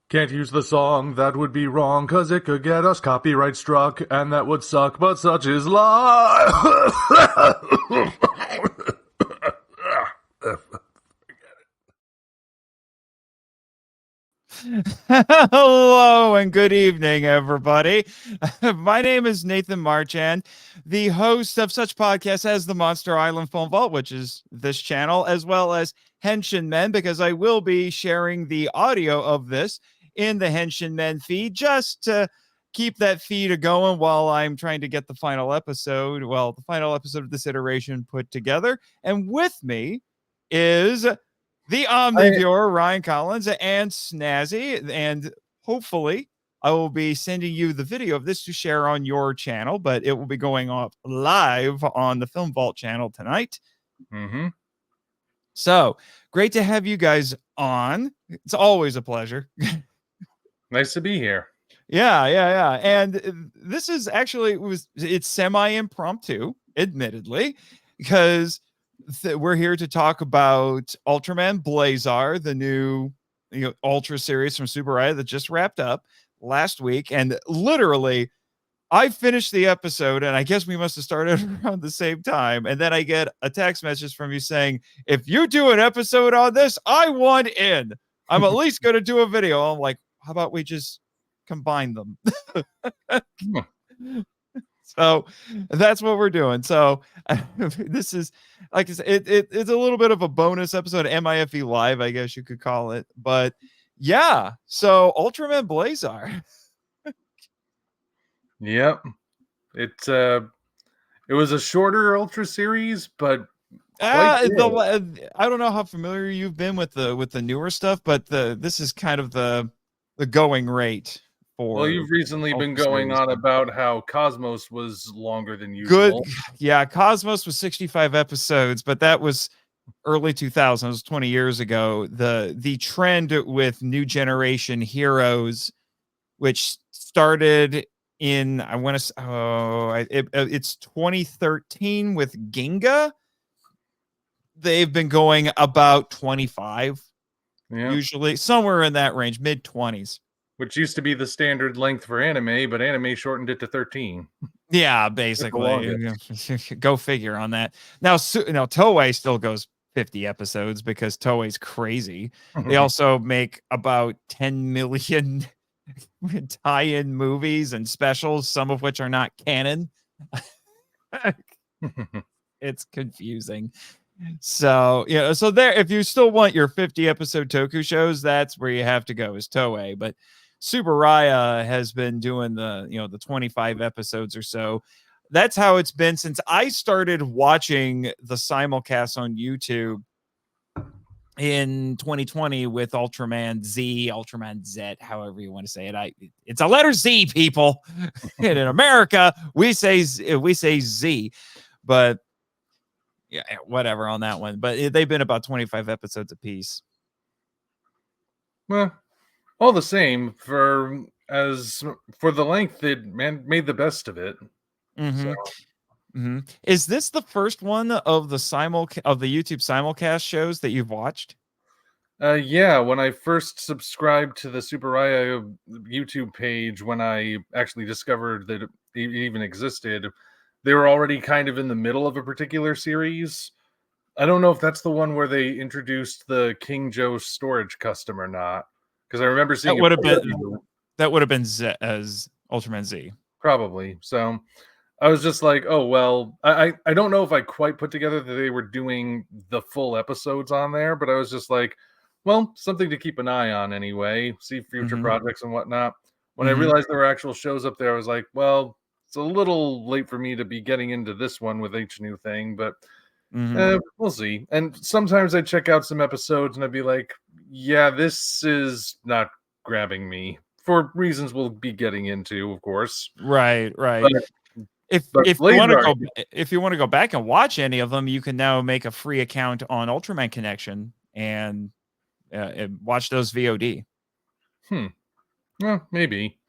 Can't use the song, that would be wrong, 'cause it could get us copyright struck, and that would suck, but such is life. Hello and good evening, everybody. My name is Nathan Marchand, the host of such podcasts as the Monster Island Film Vault, which is this channel, as well as Henshin Men, because I will be sharing the audio of this in the Henshin Men feed just to keep that feed going while I'm trying to get the final episode of this iteration put together. And with me is the Omni viewer, Ryan Collins, and Snazzy. And hopefully, I will be sending you the video of this to share on your channel, but it will be going off live on the Film Vault channel tonight. Mm-hmm. So great to have you guys on. It's always a pleasure. Nice to be here. Yeah. And this is actually it's semi-impromptu, admittedly, because we're here to talk about Ultraman Blazar, the new Ultra series from Subaraya that just wrapped up last week. And literally, I finished the episode, and I guess we must have started around the same time. And then I get a text message from you saying, if you do an episode on this, I want in. I'm at least going to do a video. I'm like, how about we just combine them? So that's what we're doing. So this is, like I said, it's a little bit of a bonus episode, MIFV Live, I guess you could call it. But yeah, so Ultraman Blazar. Yep. It was a shorter Ultra series, but I don't know how familiar you've been with the newer stuff, but this is kind of the going rate. Well, you've recently been going on about how Cosmos was longer than usual. Good. Yeah, Cosmos was 65 episodes, but that was early 2000s, 20 years ago. The trend with New Generation Heroes, which started in, I want to it's 2013 with Ginga. They've been going about 25, usually somewhere in that range, mid 20s. Which used to be the standard length for anime, but anime shortened it to 13. Yeah, basically. Go figure on that. Now Toei still goes 50 episodes because Toei's crazy. They also make about 10 million tie-in movies and specials, some of which are not canon. It's confusing. So, so there, if you still want your 50 episode Toku shows, that's where you have to go, is Toei. But Subaraya has been doing the 25 episodes or so. That's how it's been since I started watching the simulcast on YouTube in 2020 with Ultraman Z, Ultraman Z, however you want to say it. It's a letter Z, people. And in America, we say Z, but yeah, whatever on that one. But they've been about 25 episodes apiece. Well, all the same, for the length, it made the best of it. Mm-hmm. So. Mm-hmm. Is this the first one of the YouTube simulcast shows that you've watched? Yeah, when I first subscribed to the Subaraya YouTube page, when I actually discovered that it even existed, they were already kind of in the middle of a particular series. I don't know if that's the one where they introduced the King Joe storage custom or not, because I remember seeing that would have been Z as Ultraman Z. Probably. So I was just like, oh, well, I don't know if I quite put together that they were doing the full episodes on there, but I was just like, well, something to keep an eye on anyway, see future projects and whatnot. When I realized there were actual shows up there, I was like, well, it's a little late for me to be getting into this one with each new thing, but we'll see. And sometimes I check out some episodes and I'd be like, yeah, this is not grabbing me for reasons we'll be getting into, of course. Right. But, if you want to go back and watch any of them, you can now make a free account on Ultraman Connection and watch those VOD. Well, maybe.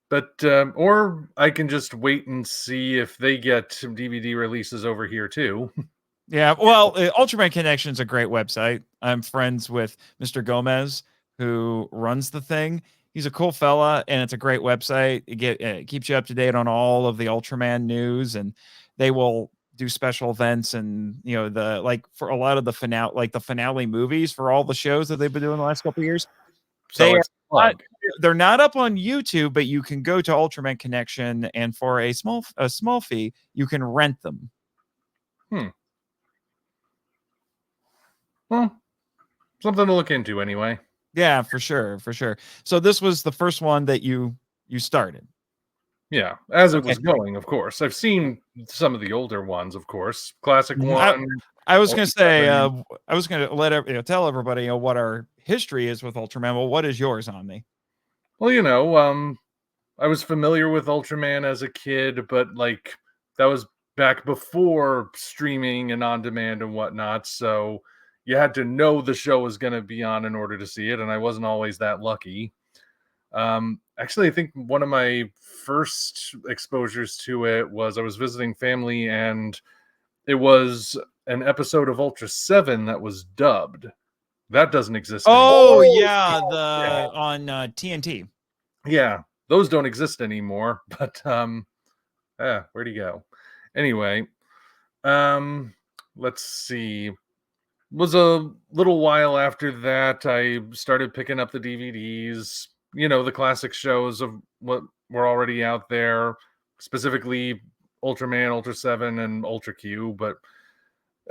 But or I can just wait and see if they get some DVD releases over here too. Yeah, well, Ultraman Connection is a great website. I'm friends with Mr. Gomez, who runs the thing. He's a cool fella, and it's a great website. It keeps you up to date on all of the Ultraman news, and they will do special events and for a lot of the finale movies for all the shows that they've been doing the last couple of years. So it's They're not up on YouTube, but you can go to Ultraman Connection, and for a small fee, you can rent them. Well, something to look into anyway. Yeah, for sure. So this was the first one that you started. Yeah, as it was going, of course. I've seen some of the older ones, of course. Classic one. I was going to say, I was going to tell everybody what our history is with Ultraman. Well, what is yours, Omni? Well, I was familiar with Ultraman as a kid, but that was back before streaming and on demand and whatnot. So you had to know the show was going to be on in order to see it, and I wasn't always that lucky. Actually, I think one of my first exposures to it was I was visiting family, and it was an episode of Ultra 7 that was dubbed. That doesn't exist anymore. Oh, yeah, on TNT. Yeah, those don't exist anymore, but where'd he go? Anyway, let's see. It was a little while after that I started picking up the DVDs, the classic shows of what were already out there, specifically Ultraman, Ultra 7, and Ultra Q, but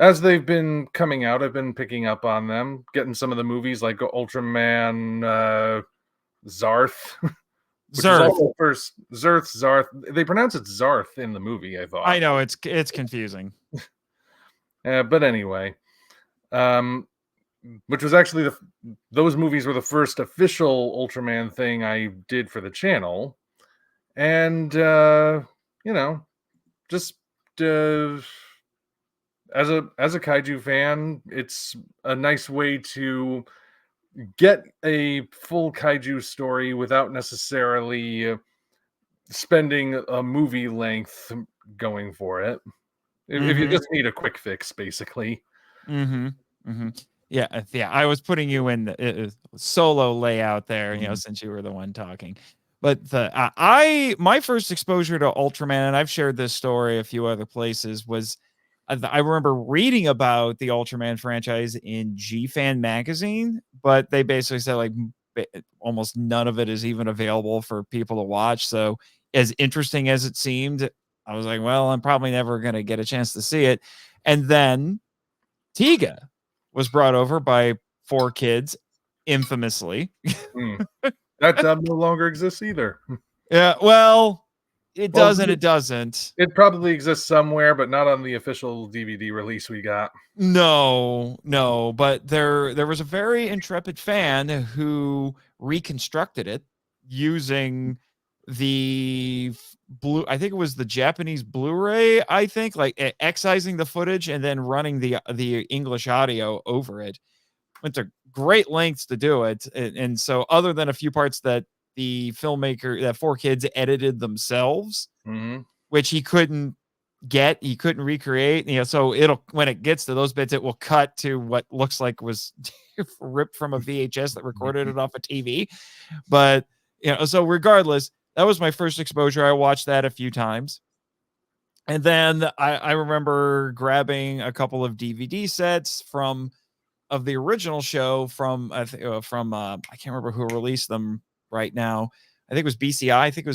as they've been coming out, I've been picking up on them, getting some of the movies like Ultraman Zarth. Zarth. They pronounce it Zarth in the movie, I thought. I know, it's confusing. But anyway, which was actually those movies were the first official Ultraman thing I did for the channel. And, just as a kaiju fan, it's a nice way to get a full kaiju story without necessarily spending a movie length going for it. If you just need a quick fix, basically. Yeah. I was putting you in the solo layout there, since you were the one talking. But my first exposure to Ultraman, and I've shared this story a few other places, was I remember reading about the Ultraman franchise in G-Fan magazine, but they basically said almost none of it is even available for people to watch. So as interesting as it seemed, I was like, well, I'm probably never going to get a chance to see it. And then Tiga was brought over by 4Kids, infamously. That dub no longer exists either. Yeah, well, it doesn't. It probably exists somewhere, but not on the official DVD release we got. No, but there was a very intrepid fan who reconstructed it using the I think it was the Japanese Blu-ray, excising the footage and then running the English audio over it. Went to great lengths to do it. And so other than a few parts that the filmmaker, that 4Kids edited themselves, which he couldn't recreate, so when it gets to those bits, it will cut to what looks like was ripped from a VHS that recorded it off a TV. But so regardless, that was my first exposure. I watched that a few times. And then I remember grabbing a couple of DVD sets of the original show from I can't remember who released them right now. I think it was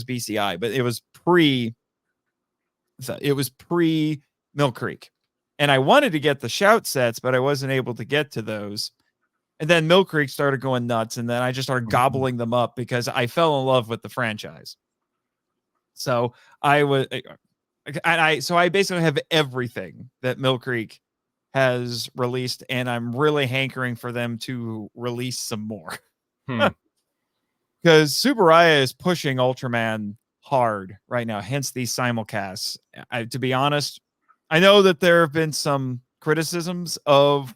BCI. But it was pre Mill Creek. And I wanted to get the Shout sets, but I wasn't able to get to those. And then Mill Creek started going nuts, and then I just started gobbling them up because I fell in love with the franchise. So I basically have everything that Mill Creek has released, and I'm really hankering for them to release some more. Because Subaraya is pushing Ultraman hard right now, hence these simulcasts. To be honest, I know that there have been some criticisms of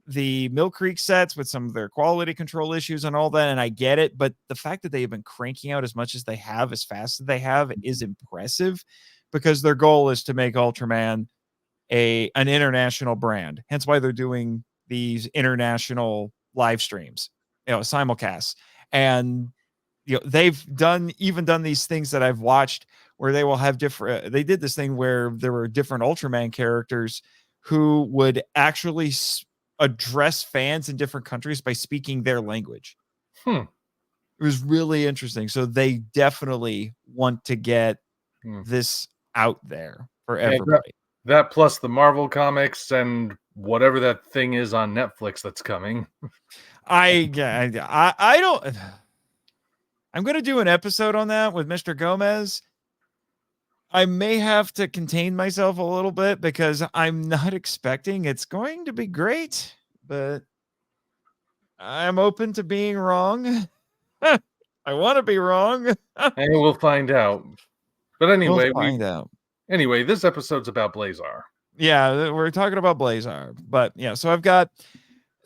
the Mill Creek sets with some of their quality control issues and all that, and I get it, but the fact that they have been cranking out as much as they have, as fast as they have, is impressive, because their goal is to make Ultraman an international brand. Hence why they're doing these international live streams. simulcasts. And they've done these things that I've watched where they will have different. They did this thing where there were different Ultraman characters who would actually address fans in different countries by speaking their language. It was really interesting. So they definitely want to get this out there for everybody. That plus the Marvel comics and whatever that thing is on Netflix that's coming. I don't. I'm going to do an episode on that with Mr. Gomez. I may have to contain myself a little bit because I'm not expecting it's going to be great, but I'm open to being wrong. I want to be wrong. And we'll find out. But anyway, we'll find out. Anyway, this episode's about Blazar. Yeah, we're talking about Blazar. But yeah, so I've got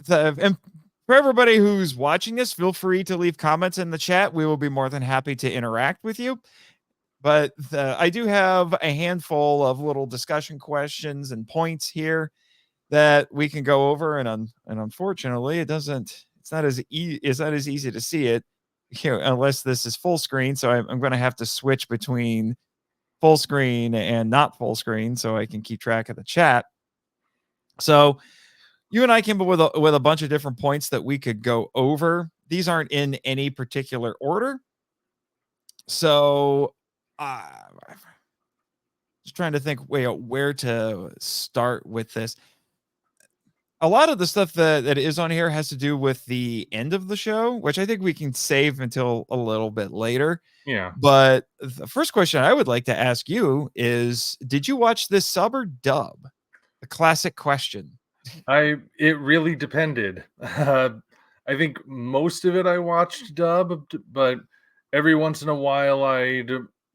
and for everybody who's watching this, feel free to leave comments in the chat. We will be more than happy to interact with you. But I do have a handful of little discussion questions and points here that we can go over. And unfortunately, it's not as easy to see it unless this is full screen. So I'm going to have to switch between full screen and not full screen so I can keep track of the chat. So you and I came up with a bunch of different points that we could go over. These aren't in any particular order. So just trying to think where to start with this. A lot of the stuff that is on here has to do with the end of the show, which I think we can save until a little bit later. Yeah. But the first question I would like to ask you is, did you watch this sub or dub? The classic question. It really depended. I think most of it I watched dubbed, but every once in a while I'd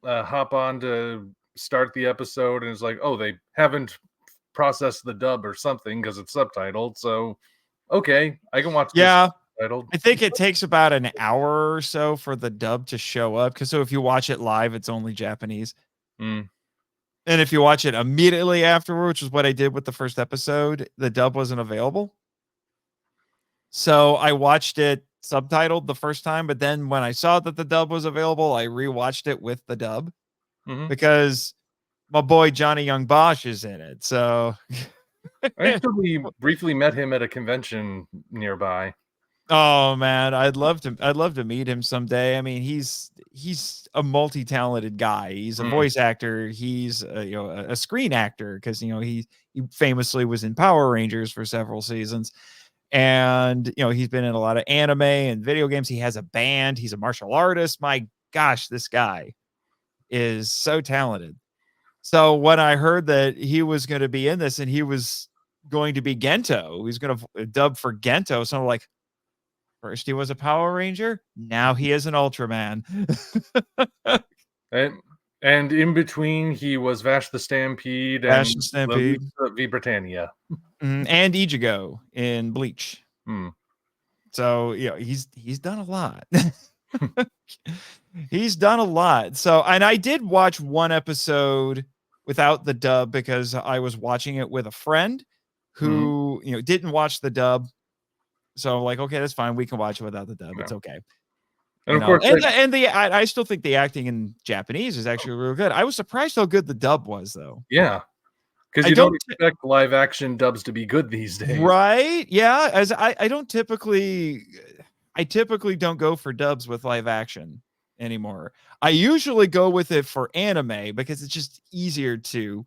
hop on to start the episode and it's like, oh, they haven't processed the dub or something because it's subtitled. So, okay, I can watch this subtitled. I think it takes about an hour or so for the dub to show up. So if you watch it live, it's only Japanese. And if you watch it immediately afterward, which is what I did with the first episode, the dub wasn't available. So I watched it subtitled the first time, but then when I saw that the dub was available, I rewatched it with the dub because my boy Johnny Young Bosch is in it. So I actually briefly met him at a convention nearby. Oh man, I'd love to meet him someday. I mean, he's a multi-talented guy. He's a voice actor. He's a screen actor because he famously was in Power Rangers for several seasons. And he's been in a lot of anime and video games. He has a band. He's a martial artist. My gosh, this guy is so talented. So when I heard that he was going to be in this and he was going to be Gento, he's going to dub for Gento. So I'm like, first he was a Power Ranger, now he is an Ultraman. and in between he was Vash the Stampede and V Britannia. And Ichigo in Bleach. So he's done a lot. He's done a lot. So, and I did watch one episode without the dub because I was watching it with a friend who didn't watch the dub. So I'm like, okay, that's fine. We can watch it without the dub. It's okay. And of course, I still think the acting in Japanese is actually real good. I was surprised how good the dub was, though. Yeah, because you don't expect live action dubs to be good these days, right? Yeah, as I typically don't go for dubs with live action anymore. I usually go with it for anime because it's just easier to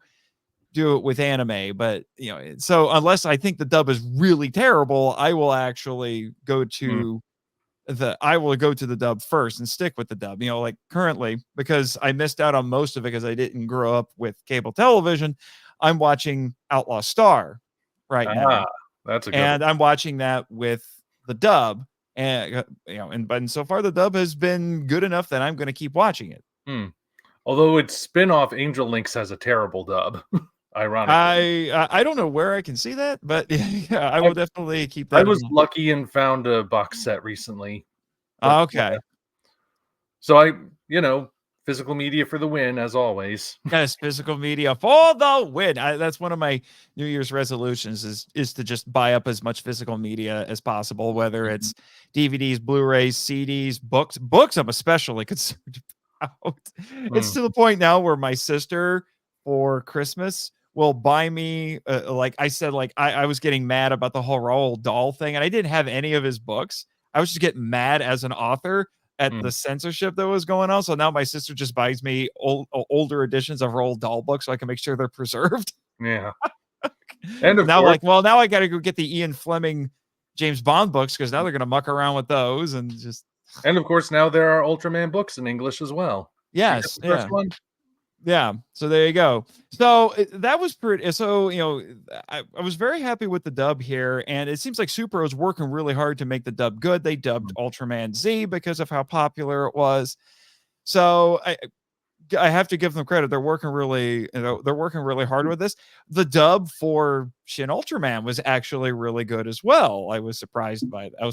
do it with anime. But so unless I think the dub is really terrible, I will actually go to the dub first and stick with the dub. Like currently, because I missed out on most of it because I didn't grow up with cable television, I'm watching Outlaw Star right now. That's a good and one. I'm watching that with the dub. And but so far the dub has been good enough that I'm going to keep watching it. Although its spin-off Angel Links has a terrible dub. Ironically, I don't know where I can see that, but yeah, I will definitely keep that. I was lucky and found a box set recently. Okay. So I, Physical media for the win, as always. Yes, physical media for the win. That's one of my New Year's resolutions is to just buy up as much physical media as possible, whether it's DVDs, Blu-rays, CDs, books. Books I'm especially concerned about. It's to the point now where my sister for Christmas will buy me, like I said, like I was getting mad about the whole Roald Dahl thing, and I didn't have any of his books. I was just getting mad as an author at the censorship that was going on. So now my sister just buys me older editions of Roald Dahl books so I can make sure they're preserved. Yeah. And of now, course, like, well, now I got to go get the Ian Fleming James Bond books because now they're going to muck around with those and just. And of course, now there are Ultraman books in English as well. Yes. The first one. Yeah. So there you go. So that was pretty. So, I was very happy with the dub here. And it seems like Super was working really hard to make the dub good. They dubbed Ultraman Z because of how popular it was. So I have to give them credit. They're working really hard with this. The dub for Shin Ultraman was actually really good as well. I was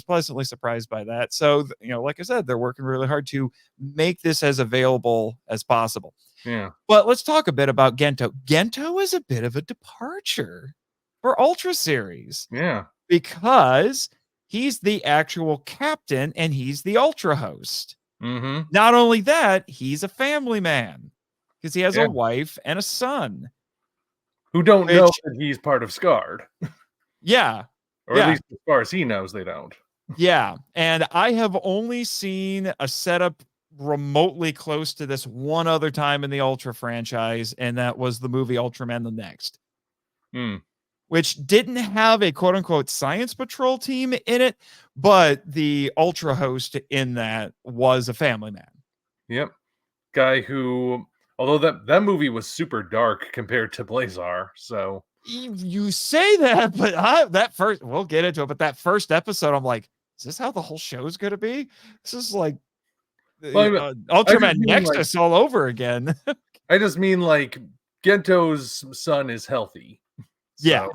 pleasantly surprised by that. So, like I said, they're working really hard to make this as available as possible. Yeah. But let's talk a bit about Gento. Gento is a bit of a departure for Ultra Series. Yeah. Because he's the actual captain and he's the Ultra host. Mm-hmm. Not only that, he's a family man because he has a wife and a son. Who don't know that he's part of Scarred. Yeah. Or at least as far as he knows, they don't. Yeah. And I have only seen a setup remotely close to this one other time in the Ultra franchise, and that was the movie Ultraman the Next. Which didn't have a quote unquote science patrol team in it, but the Ultra host in that was a family man. Yep. Guy who, although that movie was super dark compared to Blazar, so. You say that, but we'll get into it, but that first episode, I'm like, is this how the whole show is going to be? This is like Ultraman Nexus all over again. I just mean like Gento's son is healthy. So.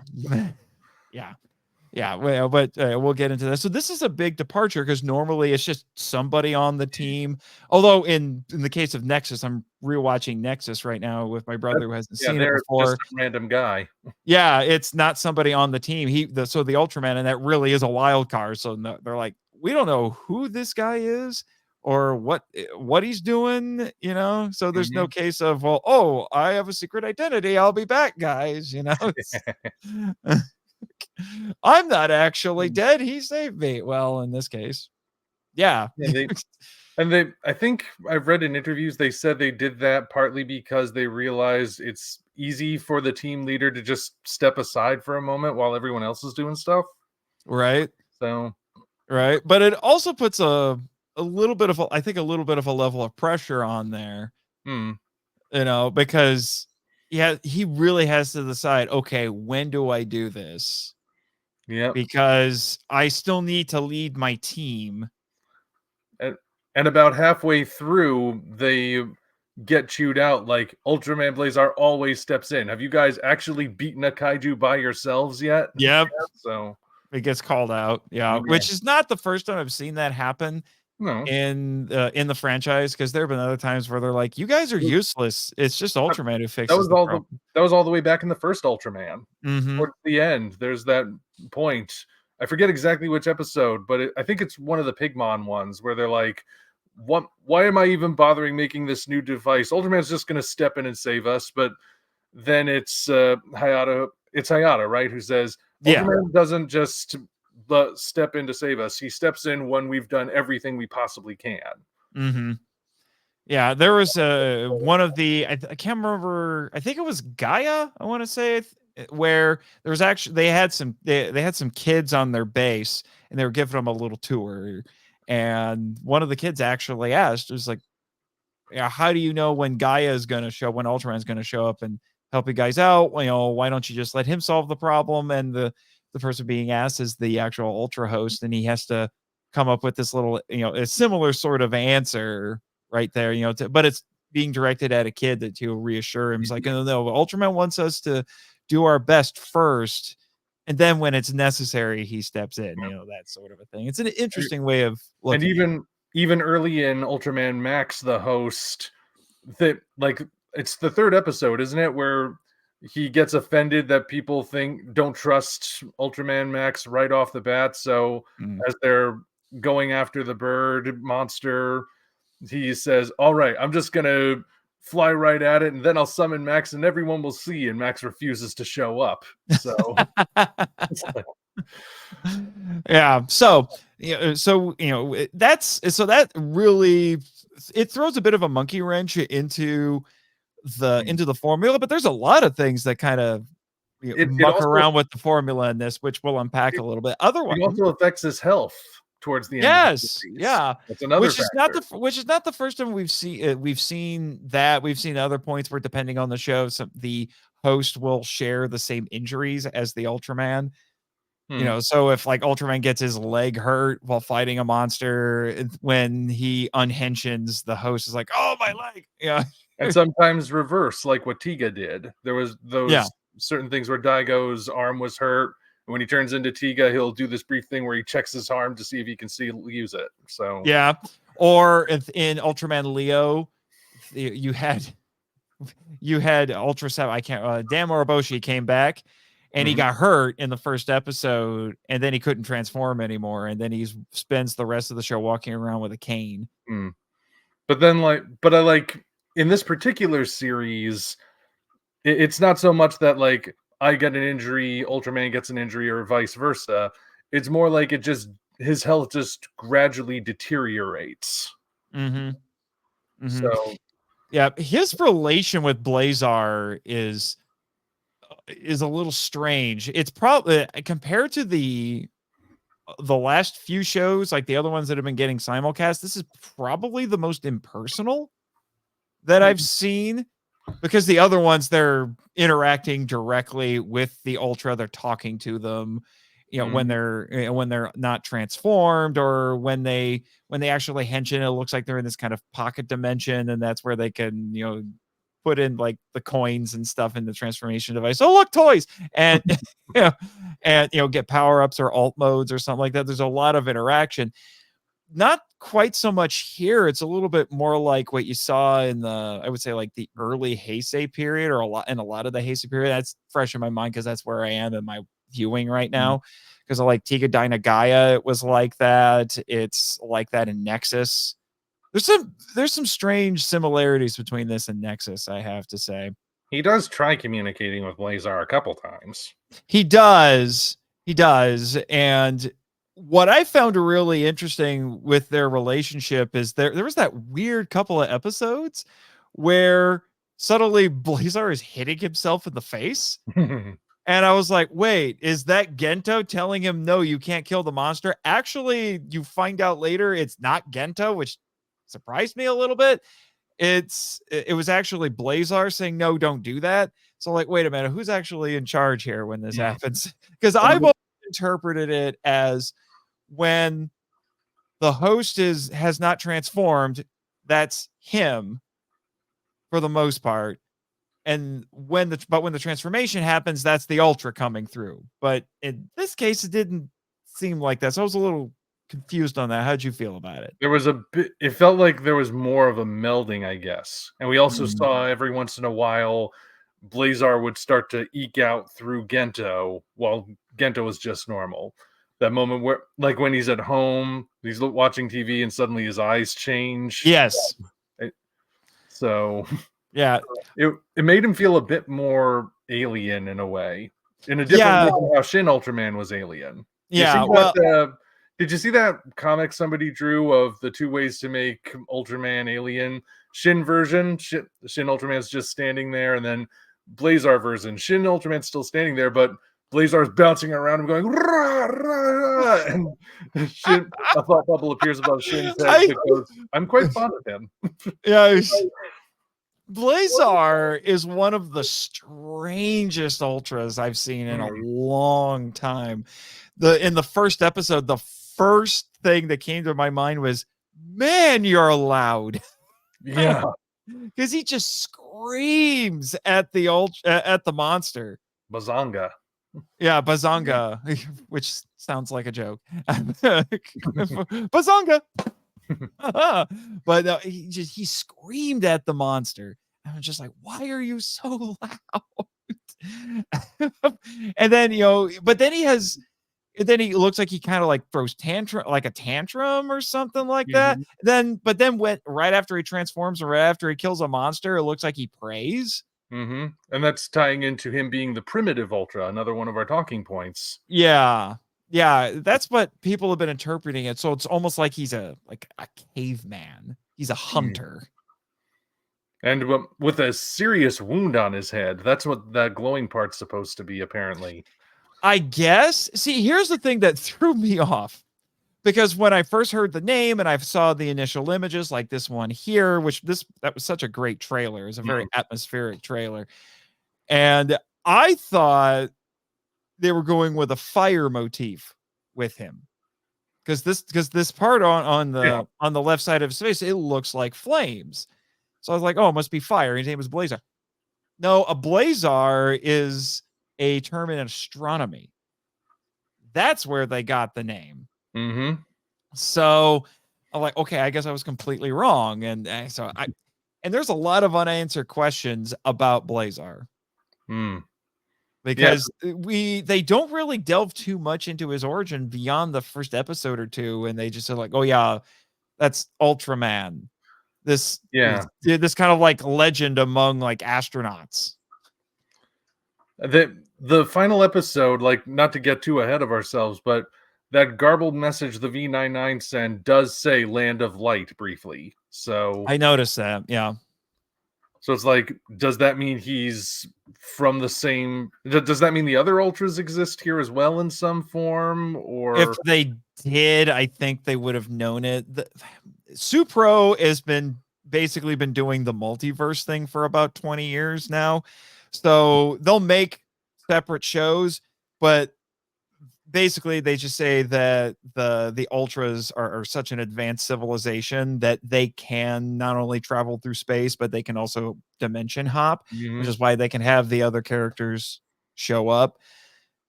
Yeah. Well, but we'll get into this. So this is a big departure because normally it's just somebody on the team. Although in the case of Nexus, I'm rewatching Nexus right now with my brother who hasn't seen it before. Just a random guy. Yeah, it's not somebody on the team. So the Ultraman, and that really is a wild card. So they're like, we don't know who this guy is or what he's doing, so there's no case of, well, I have a secret identity, I'll be back, guys, I'm not actually dead, he saved me. Well, in this case, yeah. I think I've read in interviews they said they did that partly because they realized it's easy for the team leader to just step aside for a moment while everyone else is doing stuff, right? So right, but it also puts a little bit of a level of pressure on there, because he really has to decide, okay, when do I do this? Yeah, because I still need to lead my team. And about halfway through, they get chewed out. Like Ultraman Blazar always steps in. Have you guys actually beaten a kaiju by yourselves yet? Yep. So it gets called out. Yeah, which is not the first time I've seen that happen. No. In the franchise, because there have been other times where they're like, "You guys are useless. It's just Ultraman who fixes the problem." That was all the way back in the first Ultraman. Mm-hmm. Towards the end, there's that point. I forget exactly which episode, but I think it's one of the Pigmon ones where they're like, "What? Why am I even bothering making this new device? Ultraman's just going to step in and save us." But then it's Hayata. It's Hayata, right? Who says Ultraman doesn't just step in to save us. He steps in when we've done everything we possibly can. Mm-hmm. Yeah, there was one of the I can't remember. I think it was Gaia. I want to say where there was actually they had some kids on their base and they were giving them a little tour, and one of the kids actually asked, "It was like, yeah, how do you know when Gaia is going to show, when Ultraman's going to show up and help you guys out? Why don't you just let him solve the problem?" And the person being asked is the actual Ultra host, and he has to come up with this little, a similar sort of answer right there, but it's being directed at a kid to reassure him. It's like, no, Ultraman wants us to do our best first, and then when it's necessary, he steps in, that sort of a thing. It's an interesting way of looking. And even early in Ultraman Max, the host that like it's the third episode, isn't it, where he gets offended that people don't trust Ultraman Max right off the bat. So Mm. as they're going after the bird monster, he says, "All right, I'm just gonna fly right at it, and then I'll summon Max, and everyone will see." And Max refuses to show up. So it's like, Yeah. So, that really, it throws a bit of a monkey wrench into the formula, but there's a lot of things that kind of it muck also around with the formula in this, which we'll unpack it, a little bit. Otherwise, it also affects his health towards the end of the yes, series. yeah, That's another factor. which is not the first time we've seen that. We've seen other points where, depending on the show, the host will share the same injuries as the Ultraman. So if like Ultraman gets his leg hurt while fighting a monster, when he unhensions, the host is like, "Oh, my leg!" Yeah, And sometimes reverse, like what Tiga did. There was yeah, those certain things where Daigo's arm was hurt. And when he turns into Tiga, he'll do this brief thing where he checks his arm to see if he can use it. So yeah. Or if in Ultraman Leo, you had Ultra Seven. I can't. Dan Moriboshi came back, and he got hurt in the first episode, and then he couldn't transform anymore, and then he spends the rest of the show walking around with a cane. But then, but I like in this particular series, it's not so much that like I get an injury, Ultraman gets an injury, or vice versa. It's more like his health just gradually deteriorates. So Yeah, his relation with Blazar is a little strange. It's probably, compared to the last few shows, like the other ones that have been getting simulcast, this is probably the most impersonal that I've seen, because the other ones, they're interacting directly with the Ultra. They're talking to them, when they're not transformed, or when they actually henshin, it looks like they're in this kind of pocket dimension, and that's where they can, put in like the coins and stuff in the transformation device. Oh, look, toys. And get power-ups or alt modes or something like that. There's a lot of interaction. Not quite so much here. It's a little bit more like what you saw in I would say, like the early Heisei period, or a lot of the Heisei period. That's fresh in my mind because that's where I am in my viewing right now. Because I like Tiga Dyna Gaia, it was like that. It's like that in Nexus. There's some strange similarities between this and Nexus, I have to say. he does try communicating with Blazar a couple times. He does. And what I found really interesting with their relationship is there was that weird couple of episodes where subtly Blazar is hitting himself in the face. And I was like, wait, is that Gento telling him, no, you can't kill the monster? Actually, you find out later it's not Gento, which surprised me a little bit. It was actually Blazar saying, no, don't do that. So like, wait a minute, who's actually in charge here when this happens? Because I've always interpreted it as, when the host has not transformed, that's him for the most part. And when the transformation happens, that's the Ultra coming through. But in this case, it didn't seem like that. So I was a little confused on that. How'd you feel about it? There was it felt like there was more of a melding, I guess. And we also saw every once in a while Blazar would start to eke out through Gento while Gento was just normal. That moment where, like, when he's at home, he's watching TV and suddenly his eyes change. Yes. So yeah, it made him feel a bit more alien in a way, in a different way than how Shin Ultraman was alien. Did you see that comic somebody drew of the 2 ways to make Ultraman alien? Shin version, Shin Ultraman's just standing there, and then Blazar version, Shin Ultraman's still standing there, but Blazar's bouncing around him, going rah, rah, rah, and Shin, a thought bubble appears above Shin's head that goes, "I'm quite fond of him." Yeah. Blazar is one of the strangest Ultras I've seen in a long time. In the first episode, the first thing that came to my mind was, man, you're loud. Yeah. Because he just screams at the monster. Bazanga. Yeah, Bazanga, which sounds like a joke. Bazanga. But he screamed at the monster. I was just like, why are you so loud? And then, but then he looks like he kind of like throws a tantrum or something like that. Mhm. But then went right after he transforms or right after he kills a monster, it looks like he prays. Mhm. And that's tying into him being the primitive Ultra, another one of our talking points. Yeah. Yeah, that's what people have been interpreting it. So it's almost like he's a caveman. He's a Mm. hunter. And with a serious wound on his head. That's what that glowing part's supposed to be, apparently. I guess. See, here's the thing that threw me off. Because when I first heard the name and I saw the initial images like this one here, that was such a great trailer. It's a very Mm. atmospheric trailer. And I thought they were going with a fire motif with him. Because this part on Yeah. the left side of his face, it looks like flames. So I was like, oh, it must be fire. His name is Blazar. No, a blazar is a term in astronomy. That's where they got the name. Mhm. So I'm like, okay, I guess I was completely wrong. And there's a lot of unanswered questions about Blazar Mm. Yeah. because they don't really delve too much into his origin beyond the first episode or two, and they just are like, oh yeah, that's Ultraman. Yeah. This kind of like legend among like astronauts. The final episode, like, not to get too ahead of ourselves, but that garbled message the V99 send does say Land of Light briefly. So I noticed that. Yeah. it's like, does that mean he's from the same does that mean the other ultras exist here as well in some form? If Or they did, I think they would have known it. Supro has basically been doing the multiverse thing for about 20 years now. So they'll make separate shows, but basically they just say that the ultras are such an advanced civilization that they can not only travel through space, but they can also dimension hop, which Mhm. is why they can have the other characters show up,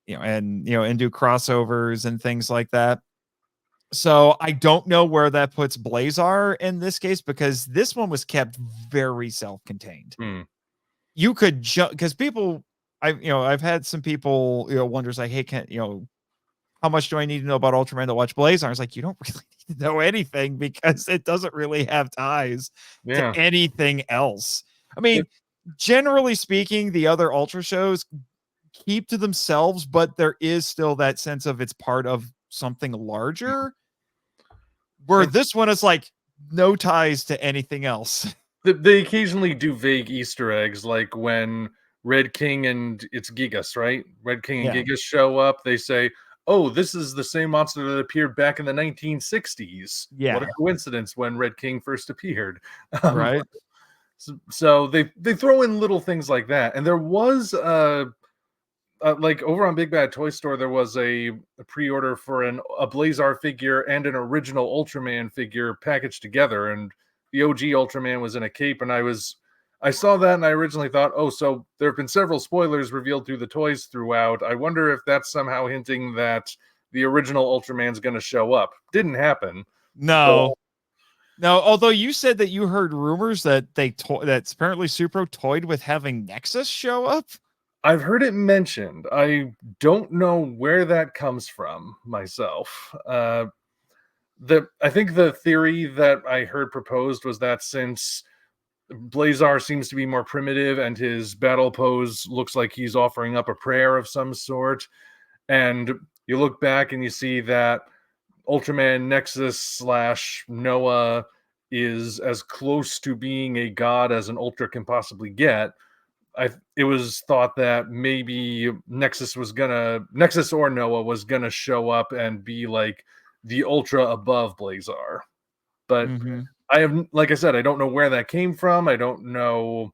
and do crossovers and things like that. So I don't know where that puts Blazar in this case, because this one was kept very self-contained. Hmm. You could jump because I've had some people wonders like, hey, how much do I need to know about Ultraman to watch Blazar? I was like, you don't really need to know anything because it doesn't really have ties to Yeah. anything else. I mean, generally speaking, the other Ultra shows keep to themselves, but there is still that sense of it's part of something larger. Where And this one is like no ties to anything else. they occasionally do vague Easter eggs, like when Red King and it's Gigas, right? Red King and Yeah. Gigas show up. They say, "Oh, this is the same monster that appeared back in the 1960s." What a Yeah. coincidence! When Red King first appeared, um, Right. so they throw in little things like that. And there was like over on Big Bad Toy Store, there was a pre-order for a Blazar figure and an original Ultraman figure packaged together, and the OG Ultraman was in a cape. And I saw that, and I originally thought, oh, so there have been several spoilers revealed through the toys throughout. I wonder if that's somehow hinting that the original Ultraman's going to show up. Didn't happen. No. So No, although you said that you heard rumors that that's apparently Supro toyed with having Nexus show up. I've heard it mentioned. I don't know where that comes from myself. I think the theory that I heard proposed was that since Blazar seems to be more primitive and his battle pose looks like he's offering up a prayer of some sort, and you look back and you see that Ultraman Nexus slash Noah is as close to being a god as an Ultra can possibly get. It was thought that maybe Nexus or Noah was gonna show up and be like the Ultra above Blazar. But Mm-hmm. like I said, I don't know where that came from. I don't know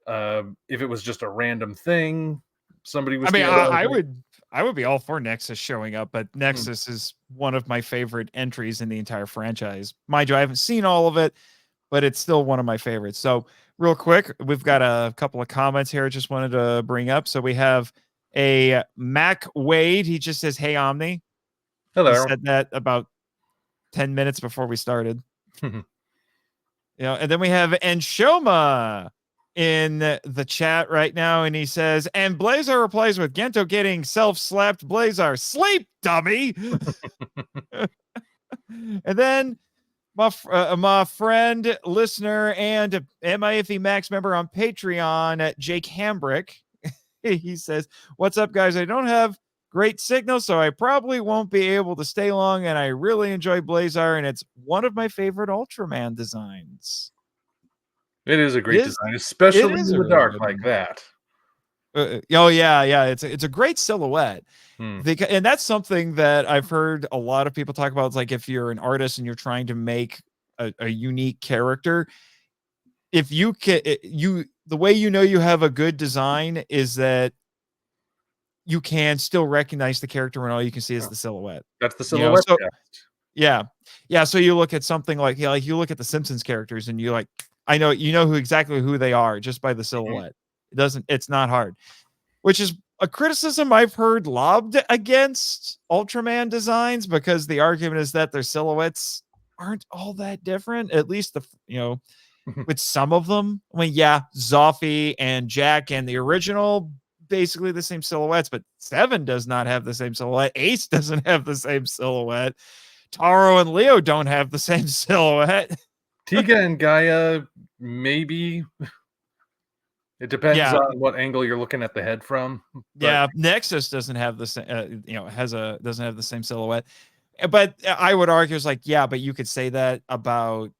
if it was just a random thing somebody was I mean, theorizing. I would be all for Nexus showing up, but Hmm. Nexus is one of my favorite entries in the entire franchise. Mind you, I haven't seen all of it, but it's still one of my favorites. So, real quick, we've got a couple of comments here I just wanted to bring up. So, we have a Mac Wade. He just says, "Hey, Omni." He Hello. said that about 10 minutes before we started. And then we have Enshoma in the chat right now, and he says, and Blazar replies with Gento getting self-slapped Blazar. Sleep, dummy! And then my friend, listener, and MIFV Max member on Patreon, Jake Hambrick, he says, what's up, guys? I don't have great signal, so I probably won't be able to stay long, and I really enjoy Blazar, and it's one of my favorite Ultraman designs. It is a great design, It especially is in a the really dark good like one. that. Oh yeah, it's a great silhouette. And that's something that I've heard a lot of people talk about. It's like if you're an artist and you're trying to make a unique character, if you can, the way you know you have a good design is that you can still recognize the character when all you can see is the silhouette. That's the silhouette So test. yeah. So you look at something like you look at the Simpsons characters and you like, I know exactly who they are just by the silhouette. It's not hard, which is a criticism I've heard lobbed against Ultraman designs, because the argument is that their silhouettes aren't all that different, at least with some of them. I mean, yeah, Zoffy and Jack and the original, basically the same silhouettes, but Seven does not have the same silhouette. Ace doesn't have the same silhouette. Taro and Leo don't have the same silhouette. Tiga and Gaia, maybe. It depends on what angle you're looking at the head from. Yeah, Nexus doesn't have the same, doesn't have the same silhouette. But I would argue it's like, yeah, but you could say that about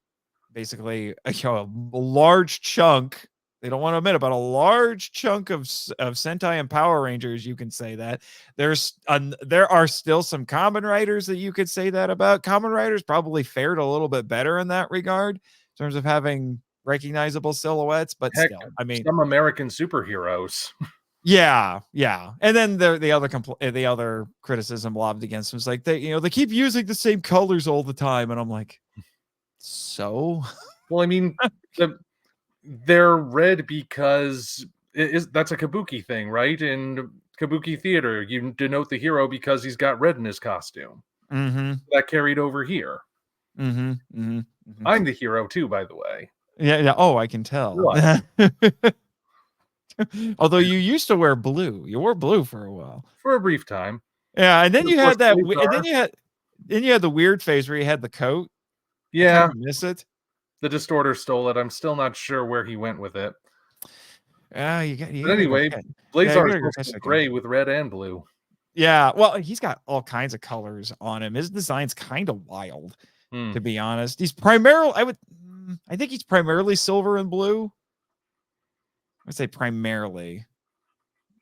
basically a large chunk. They don't want to admit it, but a large chunk of Sentai and Power Rangers, you can say that. There are still some Kamen Riders that you could say that about. Kamen Riders probably fared a little bit better in that regard, in terms of having recognizable silhouettes, but Heck, still, I mean, some American superheroes. yeah. And then the other criticism lobbed against them is like they keep using the same colors all the time, and I'm like, so. Well, I mean, they're red because that's a kabuki thing, right? In kabuki theater, you denote the hero because he's got red in his costume. That carried over here. I'm the hero too, by the way. Yeah. Oh, I can tell. Although you used to wear blue. You wore blue for a while. For a brief time. Yeah, and then you had that, then you had the weird phase where you had the coat. Yeah. I miss it. The Distorter stole it. I'm still not sure where he went with it. But anyway, Blazar is gray with red and blue. Yeah, well, he's got all kinds of colors on him. His design's kind of wild, to be honest. He's I think he's primarily silver and blue. I'd say primarily.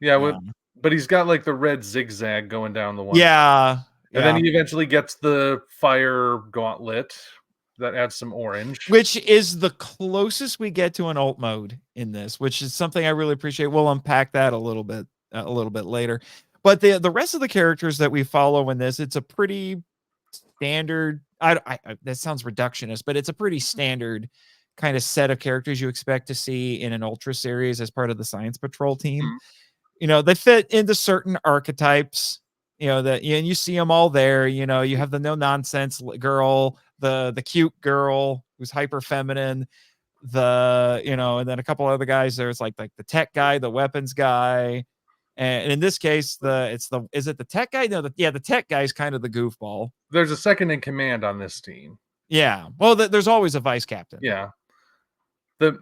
Yeah, but he's got like the red zigzag going down the one. Yeah. And then he eventually gets the fire gauntlet that adds some orange. Which is the closest we get to an alt mode in this, which is something I really appreciate. We'll unpack that a little bit later. But the rest of the characters that we follow in this, it's a pretty standard. That sounds reductionist, but it's a pretty standard kind of set of characters you expect to see in an Ultra series as part of the Science Patrol team. They fit into certain archetypes. And you see them all there. You have the no nonsense girl, the cute girl who's hyper feminine, and then a couple other guys. There's like the tech guy, the weapons guy, and in this case, is it the tech guy? No, the tech guy is kind of the goofball. There's a second in command on this team. Yeah, well, there's always a vice captain. Yeah, but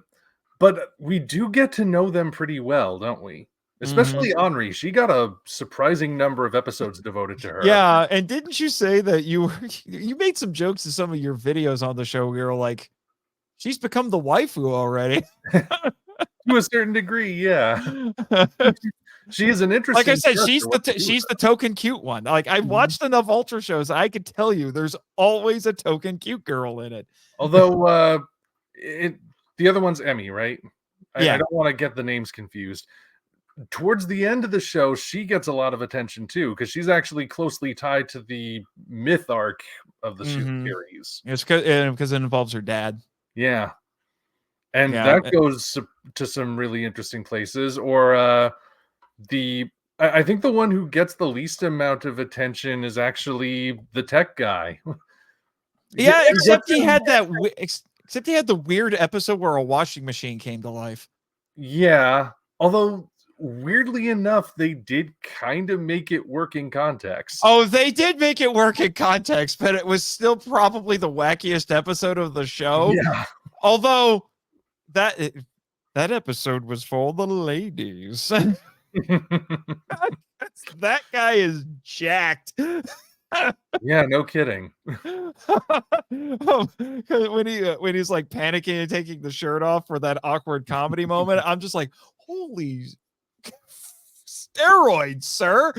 we do get to know them pretty well, don't we? Especially Henri. She got a surprising number of episodes devoted to her. Yeah, and didn't you say that you made some jokes in some of your videos on the show? We were like, she's become the waifu already. To a certain degree, yeah. She is an interesting. Like I said, she's the token cute one. Like I've watched enough Ultra shows, I could tell you there's always a token cute girl in it. Although the other one's Emmy, right? I don't want to get the names confused. Towards the end of the show, she gets a lot of attention too, because she's actually closely tied to the myth arc of the series. It's because it involves her dad. Yeah. And that goes to some really interesting places. Or I think the one who gets the least amount of attention is actually the tech guy. Yeah, except he had except he had the weird episode where a washing machine came to life. Yeah, although weirdly enough, they did kind of make it work in context. Oh, they did make it work in context, but it was still probably the wackiest episode of the show. Yeah. Although that episode was for the ladies. That guy is jacked. Yeah, no kidding. When he's like panicking and taking the shirt off for that awkward comedy moment, I'm just like, holy steroids, sir.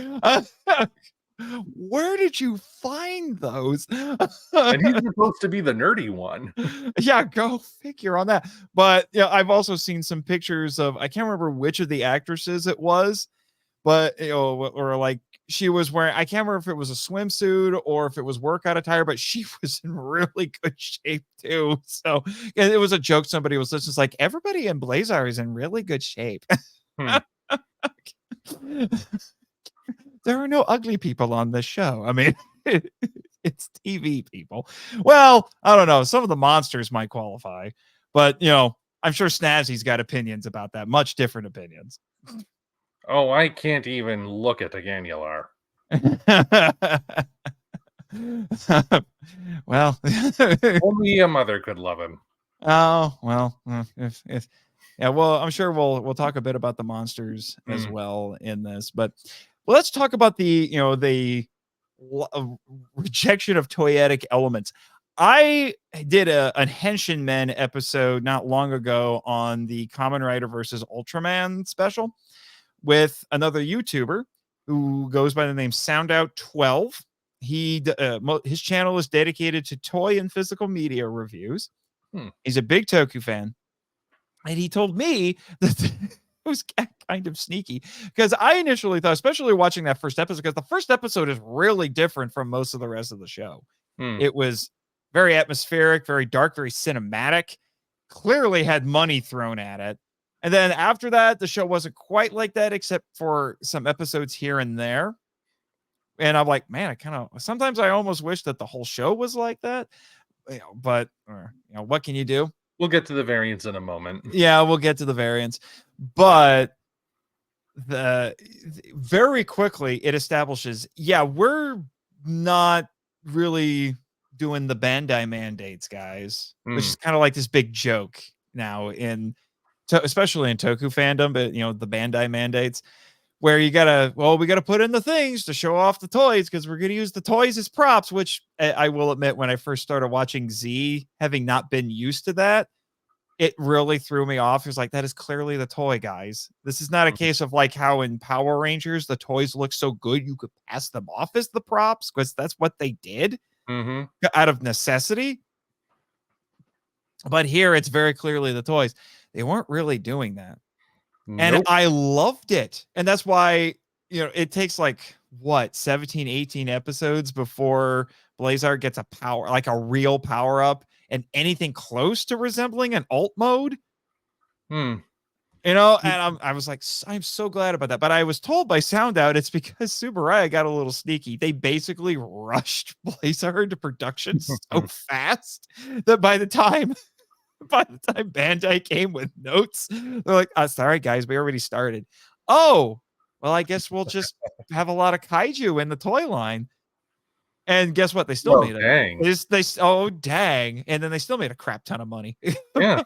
Where did you find those? And he's supposed to be the nerdy one. Yeah, go figure on that. But yeah, I've also seen some pictures of, I can't remember which of the actresses it was, but or like she was wearing, I can't remember if it was a swimsuit or if it was workout attire, but she was in really good shape too. So it was a joke. Somebody was just like, everybody in Blazar is in really good shape. There are no ugly people on this show. I mean, it's TV people. Well, I don't know. Some of the monsters might qualify, but I'm sure Snazzy's got opinions about that. Much different opinions. Oh, I can't even look at the Ganular. Well, only a mother could love him. Oh, well, yeah, well, I'm sure we'll talk a bit about the monsters as well in this, but let's talk about the rejection of toyetic elements. I did a Henshin Men episode not long ago on the Kamen Rider versus Ultraman special with another YouTuber who goes by the name SoundOut12. His channel is dedicated to toy and physical media reviews. He's a big Toku fan. And he told me that it was kind of sneaky because I initially thought, especially watching that first episode, because the first episode is really different from most of the rest of the show. It was very atmospheric, very dark, very cinematic, clearly had money thrown at it. And then after that, the show wasn't quite like that, except for some episodes here and there. And I'm like, man, sometimes I almost wish that the whole show was like that. But what can you do? We'll get to the variants in a moment. Yeah, we'll get to the variants. But very quickly it establishes, we're not really doing the Bandai mandates, guys, which is kind of like this big joke now especially in Toku fandom, but the Bandai mandates where we gotta put in the things to show off the toys because we're gonna use the toys as props, which I will admit, when I first started watching Z, having not been used to that, it really threw me off. It was like, that is clearly the toy, guys. This is not a case of like how in Power Rangers the toys look so good you could pass them off as the props, because that's what they did out of necessity. But here it's very clearly the toys. They weren't really doing that. And I loved it. And that's why, it takes like 17, 18 episodes before Blazar gets a real power up and anything close to resembling an alt mode. And I was like, I'm so glad about that. But I was told by SoundOut it's because Subaraya got a little sneaky. They basically rushed Blazar into production so fast that by the time Bandai came with notes, they're like, sorry guys, we already started. Oh, well, I guess we'll just have a lot of kaiju in the toy line. And guess what? They still made it. Dang. And then they still made a crap ton of money. Yeah.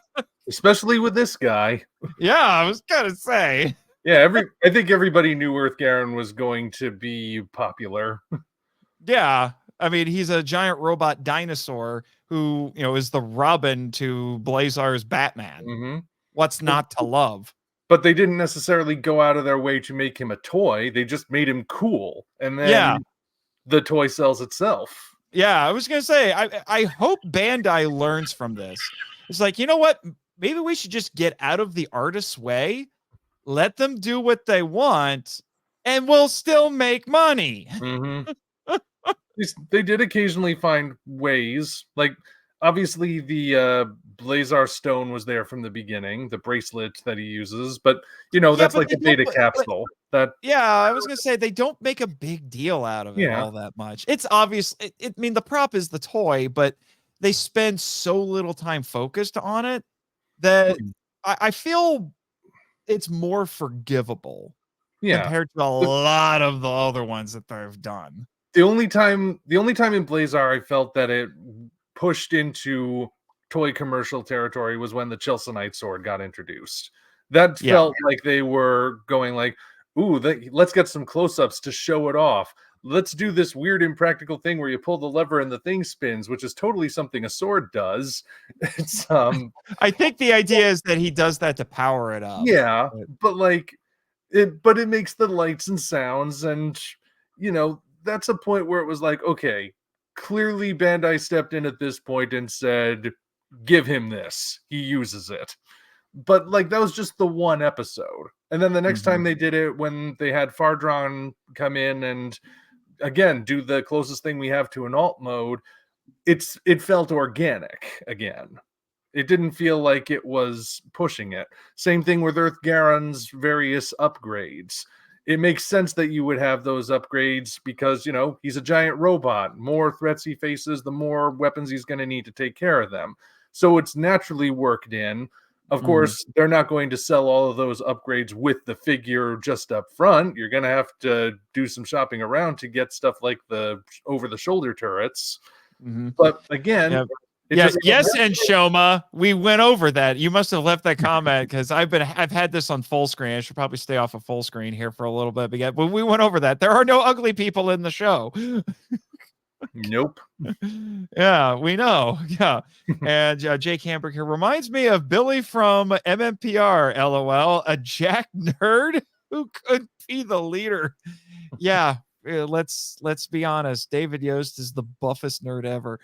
Especially with this guy. Yeah, I was gonna say. Yeah, I think everybody knew Earth Garon was going to be popular. Yeah. I mean, he's a giant robot dinosaur who, is the Robin to Blazar's Batman. What's not to love? But they didn't necessarily go out of their way to make him a toy. They just made him cool. And then the toy sells itself. Yeah, I was going to say, I hope Bandai learns from this. It's like, you know what? Maybe we should just get out of the artist's way, let them do what they want, and we'll still make money. They did occasionally find ways. Like, obviously, the Blazar stone was there from the beginning, the bracelet that he uses. But, that's like a data capsule. I was going to say, they don't make a big deal out of it all that much. It's obvious. The prop is the toy, but they spend so little time focused on it that I feel it's more forgivable Yeah. compared to a lot of the other ones that they've done. The only time in Blazar I felt that it pushed into toy commercial territory was when the Chelsenite sword got introduced. That Yeah. felt like they were going like, "Ooh, let's get some close-ups to show it off. Let's do this weird impractical thing where you pull the lever and the thing spins," which is totally something a sword does. It's I think the idea is that he does that to power it up. yeah, but like it makes the lights and sounds, and that's a point where it was like, okay, clearly Bandai stepped in at this point and said, give him this, he uses it. But like that was just the one episode, and then the next time they did it, when they had Fardron come in and again do the closest thing we have to an alt mode, it felt organic again. It didn't feel like it was pushing it. Same thing with Earth Garon's various upgrades. It makes sense that you would have those upgrades because, he's a giant robot. More threats he faces, the more weapons he's going to need to take care of them. So it's naturally worked in. Of course, they're not going to sell all of those upgrades with the figure just up front. You're going to have to do some shopping around to get stuff like the over-the-shoulder turrets. But again... Yeah. Yes, and Shoma, we went over that. You must have left that comment because I've had this on full screen. I should probably stay off of full screen here for a little bit. But we went over that. There are no ugly people in the show. Nope. Yeah, we know. Yeah. And Jake Hamburg here reminds me of Billy from MMPR. LOL. A jack nerd who could be the leader. Yeah. Let's be honest. David Yost is the buffest nerd ever.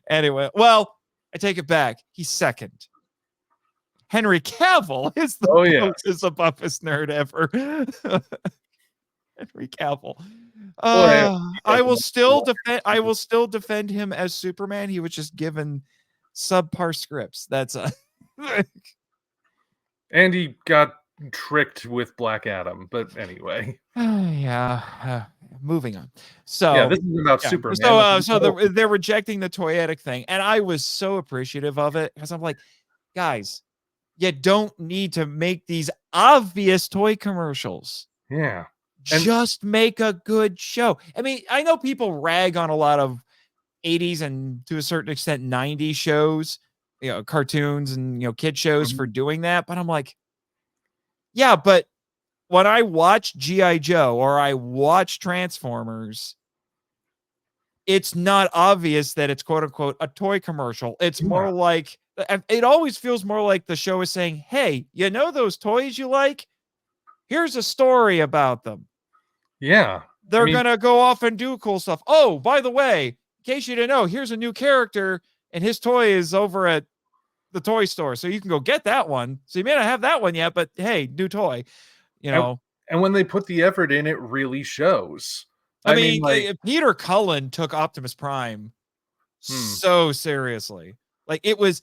Anyway, well, I take it back. He's second. Henry Cavill is the buffest nerd ever. Henry Cavill. I will still defend him as Superman. He was just given subpar scripts. That's and he got tricked with Black Adam, but anyway. Moving on. So this is about Superman. So they're rejecting the toyetic thing, and I was so appreciative of it because I'm like, guys, you don't need to make these obvious toy commercials. Yeah. Just make a good show. I mean, I know people rag on a lot of 80s and to a certain extent 90s shows, cartoons and kid shows for doing that, but I'm like, yeah, but when I watch G.I. Joe or I watch Transformers, it's not obvious that it's quote unquote a toy commercial. It's more like, it always feels more like the show is saying, hey, those toys you like? Here's a story about them. Yeah. They're going to go off and do cool stuff. Oh, by the way, in case you didn't know, here's a new character and his toy is over at the toy store. So you can go get that one. So you may not have that one yet, but hey, new toy. And when they put the effort in, it really shows. I mean Peter Cullen took Optimus Prime so seriously. Like it was,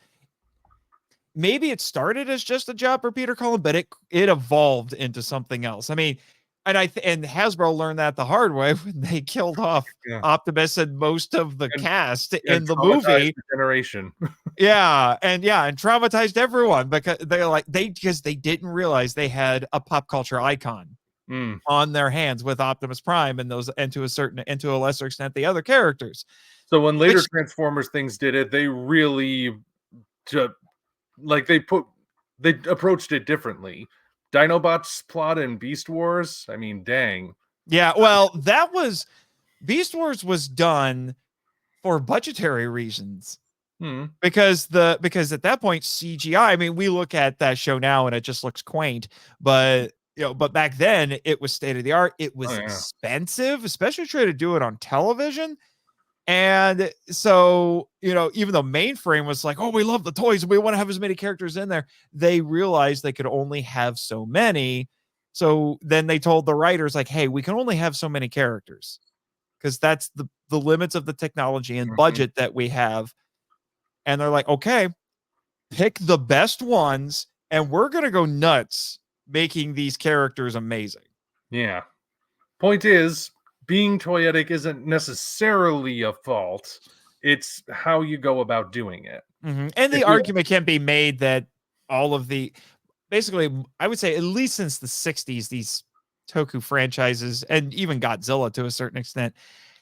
maybe it started as just a job for Peter Cullen, but it evolved into something else. I mean, and Hasbro learned that the hard way when they killed off Optimus and most of the cast in the movie. Generation. and traumatized everyone because they didn't realize they had a pop culture icon on their hands with Optimus Prime and to a lesser extent the other characters. So when later Transformers things did it, they really they approached it differently. Dinobots plot in Beast Wars. I mean, dang. Yeah, well, Beast Wars was done for budgetary reasons. Because at that point CGI, I mean, we look at that show now and it just looks quaint, but but back then it was state of the art. It was expensive, especially trying to do it on television. And so, even though Mainframe was like, oh, we love the toys and we want to have as many characters in there, they realized they could only have so many. So then they told the writers like, hey, we can only have so many characters because that's the limits of the technology and budget that we have. And they're like, okay, pick the best ones and we're going to go nuts making these characters amazing. Yeah. Point is, being toyetic isn't necessarily a fault. It's how you go about doing it. And the argument can be made that all of the, basically, I would say at least since the 60s, these Toku franchises and even Godzilla to a certain extent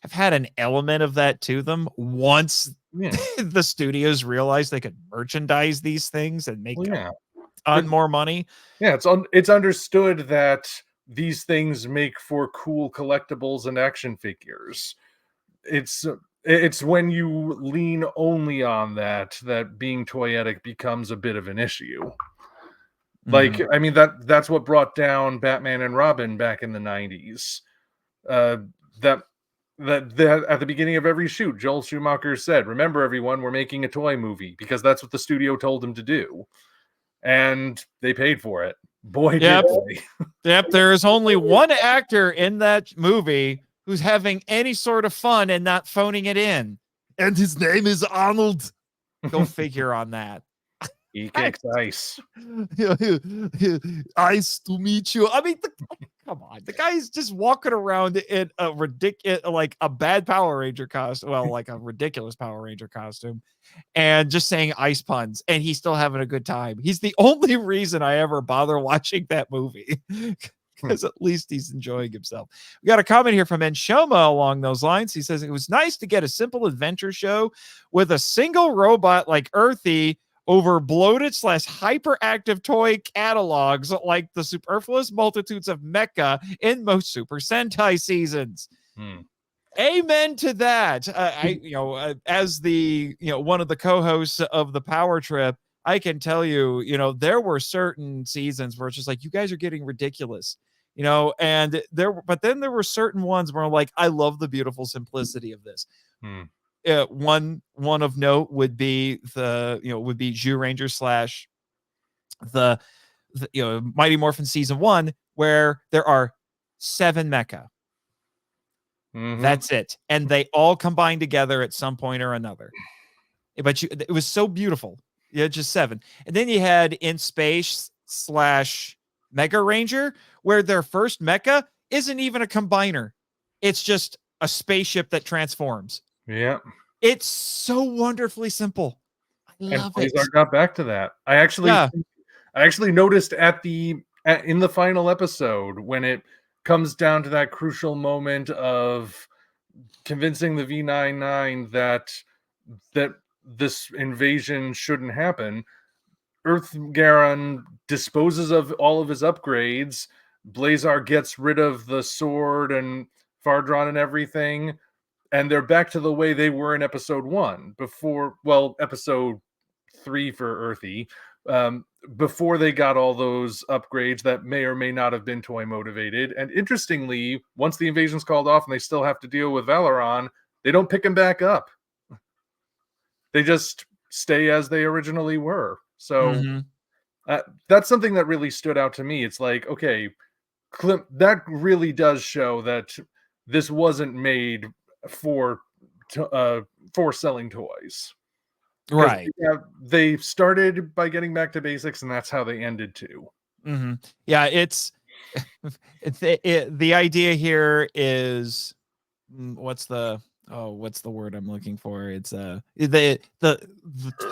have had an element of that to them once the studios realized they could merchandise these things and make a ton more money. Yeah, it's understood that these things make for cool collectibles and action figures. It's when you lean only on that being toyetic becomes a bit of an issue. Like, I mean, that's what brought down Batman and Robin back in the 90s. That at the beginning of every shoot, Joel Schumacher said, "Remember, everyone, we're making a toy movie," because that's what the studio told him to do. And they paid for it. Boy, did they. Yep, there is only one actor in that movie who's having any sort of fun and not phoning it in. And his name is Arnold. Go figure on that. He kicks ice. Ice to meet you. I mean, come on. The guy's just walking around in a ridiculous, like a bad Power Ranger costume. Well, like a ridiculous Power Ranger costume. And just saying ice puns. And he's still having a good time. He's the only reason I ever bother watching that movie. Because at least he's enjoying himself. We got a comment here from Enshoma along those lines. He says, it was nice to get a simple adventure show with a single robot like Earthy over bloated / hyperactive toy catalogs like the superfluous multitudes of mecha in most Super Sentai seasons. Amen to that. As the, one of the co-hosts of the Power Trip, I can tell you, there were certain seasons where it's just like, you guys are getting ridiculous, and but then there were certain ones where I'm like, I love the beautiful simplicity of this. One of note would be Zhu Ranger / the Mighty Morphin season 1, where there are 7 mecha. That's it, and they all combine together at some point or another. But it was so beautiful. Yeah, just 7, and then you had In Space / Mega Ranger, where their first mecha isn't even a combiner; it's just a spaceship that transforms. Yeah, it's so wonderfully simple. I love it. Blazar got back to that. I actually noticed in the final episode when it comes down to that crucial moment of convincing the V99 that this invasion shouldn't happen. Earth Garon disposes of all of his upgrades. Blazar gets rid of the sword and Fardron and everything, and they're back to the way they were in episode 1 episode 3 for Earthy, before they got all those upgrades that may or may not have been toy motivated. And interestingly, once the invasion's called off and they still have to deal with Valeron, they don't pick him back up. They just stay as they originally were. So that's something that really stood out to me. It's like, okay, that really does show that this wasn't made for selling toys. Right. They started by getting back to basics, and that's how they ended too. Yeah, it's the idea here is what's the word I'm looking for? It's the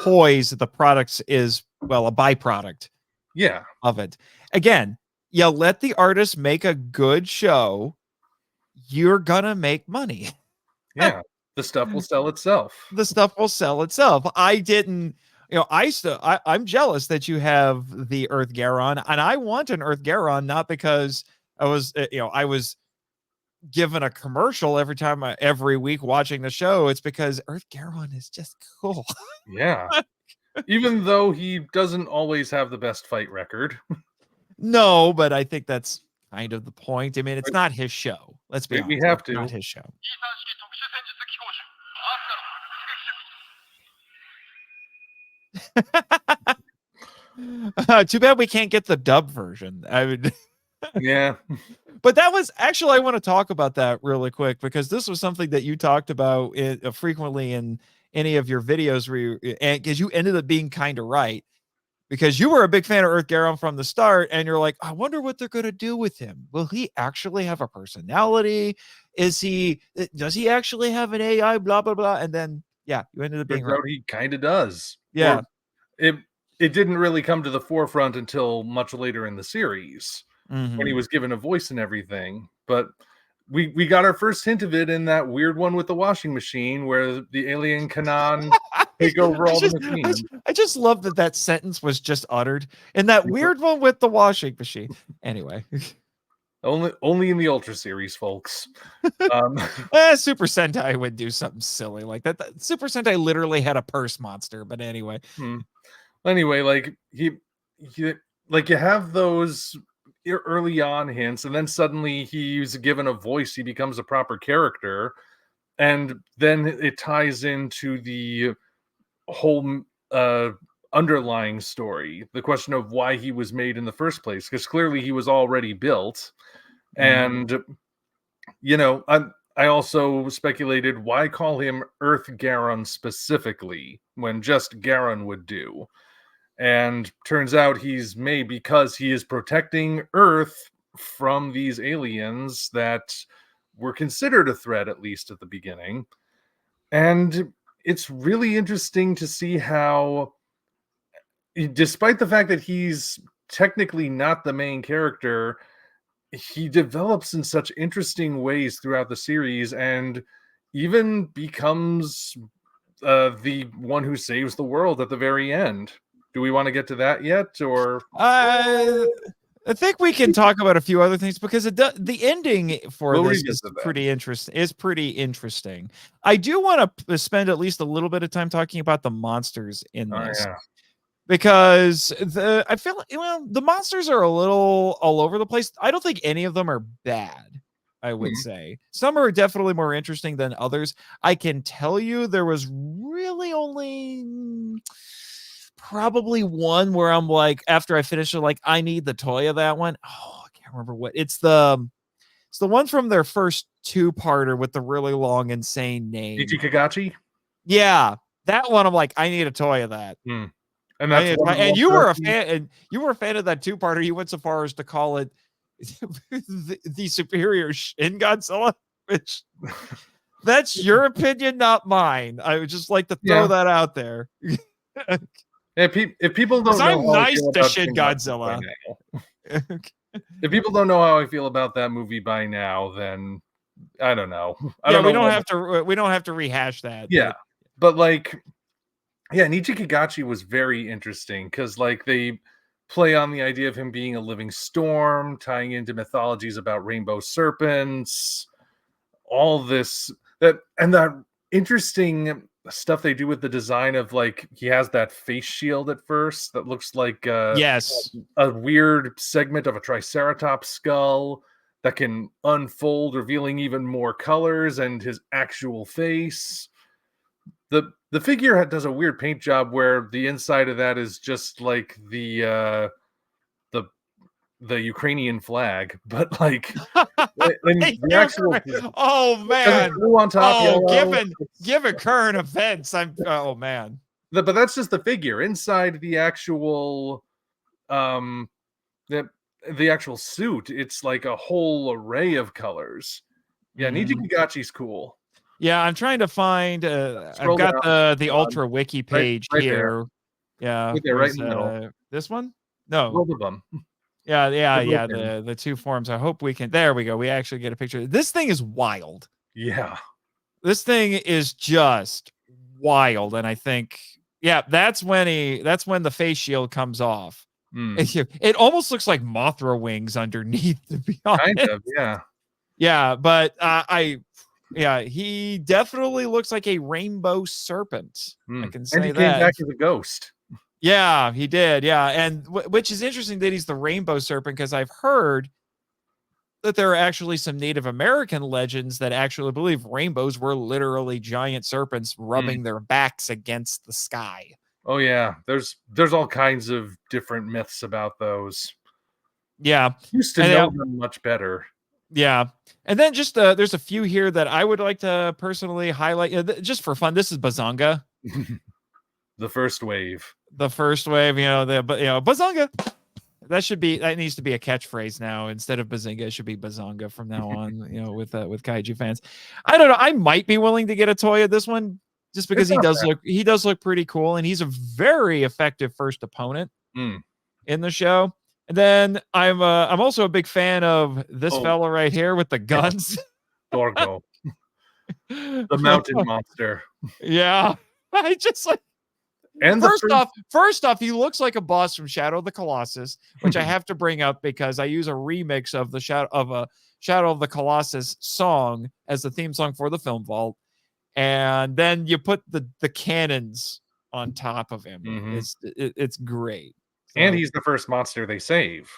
toys, the products is a byproduct. Yeah. Of it. Again, you let the artist make a good show, you're gonna make money. Yeah. The stuff will sell itself. The stuff will sell itself. I didn't, I'm jealous that you have the Earth Garon, and I want an Earth Garon, not because I was given a commercial every week watching the show. It's because Earth Garon is just cool. Yeah. Even though he doesn't always have the best fight record. No, but I think that's kind of the point. I mean, it's not his show. Let's be honest. We have to. It's not his show. Too bad we can't get the dub version. I would. Yeah. But that was actually, I want to talk about that really quick, because this was something that you talked about frequently in any of your videos and because you ended up being kind of right, because you were a big fan of Earth Garon from the start, and you're like, I wonder what they're going to do with him. Will he actually have a personality? Does he actually have an AI? Blah, blah, blah. And then Yeah, you ended up being Turns right. out he kind of does. Yeah. Or it didn't really come to the forefront until much later in the series when he Mhm. was given a voice and everything. But we got our first hint of it in that weird one with the washing machine where the alien Kanan take over all the machines. I just love that sentence was just uttered in that weird one with the washing machine. Anyway, Only in the Ultra series, folks. Super Sentai would do something silly like that. Super Sentai literally had a purse monster, but anyway. Anyway, like he like you have those early on hints, and then suddenly he's given a voice. He becomes a proper character, and then it ties into the whole underlying story, the question of why he was made in the first place, because clearly he was already built. And I also speculated, why call him Earth Garon specifically when just Garon would do. And turns out he's made because he is protecting Earth from these aliens that were considered a threat, at least at the beginning. And it's really interesting to see how, despite the fact that he's technically not the main character, he develops in such interesting ways throughout the series and even becomes the one who saves the world at the very end. Do we want to get to that yet, or I think we can talk about a few other things because the ending for this is pretty interesting. I do want to spend at least a little bit of time talking about the monsters in this. Because I feel like, the monsters are a little all over the place. I don't think any of them are bad. I would say some are definitely more interesting than others. I can tell you there was really only probably one where I'm like, after I finish it, like, I need the toy of that one. Oh, I can't remember what it's the one from their first 2-parter with the really long, insane name. Ichikagachi? Yeah, that one. I'm like, I need a toy of that. And that's and you were a fan, and you were a fan of that 2-parter. You went so far as to call it the superior Shin Godzilla, which that's your opinion, not mine. I would just like to throw that out there. If people don't know, I'm nice to Shin Godzilla. If people don't know how I feel about that movie by now, then I don't know. We don't have to rehash that. Yeah, but like, Nichikagachi was very interesting because, like, they play on the idea of him being a living storm, tying into mythologies about rainbow serpents, all this that interesting stuff they do with the design of, like, he has that face shield at first that looks like a weird segment of a triceratops skull that can unfold, revealing even more colors and his actual face. The figure does a weird paint job where the inside of that is just like the Ukrainian flag, but like the actual oh man, on top. Given current events, oh man. But that's just the figure. Inside the actual the actual suit, it's like a whole array of colors. Yeah, Nichikagachi's cool. Yeah, I'm trying to find. I've got the Ultra Wiki page right here. Yeah, right there, right in the middle. This one? No. Both of them. Yeah. The 2 forms. I hope we can. There we go. We actually get a picture. This thing is wild. Yeah. This thing is just wild, and I think, that's when the face shield comes off. It almost looks like Mothra wings underneath, to be honest. Kind of, yeah. Yeah, but he definitely looks like a rainbow serpent. I can say that. And he came back as a ghost. Yeah, he did. Yeah, and which is interesting that he's the rainbow serpent, because I've heard that there are actually some Native American legends that actually believe rainbows were literally giant serpents rubbing their backs against the sky. Oh yeah, there's all kinds of different myths about those. Yeah, used to know them much better. Yeah, and then just there's a few here that I would like to personally highlight, just for fun. This is Bazanga. The first wave. Bazanga. That needs to be a catchphrase now. Instead of Bazinga, it should be Bazanga from now on. With kaiju fans. I don't know. I might be willing to get a toy of this one just because It's not he does look pretty cool, and he's a very effective first opponent bad. in the show. And then I'm also a big fan of this fella right here with the guns. Dorgo, the mountain monster. Yeah. I just like And first off, he looks like a boss from Shadow of the Colossus, which I have to bring up because I use a remix of the Shadow of the Colossus song as the theme song for the Film Vault. And then you put the cannons on top of him. It's great. So, and he's the first monster they save.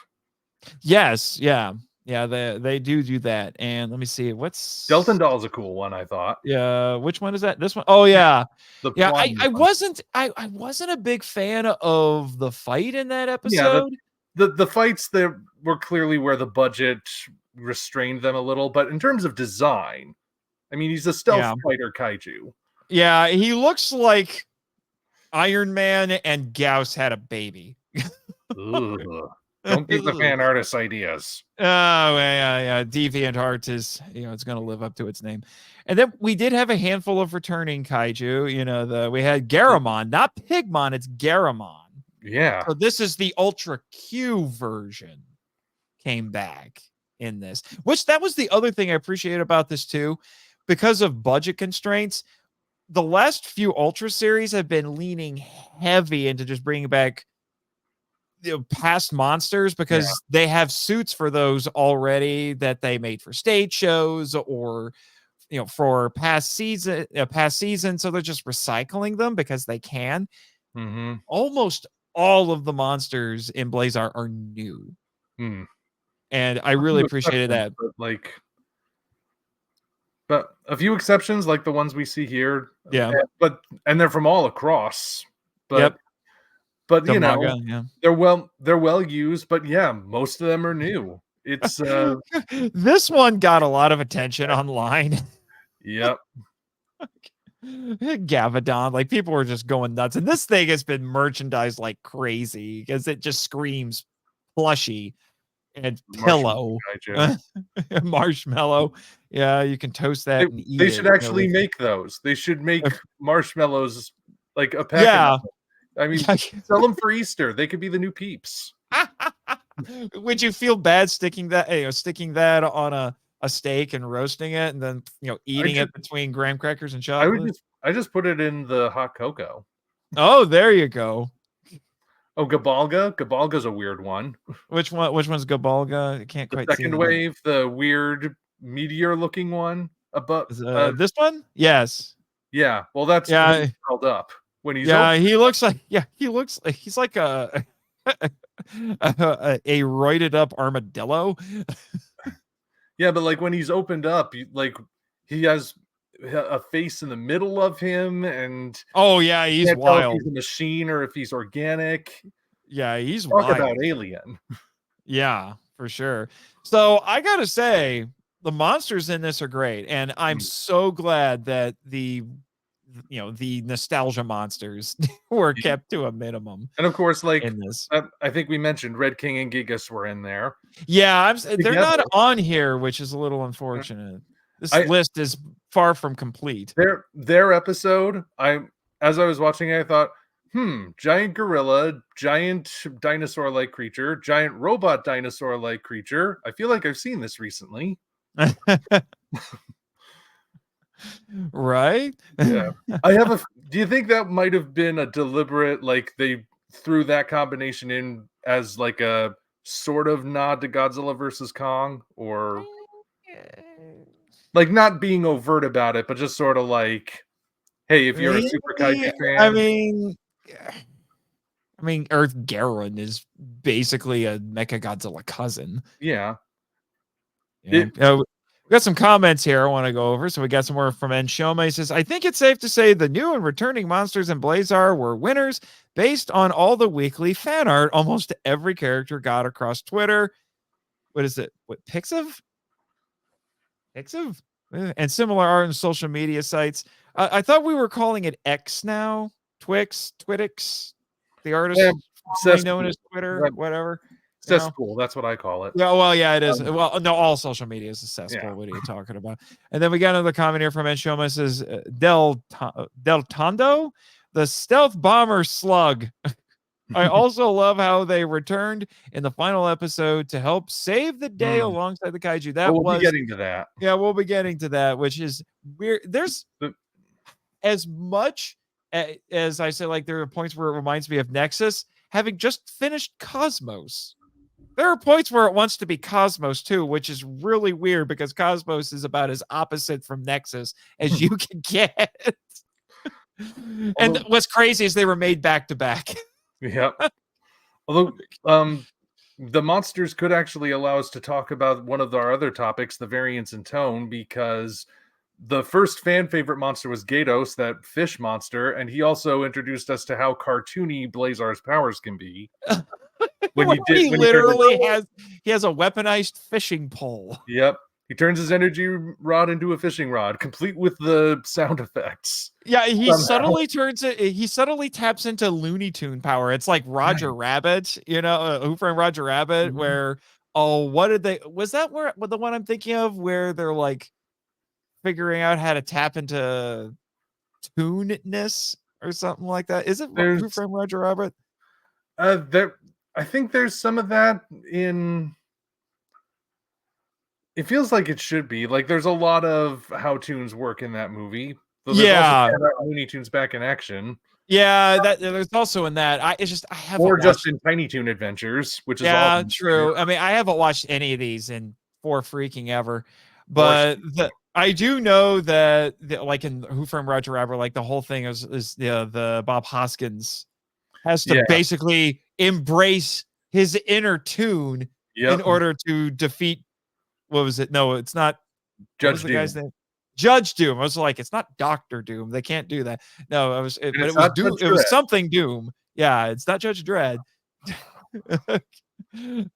yes, yeah. Yeah, they do that. And let me see. What's Delton Doll's a cool one, I thought. Yeah, which one is that? This one? Oh yeah. Yeah, I one. wasn't a big fan of the fight in that episode. Yeah, the fights there were clearly where the budget restrained them a little, but in terms of design, I mean, he's a stealth fighter kaiju. Yeah, he looks like Iron Man and Gauss had a baby. Don't give the fan artists ideas. Oh, yeah. Deviant Art is, it's going to live up to its name. And then we did have a handful of returning kaiju. We had Garamon, not Pigmon, it's Garamon. Yeah. So this is the Ultra Q version came back in this, which that was the other thing I appreciate about this too. Because of budget constraints, the last few Ultra series have been leaning heavy into just bringing back past monsters because they have suits for those already that they made for stage shows or for past season. So they're just recycling them because they can. Almost all of the monsters in Blazar are new. And I really appreciated that. But a few exceptions, like the ones we see here. Yeah. And they're from all across. But they're well used. But yeah, most of them are new. It's this one got a lot of attention online. Yep. Gavadon, like people were just going nuts, and this thing has been merchandised like crazy because it just screams plushy and pillow. Marshmallow. Yeah, you can toast that and eat they should actually make those. They should make marshmallows like a pack. Yeah. I mean, sell them for Easter. They could be the new Peeps. Would you feel bad sticking that on a steak and roasting it and then eating it between graham crackers and chocolate? I just put it in the hot cocoa. Oh, there you go. Oh, Gabalga. Gabalga's a weird one. Which one's Gabalga? I can't quite see. The second wave, the weird meteor-looking one. Above this one? Yes. Yeah. Well, that's held up when he's. Yeah, he looks like he's like a roided up armadillo. Yeah, but like when he's opened up, he has a face in the middle of him, and he's wild. If he's a machine or if he's organic. Yeah, he's Talk wild. about alien. Yeah, for sure. So I gotta say, the monsters in this are great, and I'm so glad that the nostalgia monsters were kept to a minimum. And of course, like in this, I think we mentioned Red King and Gigas were in there. Yeah, they're not on here, which is a little unfortunate. This list is far from complete. Their episode, as I was watching it, I thought, giant gorilla, giant dinosaur-like creature, giant robot dinosaur-like creature. I feel like I've seen this recently. Right? Yeah. Do you think that might have been a deliberate, like they threw that combination in as like a sort of nod to Godzilla versus Kong, or like not being overt about it, but just sort of like, hey, if you're a super kaiju fan. I mean, Earth Garon is basically a Mechagodzilla cousin. Yeah. We got some comments here I want to go over. So we got some more from Enshoma. He says, I think it's safe to say the new and returning monsters in Blazar were winners based on all the weekly fan art almost every character got across Twitter. What is it? What, Pixiv? And similar art on social media sites. I thought we were calling it X now. Twix, the artist known as Twitter, whatever. Cesspool, that's what I call it. Yeah, well, yeah, it is. Well, no, all social media is a cesspool. Yeah. What are you talking about? And then we got another comment here from Enshoma. Says Del Tondo, the stealth bomber slug. I also love how they returned in the final episode to help save the day alongside the kaiju. That we'll was be getting to that. Yeah, we'll be getting to that, which is weird. There's as much as I say, like there are points where it reminds me of Nexus, having just finished Cosmos. There are points where it wants to be Cosmos too, which is really weird because Cosmos is about as opposite from Nexus as you can get. And what's crazy is they were made back to back. Yep. Although the monsters could actually allow us to talk about one of our other topics, the variance in tone, because the first fan favorite monster was Gatos, that fish monster, and he also introduced us to how cartoony Blazar's powers can be. He literally has a weaponized fishing pole. Yep. He turns his energy rod into a fishing rod, complete with the sound effects. Yeah, he subtly turns it. He subtly taps into Looney Tune power. It's like Roger Rabbit, Who Framed Roger Rabbit, where was that where the one I'm thinking of where they're like figuring out how to tap into tuneness or something like that? Is it Who Framed Roger Rabbit? I think there's some of that in. It feels like it should be. Like, there's a lot of how tunes work in that movie. So yeah. Looney Tunes back in action. Yeah, there's also in that. I haven't or just in Tiny Toon Adventures, which is awesome. True. I mean, I haven't watched any of these in for freaking ever, but I do know that like in Who Framed Roger Rabbit, like the whole thing is the Bob Hoskins has to basically embrace his inner tune in order to defeat. What was it? No, it's not Judge Doom. Guy's name? Judge Doom. I was like, it's not Dr. Doom. They can't do that. No, it was Doom. It was something Doom. Yeah, it's not Judge Dredd.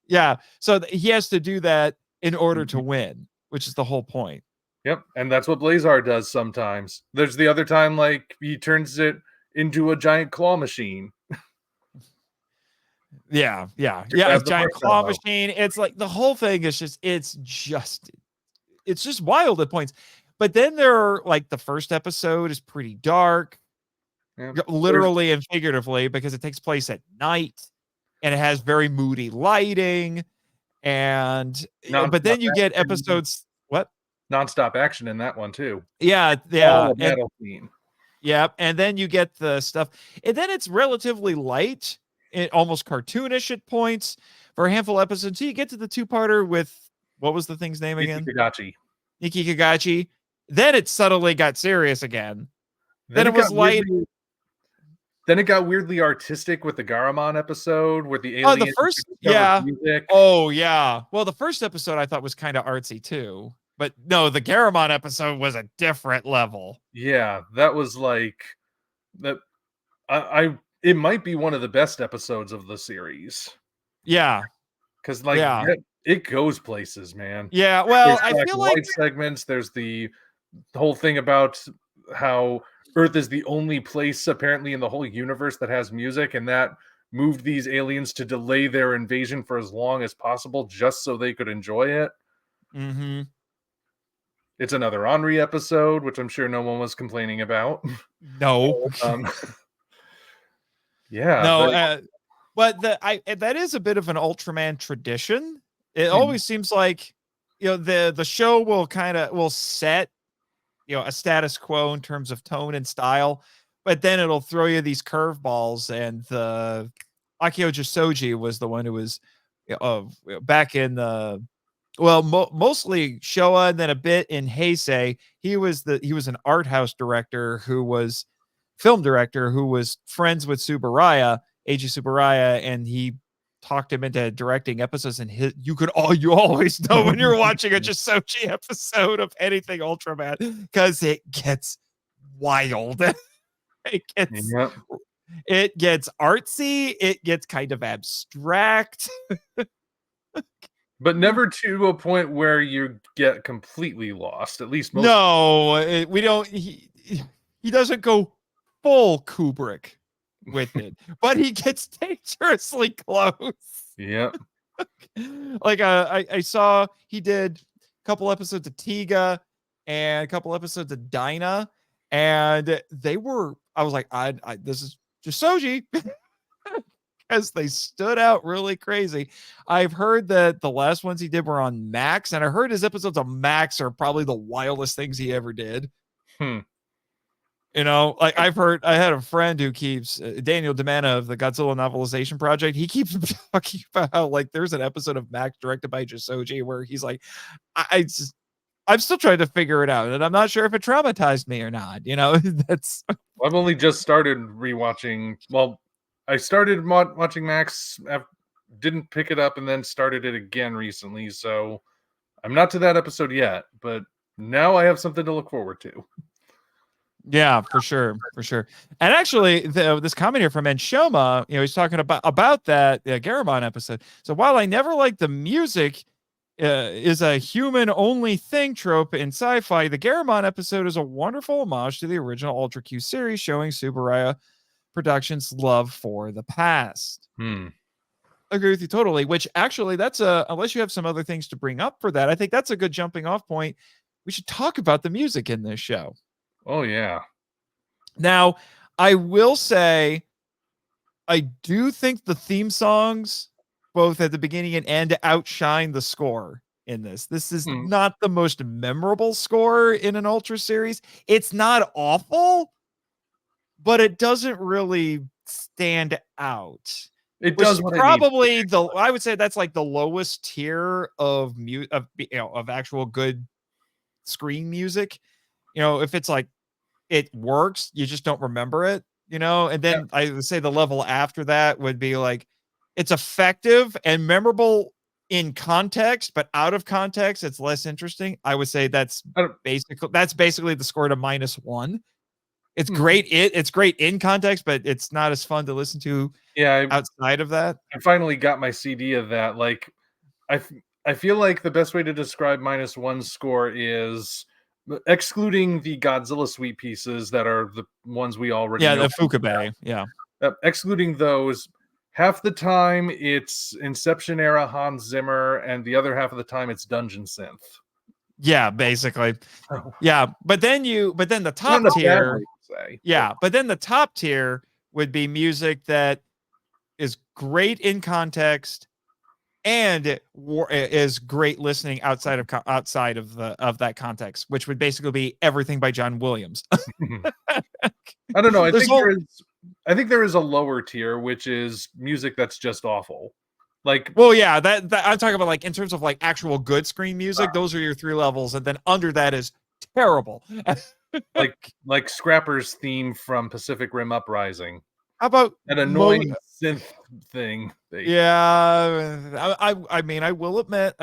Yeah, so he has to do that in order to win, which is the whole point. Yep, and that's what Blazar does sometimes. There's the other time, like, he turns it into a giant claw machine. Yeah, a giant claw machine. It's like the whole thing is it's just wild at points. But then there are like the first episode is pretty dark, literally and figuratively, because it takes place at night and it has very moody lighting. And but then you get episodes. What? Nonstop action in that one too. Yeah. Battle scene. Yeah, and then you get the stuff, and then it's relatively light. Almost cartoonish at points for a handful of episodes. So you get to the two-parter with what was the thing's name again? Nikki Kagachi. Then it subtly got serious again. Then it was light. Then it got weirdly artistic with the Garamon episode where the aliens. Oh, the first, music. Oh, yeah. Well, the first episode I thought was kind of artsy too, but no, the Garamon episode was a different level. Yeah, that was like that. It might be one of the best episodes of the series. Yeah. Because, it goes places, man. Yeah, well, I feel like segments. There's the whole thing about how Earth is the only place, apparently, in the whole universe that has music, and that moved these aliens to delay their invasion for as long as possible just so they could enjoy it. Mm-hmm. It's another Henri episode, which I'm sure no one was complaining about. No. Yeah. No, but that is a bit of an Ultraman tradition. It always seems like the show will set a status quo in terms of tone and style, but then it'll throw you these curveballs. And the Akio Josoji was the one who was back in the mostly Showa and then a bit in Heisei. He was an art house director who was film director who was friends with Eiji Tsuburaya, and he talked him into directing episodes. And you always know when you're watching a Josoji episode of anything Ultraman, because it gets wild. It gets artsy. It gets kind of abstract. But never to a point where you get completely lost. At least most. No, we don't. He doesn't go full Kubrick with it, but he gets dangerously close. Yep. Like I saw he did a couple episodes of Tiga and a couple episodes of Dinah, and they were. I was like, I this is just Soji. As they stood out really crazy. I've heard that the last ones he did were on Max, and I heard his episodes of Max are probably the wildest things he ever did. Hmm. You know, like I had a friend who keeps Daniel DeMana of the Godzilla novelization project. He keeps talking about how like there's an episode of Max directed by Jisoji where he's like, I'm still trying to figure it out, and I'm not sure if it traumatized me or not. You know, that's. I've only just started rewatching. Well, I started watching Max, didn't pick it up, and then started it again recently. So I'm not to that episode yet, but now I have something to look forward to. Yeah, for sure, for sure. And actually, this comment here from Enshoma, you know, he's talking about that Garamon episode. So while I never liked the music, is a human-only thing trope in sci-fi, the Garamon episode is a wonderful homage to the original Ultra Q series, showing Subaraya Productions' love for the past. Agree with you totally. Which actually, that's unless you have some other things to bring up for that, I think that's a good jumping-off point. We should talk about the music in this show. Oh, yeah. Now, I will say, I do think the theme songs, both at the beginning and end, outshine the score in this. This is not the most memorable score in an Ultra series. It's not awful, but it doesn't really stand out. It does what probably it needs. I would say that's like the lowest tier of of actual good screen music. You know, if it's like it works, you just don't remember it, you know? And then I would say the level after that would be like it's effective and memorable in context, but out of context, it's less interesting. I would say that's basically the score to -1. It's great. It's great in context, but it's not as fun to listen to outside of that. I finally got my CD of that. Like, I feel like the best way to describe -1 score is excluding the Godzilla suite pieces that are the ones we already know. The Fukabe, excluding those, half the time it's Inception era Hans Zimmer, and the other half of the time it's Dungeon synth. Yeah, basically. Yeah, but then the top tier, but then the top tier would be music that is great in context and is great listening outside of that context, which would basically be everything by John Williams. I don't know. I think there is a lower tier, which is music that's just awful. Like, well, yeah, that I'm talking about, like in terms of like actual good screen music. Those are your 3 levels, and then under that is terrible. like Scrapper's theme from Pacific Rim Uprising. How about an annoying synth thing? Yeah, I mean, I will admit,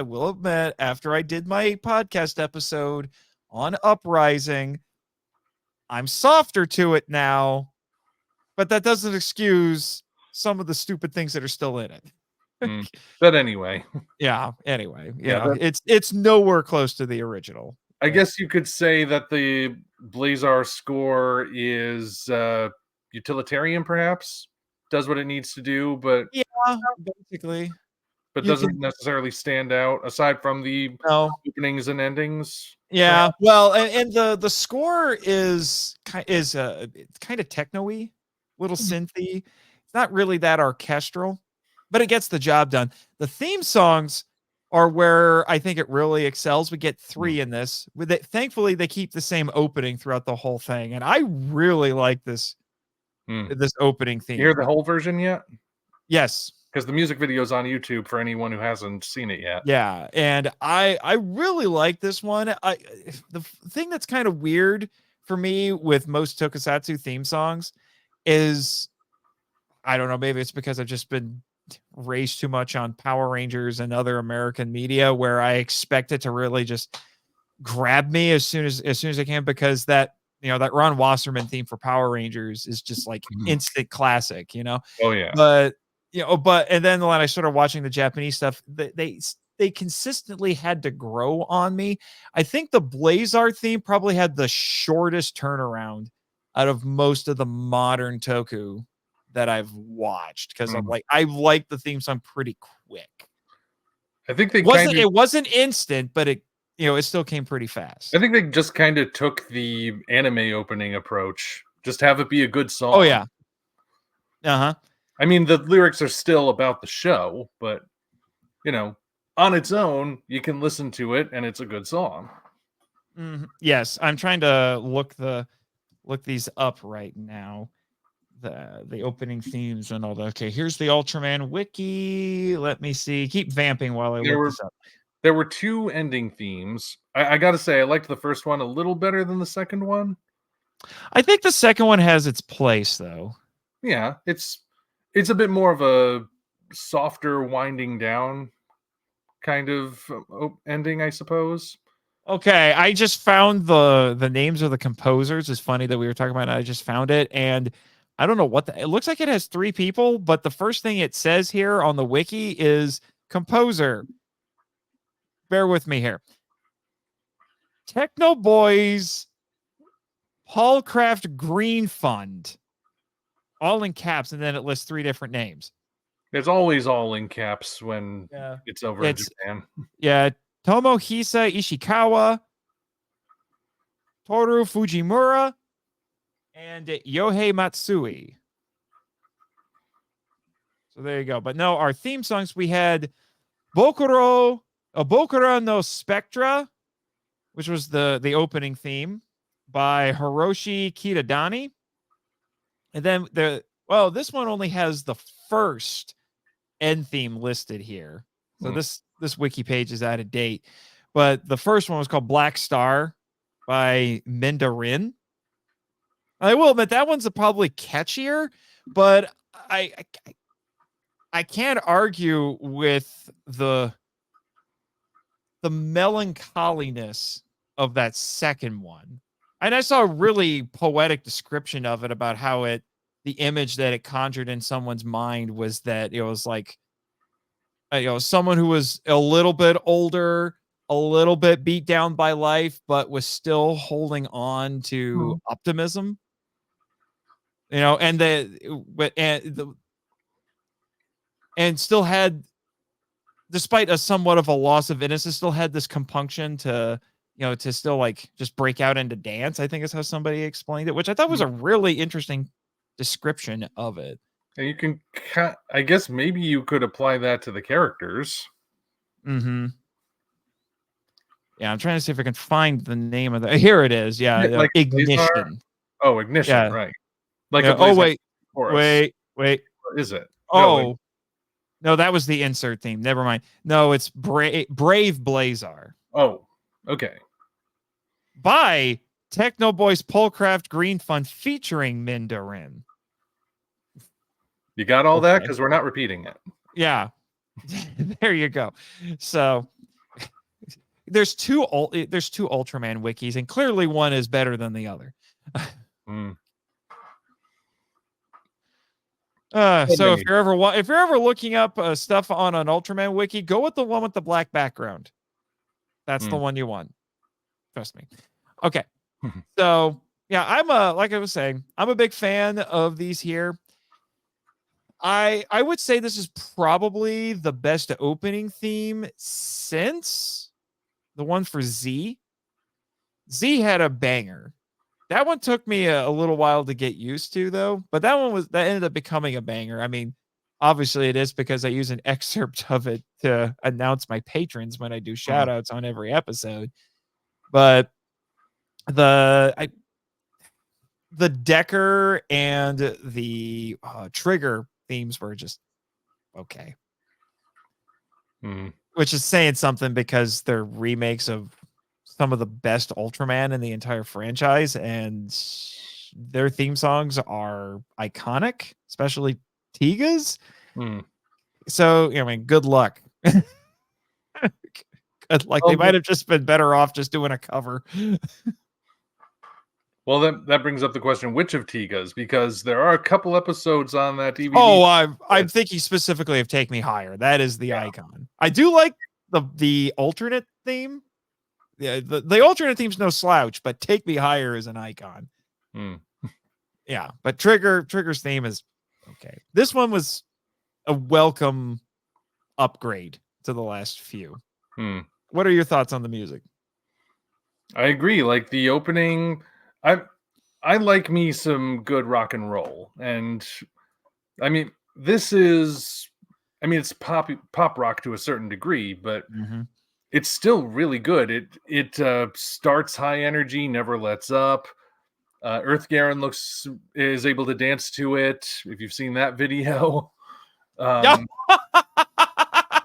after I did my podcast episode on Uprising, I'm softer to it now, but that doesn't excuse some of the stupid things that are still in it. But anyway, it's nowhere close to the original. I guess you could say that the Blazar score is utilitarian, perhaps does what it needs to do, but basically, but doesn't necessarily stand out aside from the openings and endings. Yeah, well, and the score is kind of techno-y, little synthy. It's not really that orchestral, but it gets the job done. The theme songs are where I think it really excels. We get 3 in this. With it, thankfully, they keep the same opening throughout the whole thing, and I really like this opening theme. You hear the whole version yet? Yes, because the music video is on YouTube for anyone who hasn't seen it yet. Yeah, and I really like this one. The thing that's kind of weird for me with most tokusatsu theme songs is, I don't know, maybe it's because I've just been raised too much on Power Rangers and other American media, where I expect it to really just grab me as soon as I can, because that Ron Wasserman theme for Power Rangers is just like instant classic, Oh yeah. But and then when I started watching the Japanese stuff, they consistently had to grow on me. I think the Blazar theme probably had the shortest turnaround out of most of the modern toku that I've watched, because I like the theme song pretty quick. I think they it wasn't instant, but it still came pretty fast. I think they just kind of took the anime opening approach. Just have it be a good song. Oh yeah. Uh-huh. I mean, the lyrics are still about the show, but on its own, you can listen to it and it's a good song. Yes, I'm trying to look these up right now. The opening themes and all that. Okay, here's the Ultraman wiki. Let me see. Keep vamping while I look this up. There were 2 ending themes. I gotta say, I liked the first one a little better than the second one. I think the second one has its place, though. Yeah, it's a bit more of a softer, winding down kind of ending, I suppose. Okay, I just found the names of the composers. It's funny that we were talking about it. I just found it, and I don't know what it looks like. It has 3 people, but the first thing it says here on the wiki is composer. Bear with me here. Techno Boys Paul Craft Green Fund. All in caps, and then it lists 3 different names. It's always all in caps when it's over in Japan. Yeah, Tomohisa Ishikawa, Toru Fujimura, and Yohei Matsui. So there you go. But no, our theme songs, we had Bokura no Spectra, which was the opening theme by Hiroshi Kitadani. And then this one only has the first end theme listed here. So this wiki page is out of date. But the first one was called Black Star by Mindarin. I will admit that one's probably catchier, but I can't argue with the melancholiness of that second one. And I saw a really poetic description of it about how the image that it conjured in someone's mind was that it was like, someone who was a little bit older, a little bit beat down by life, but was still holding on to optimism. And still had, despite a somewhat of a loss of innocence, still had this compunction to still like just break out into dance. I think is how somebody explained it, which I thought was a really interesting description of it. And you can, I guess maybe you could apply that to the characters. Mm-hmm. Yeah, I'm trying to see if I can find the name of the. Here it is. Yeah, like Ignition. Blazar? Oh, Ignition, yeah. Right. Like wait. Is it? Oh, no, that was the insert theme. Never mind. No, it's Brave Blazar. Oh, okay. By Techno Boys Polcraft Green Fund featuring Mindarin. You got all that? Because we're not repeating it. Yeah. There you go. So there's two Ultraman wikis, and clearly one is better than the other. So if you're ever looking up stuff on an Ultraman wiki, go with the one with the black background. That's the one you want. Trust me. Okay. So yeah, like I was saying, I'm a big fan of these here. I would say this is probably the best opening theme since the one for Z. Z had a banger. That one took me a little while to get used to, though. But that ended up becoming a banger. I mean, obviously it is because I use an excerpt of it to announce my patrons when I do shout outs on every episode. But the Decker and the Trigger themes were just okay. Which is saying something because they're remakes of some of the best Ultraman in the entire franchise, and their theme songs are iconic, especially Tiga's. So, I mean, good luck. Good luck. They might have just been better off just doing a cover. Well, that brings up the question, which of Tiga's? Because there are a couple episodes on that DVD. Oh, I'm thinking specifically of Take Me Higher. That is the icon. I do like the alternate theme. Yeah, the alternate theme's no slouch, but Take Me Higher is an icon. Yeah, but Trigger's theme is okay. This one was a welcome upgrade to the last few. Hmm. What are your thoughts on the music? I agree. Like the opening, I like me some good rock and roll, and I mean this is, I mean it's pop rock to a certain degree, but Mm-hmm. it's still really good. It starts high energy, never lets up. Earth Garon is able to dance to it. If you've seen that video, Yeah,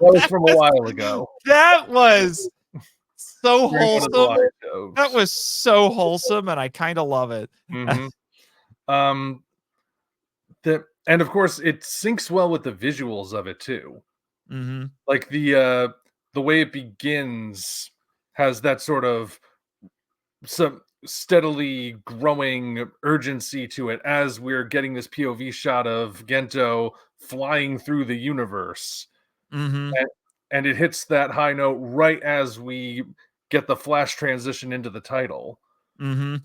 that was from a while ago that was so during one of the wholesome. live That shows. was so wholesome, and I kind of love it. Hmm. Um, and of course it syncs well with the visuals of it too. Mm-hmm. Like the way it begins has that sort of some steadily growing urgency to it as we're getting this POV shot of Gento flying through the universe. Mm-hmm. And, and it hits that high note right as we get the flash transition into the title. Mm-hmm.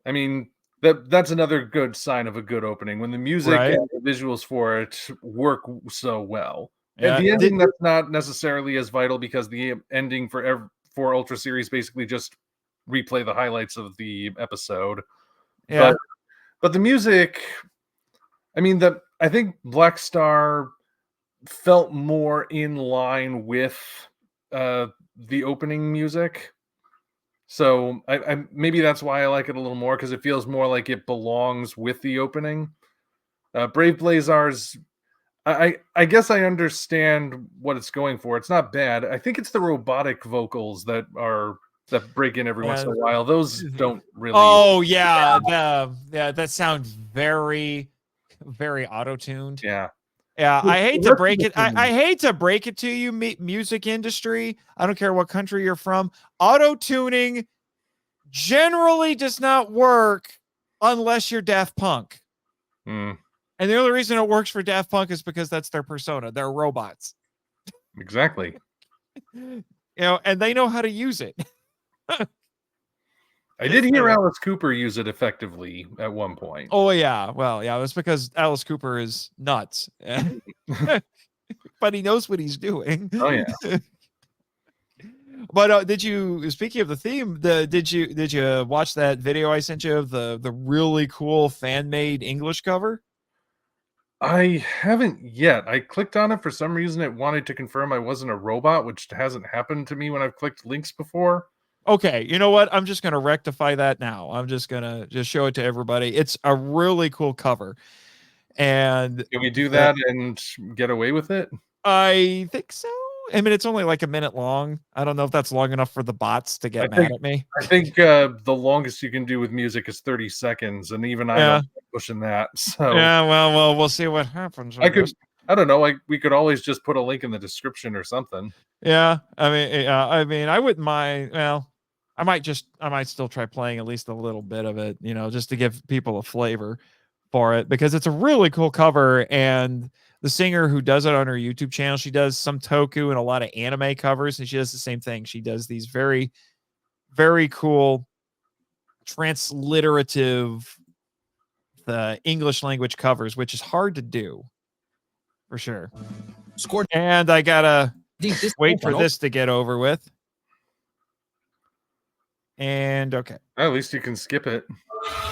I mean, that's another good sign of a good opening when the music Right. and the visuals for it work so well. And Yeah. the ending, that's not necessarily as vital because the ending for Ultra series basically just replay the highlights of the episode. Yeah. But the music, I mean, I think Black Star felt more in line with uh, the opening music. So I maybe that's why I like it a little more because it feels more like it belongs with the opening. Brave Blazar's, I guess I understand what it's going for. It's not bad. I think it's the robotic vocals that break in every once in a while. Those don't really. Oh yeah, that sounds very, very auto-tuned. Yeah. Yeah, I hate to break it. I I hate to break it to you, music industry. I don't care what country you're from. Auto-tuning generally does not work unless you're Daft Punk. Mm, And the only reason it works for Daft Punk is because that's their persona. They're robots. exactly. You know, and they know how to use it. I did hear Alice Cooper use it effectively at one point. Oh yeah, well, yeah, it's because Alice Cooper is nuts. But he knows what he's doing. Oh yeah. But did you, speaking of the theme, did you watch that video I sent you of the really cool fan made English cover? I haven't yet. I clicked on it for some reason. It wanted to confirm I wasn't a robot, which hasn't happened to me when I've clicked links before. Okay, you know what? I'm just gonna rectify that now. I'm just gonna show it to everybody. It's a really cool cover, and Can we do that and get away with it? I think so. I mean, it's only like a minute long. I don't know if that's long enough for the bots to get mad at me. I think the longest you can do with music is 30 seconds, and even I don't like pushing that. So yeah, well, we'll see what happens. I don't know. We could always just put a link in the description or something. Yeah, I mean, I wouldn't mind. Well, I might still try playing at least a little bit of it, you know, just to give people a flavor for it because it's a really cool cover. And the singer who does it on her YouTube channel, she does some toku and a lot of anime covers, and she does the same thing. She does these very, very cool transliterative the English language covers, which is hard to do for sure. And I gotta wait for this to get over with. And okay. At least you can skip it.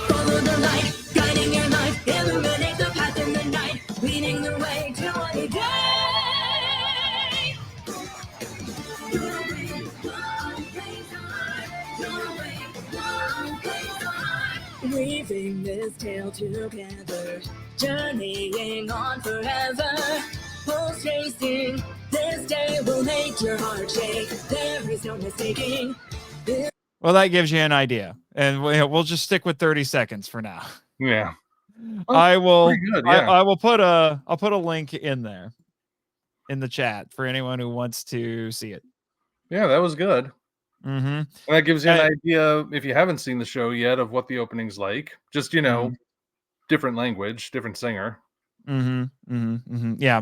Follow the light, guiding your life, illuminate the path in the night, leading the way to a new day. Weaving this tale together, journeying on forever. Pulse racing, this day will make your heart shake. There is no mistaking. Well, that gives you an idea, and we'll just stick with 30 seconds for now. Yeah. Well, I will. Good, yeah. I'll put a link in there in the chat for anyone who wants to see it. Yeah, that was good. Mm-hmm. And that gives you an idea, if you haven't seen the show yet, of what the opening's like. Just, you know, different language, different singer. Yeah.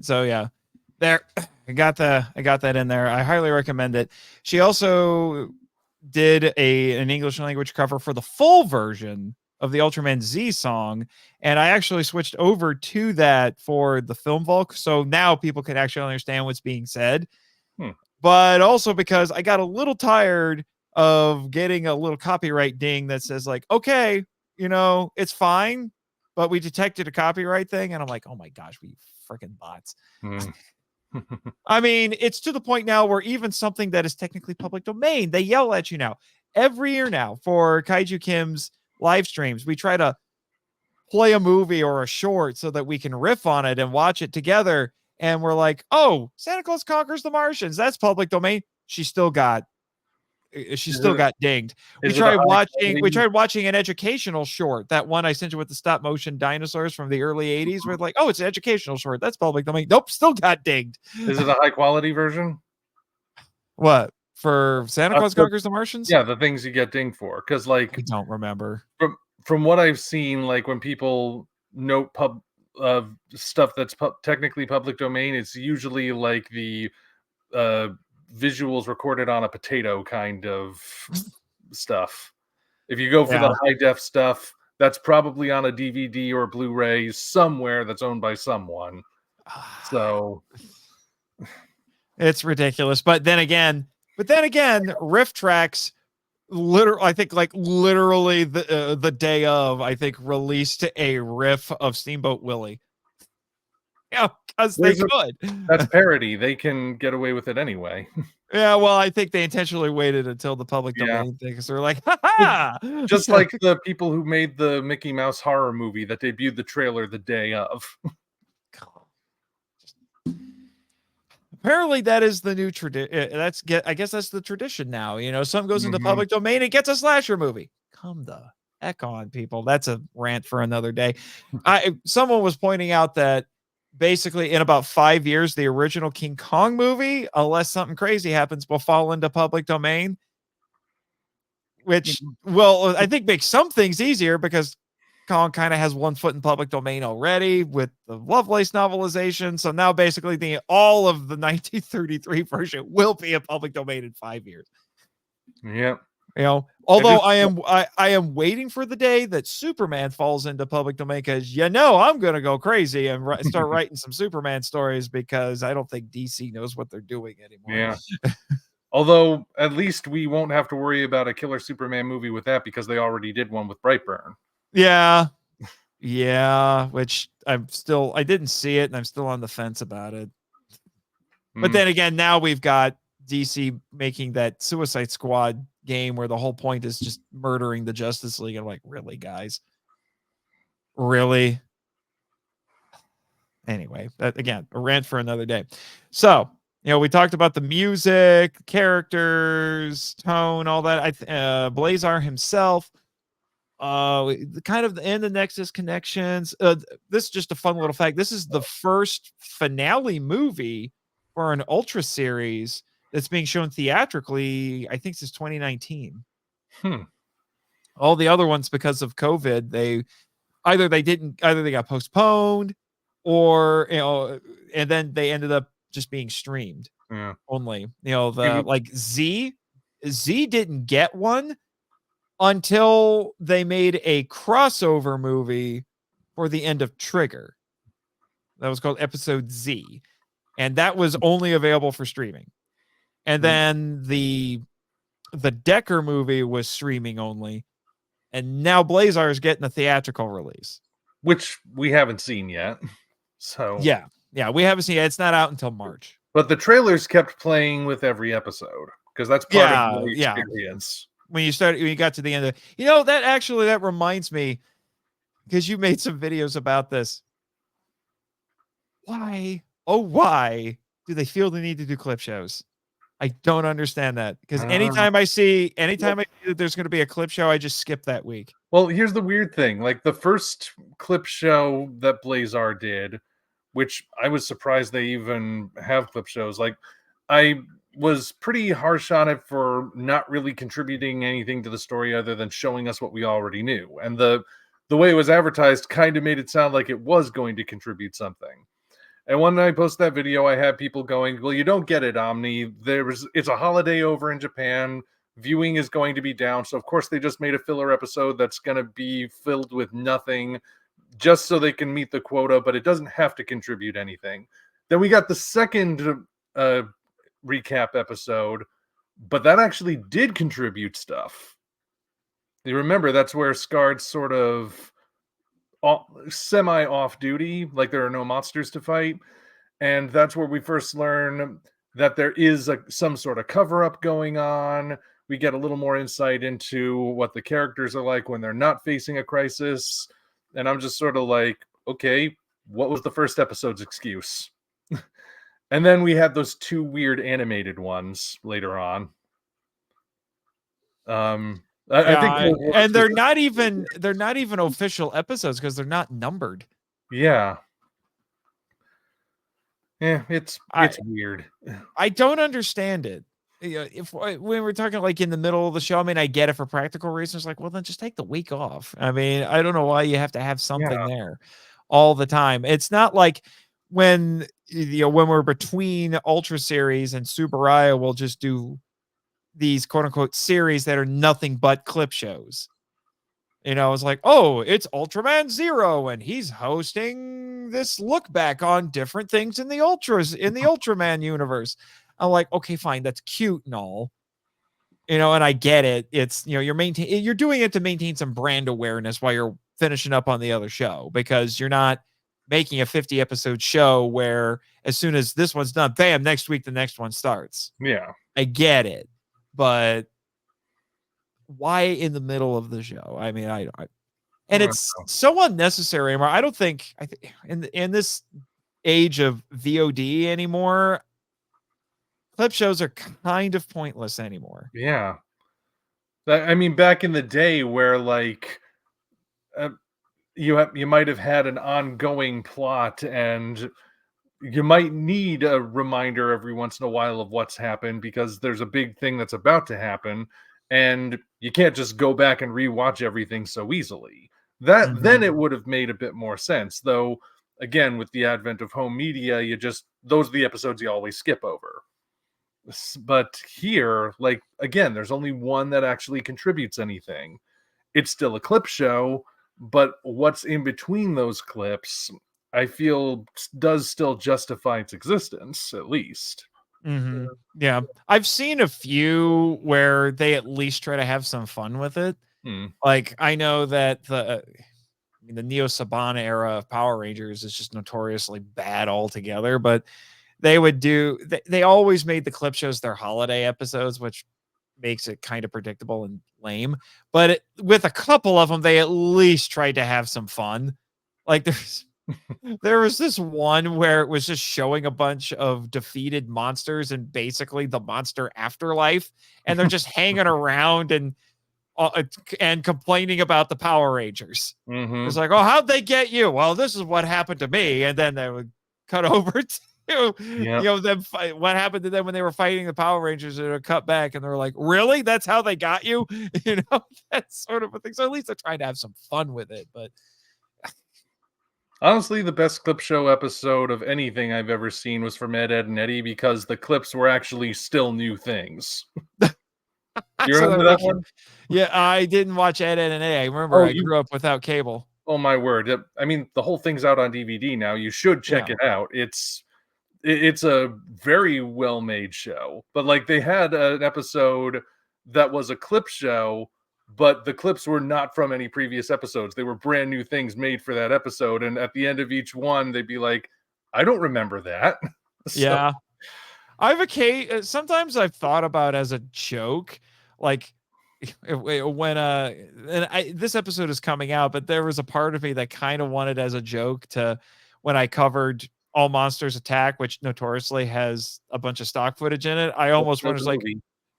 So yeah, there. I got that in there. I highly recommend it. She also did an English language cover for the full version of the Ultraman Z song, and I actually switched over to that for the film Volk, so now people can actually understand what's being said. But also because I got a little tired of getting a little copyright ding that says like, okay, it's fine, but we detected a copyright thing, and I'm like, oh my gosh, we freaking bots. I mean, it's to the point now where even something that is technically public domain, they yell at you now. Every year now for Kaiju Kim's live streams, we try to play a movie or a short so that we can riff on it and watch it together. And we're like, oh, Santa Claus Conquers the Martians. That's public domain. She still got dinged. We tried watching an educational short. That one I sent you with the stop motion dinosaurs from the early 80s. We're like, oh, it's an educational short. That's public domain. Nope, still got dinged. Is it a high quality version? What? For Santa Claus Conquers the Martians? Yeah, the things you get dinged for. Because like I don't remember. From what I've seen, like when people note stuff that's technically public domain, it's usually like the visuals recorded on a potato kind of stuff. If you go for the high def stuff, that's probably on a DVD or Blu-ray somewhere that's owned by someone. So it's ridiculous. But then again, riff tracks literally the day of, I think, released a riff of Steamboat Willie. Yeah, because they could. That's parody. They can get away with it anyway. Yeah, well, I think they intentionally waited until the public domain thing, because they're like, ha! Just like the people who made the Mickey Mouse horror movie that debuted the trailer the day of. Apparently, that is the new tradition. I guess that's the tradition now. Something goes into public domain, it gets a slasher movie. Come the heck on, people. That's a rant for another day. Someone was pointing out that basically in about 5 years, the original King Kong movie, unless something crazy happens, will fall into public domain, which I think makes some things easier, because Kong kind of has one foot in public domain already with the Lovelace novelization. So now basically all of the 1933 version will be in public domain in 5 years. Yeah. Although I am waiting for the day that Superman falls into public domain, because I'm going to go crazy and start writing some Superman stories, because I don't think DC knows what they're doing anymore. Yeah. Although at least we won't have to worry about a killer Superman movie with that, because they already did one with Brightburn. Yeah. Which I didn't see it, and I'm still on the fence about it. But then again, now we've got DC making that Suicide Squad game where the whole point is just murdering the Justice League. I'm like, really, guys? Really? Anyway, that again, a rant for another day. So, we talked about the music, characters, tone, all that. Blazar himself, kind of the Nexus connections. This is just a fun little fact. This is the first finale movie for an Ultra series that's being shown theatrically, I think, since 2019. All the other ones, because of COVID, they got postponed, or and then they ended up just being streamed only. Like Z didn't get one until they made a crossover movie for the end of Trigger. That was called Episode Z, and that was only available for streaming. And then the Decker movie was streaming only, and now Blazar is getting a theatrical release, which we haven't seen yet. So yeah, we haven't seen it. It's not out until March. But the trailers kept playing with every episode, because that's part of the experience. When you got to the end of that reminds me, because you made some videos about this. Why do they feel the need to do clip shows? I don't understand that, because anytime I see that there's going to be a clip show, I just skip that week. Well, here's the weird thing. Like the first clip show that Blazar did, which I was surprised they even have clip shows. Like, I was pretty harsh on it for not really contributing anything to the story other than showing us what we already knew. And the way it was advertised kind of made it sound like it was going to contribute something. And when I posted that video, I had people going, well, you don't get it, Omni. It's a holiday over in Japan. viewing is going to be down. So of course they just made a filler episode that's going to be filled with nothing just so they can meet the quota, but it doesn't have to contribute anything. Then we got the second recap episode, but that actually did contribute stuff. You remember that's where Scarred's sort of semi off duty, like there are no monsters to fight, and that's where we first learn that there is some sort of cover up going on. We get a little more insight into what the characters are like when they're not facing a crisis, and I'm just sort of like, okay, what was the first episode's excuse? And then we had those two weird animated ones later on. I think and they're not even official episodes because they're not numbered. Yeah. Yeah, it's weird. I don't understand it. If when we're talking like in the middle of the show, I mean, I get it for practical reasons. Like, well, then just take the week off. I mean, I don't know why you have to have something there all the time. It's not like when when we're between Ultra series and Subaraya, we'll just do these quote unquote series that are nothing but clip shows. It's like, oh, it's Ultraman Zero, and he's hosting this look back on different things in the Ultraman universe. I'm like, okay, fine, that's cute and all, and I get it. It's you're doing it to maintain some brand awareness while you're finishing up on the other show, because you're not making a 50 episode show where as soon as this one's done, bam, next week the next one starts. Yeah, I get it, but why in the middle of the show? I mean, and it's so unnecessary anymore. I don't think in this age of VOD anymore, clip shows are kind of pointless anymore. Yeah. I mean, back in the day where like you might have had an ongoing plot and you might need a reminder every once in a while of what's happened because there's a big thing that's about to happen. And you can't just go back and rewatch everything so easily. Then it would have made a bit more sense. Though, again, with the advent of home media, those are the episodes you always skip over. But here, like, again, there's only one that actually contributes anything. It's still a clip show, but what's in between those clips, I feel, does still justify its existence, at least. Mm-hmm. Yeah, I've seen a few where they at least try to have some fun with it. Like, I know that the Neo Sabana era of Power Rangers is just notoriously bad altogether, but they always made the clip shows their holiday episodes, which makes it kind of predictable and lame. But with a couple of them, they at least tried to have some fun. Like there was this one where it was just showing a bunch of defeated monsters and basically the monster afterlife, and they're just hanging around and complaining about the Power Rangers. It's like, oh, how'd they get you? Well, this is what happened to me, and then they would cut over to them. What happened to them when they were fighting the Power Rangers? And it would cut back, and they're like, really? That's how they got you? That sort of a thing. So at least they're trying to have some fun with it, but. Honestly, the best clip show episode of anything I've ever seen was from Ed, Edd and Eddy because the clips were actually still new things. You remember that one? Yeah, I didn't watch Ed, Edd and Eddy. I remember I grew up without cable. Oh, my word. I mean, the whole thing's out on DVD now. You should check it out. It's a very well-made show. But, like, they had an episode that was a clip show, but the clips were not from any previous episodes. They were brand new things made for that episode. And at the end of each one, they'd be like, I don't remember that. Yeah. Sometimes I've thought about as a joke, like when this episode is coming out, but there was a part of me that kind of wanted as a joke to when I covered All Monsters Attack, which notoriously has a bunch of stock footage in it. I almost wanted like,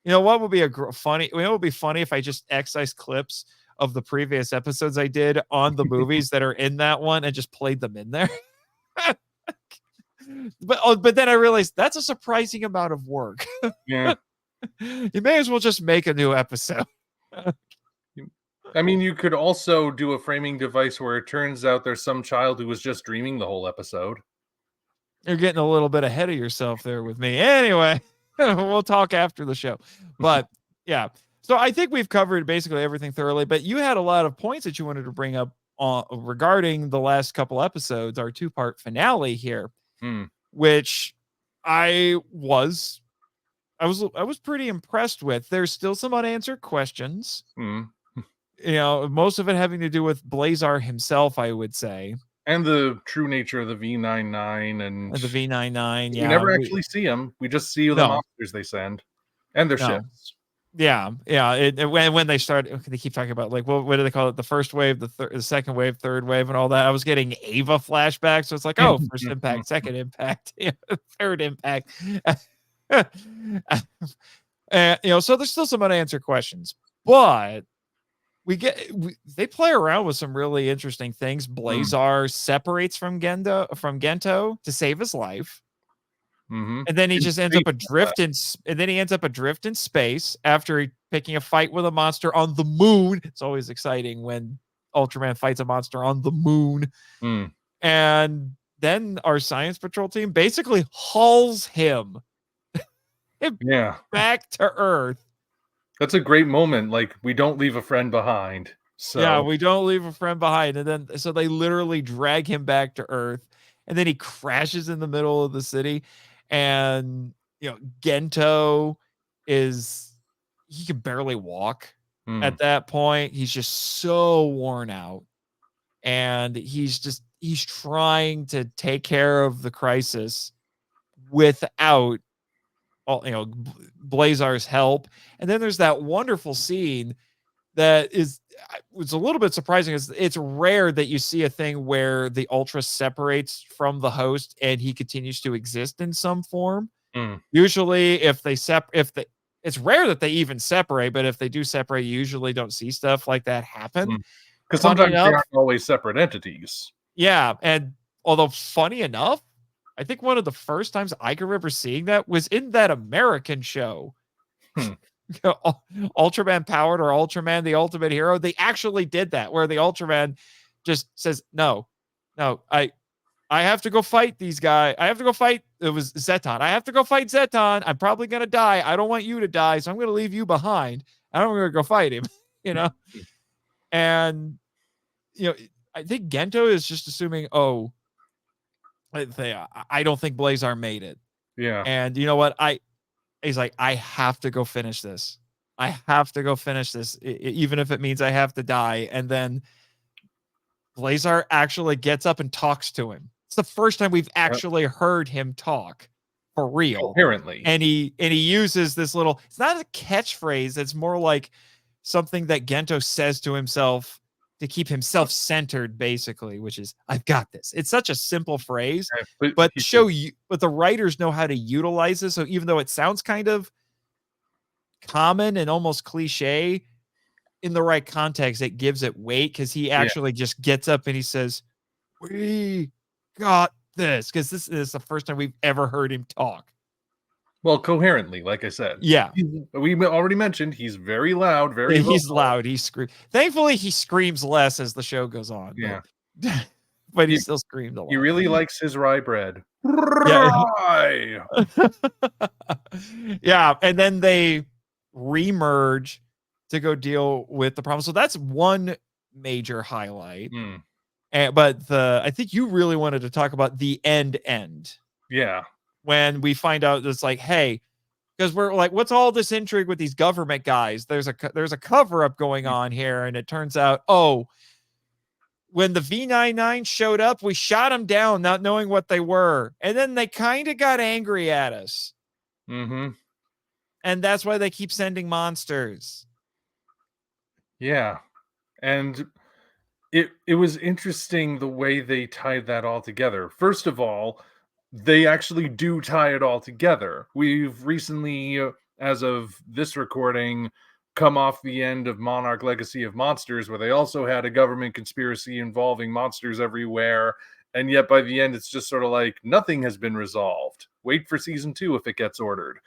what would be funny? It would be funny if I just excised clips of the previous episodes I did on the movies that are in that one and just played them in there. But then I realized that's a surprising amount of work. Yeah. You may as well just make a new episode. I mean, you could also do a framing device where it turns out there's some child who was just dreaming the whole episode. You're getting a little bit ahead of yourself there with me. Anyway. We'll talk after the show. But Yeah. So I think we've covered basically everything thoroughly, but you had a lot of points that you wanted to bring up regarding the last couple episodes, our 2-part finale here, Hmm. which I was pretty impressed with. There's still some unanswered questions. Hmm. Most of it having to do with Blazar himself, I would say. And the true nature of the V99 and The V99, we yeah. never actually see them. We just see the No. monsters they send and their No. ships. Yeah. When they start, they keep talking about like what do they call it? The first wave, the second wave, third wave, and all that. I was getting Ava flashbacks, so it's like, oh, first impact, second impact, third impact. So there's still some unanswered questions, but they play around with some really interesting things. Blazar separates from Gento to save his life. Mm-hmm. And then he just ends up adrift in space after picking a fight with a monster on the moon. It's always exciting when Ultraman fights a monster on the moon. Mm. And then our science patrol team basically hauls him back to Earth. That's a great moment. Like, we don't leave a friend behind. So yeah, we don't leave a friend behind. And then so they literally drag him back to Earth. And then he crashes in the middle of the city. And Gento he can barely walk at that point. He's just so worn out. And he's trying to take care of the crisis without Blazar's help. And then there's that wonderful scene that was a little bit surprising. It's rare that you see a thing where the Ultra separates from the host and he continues to exist in some form. Usually it's rare that they even separate, but if they do separate, you usually don't see stuff like that happen. Because sometimes they aren't always separate entities. Yeah. And although funny enough, I think one of the first times I can remember seeing that was in that American show. Ultraman Powered or Ultraman the Ultimate Hero. They actually did that where the Ultraman just says, no, I have to go fight these guys. I have to go fight. It was Zeton. I have to go fight Zeton. I'm probably going to die. I don't want you to die. So I'm going to leave you behind. I'm going to go fight him, and, I think Gento is just assuming, I don't think Blazar made it. Yeah. And you know what? He's like, I have to go finish this. I have to go finish this, even if it means I have to die. And then Blazar actually gets up and talks to him. It's the first time we've actually heard him talk for real. Apparently. And he uses this little, it's not a catchphrase. It's more like something that Gento says to himself to keep himself centered, basically, which is, I've got this. It's such a simple phrase, but the writers know how to utilize this. So even though it sounds kind of common and almost cliche, in the right context, it gives it weight because he actually just gets up and he says, we got this, because this is the first time we've ever heard him talk. Well, coherently, like I said. Yeah. We already mentioned he's very loud, very He's vocal. loud. He screams. Thankfully, he screams less as the show goes on. Yeah. But he still screamed a lot. He really likes his rye bread. Yeah. Yeah. And then they remerge to go deal with the problem. So that's one major highlight. But I think you really wanted to talk about the end. Yeah. When we find out it's like, hey, because we're like, what's all this intrigue with these government guys? There's a cover up going on here, and it turns out, when the V99 showed up, we shot them down, not knowing what they were, and then they kind of got angry at us, and that's why they keep sending monsters. Yeah, and it was interesting the way they tied that all together. First of all, they actually do tie it all together. We've recently, as of this recording, come off the end of Monarch Legacy of Monsters, where they also had a government conspiracy involving monsters everywhere, and yet by the end it's just sort of like nothing has been resolved. Wait for season 2 if it gets ordered.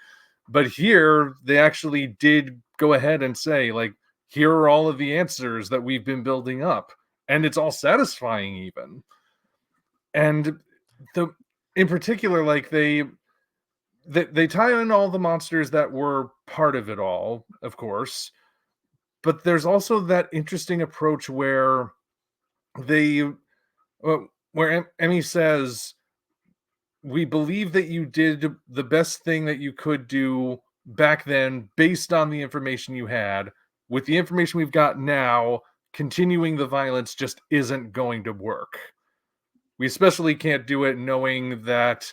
But here they actually did go ahead and say, like, here are all of the answers that we've been building up, and it's all satisfying even. And in particular, like they tie in all the monsters that were part of it all, of course. But there's also that interesting approach where they, where Emmy says, we believe that you did the best thing that you could do back then based on the information you had. With the information we've got now, continuing the violence just isn't going to work. We especially can't do it knowing that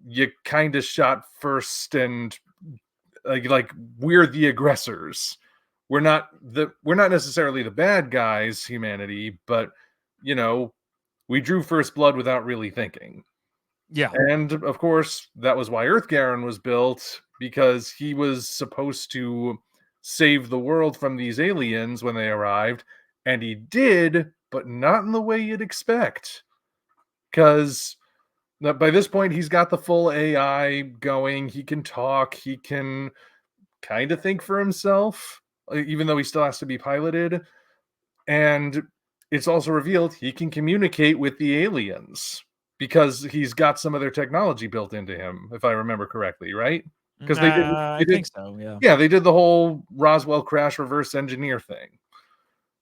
you kind of shot first and like we're the aggressors. We're not necessarily the bad guys, humanity, but we drew first blood without really thinking. Yeah. And of course, that was why Earth Garon was built, because he was supposed to save the world from these aliens when they arrived, and he did, but not in the way you'd expect. Because by this point, he's got the full AI going. He can talk. He can kind of think for himself, even though he still has to be piloted. And it's also revealed he can communicate with the aliens because he's got some of their technology built into him, if I remember correctly, right? Because I think so, yeah. Yeah, they did the whole Roswell crash reverse engineer thing.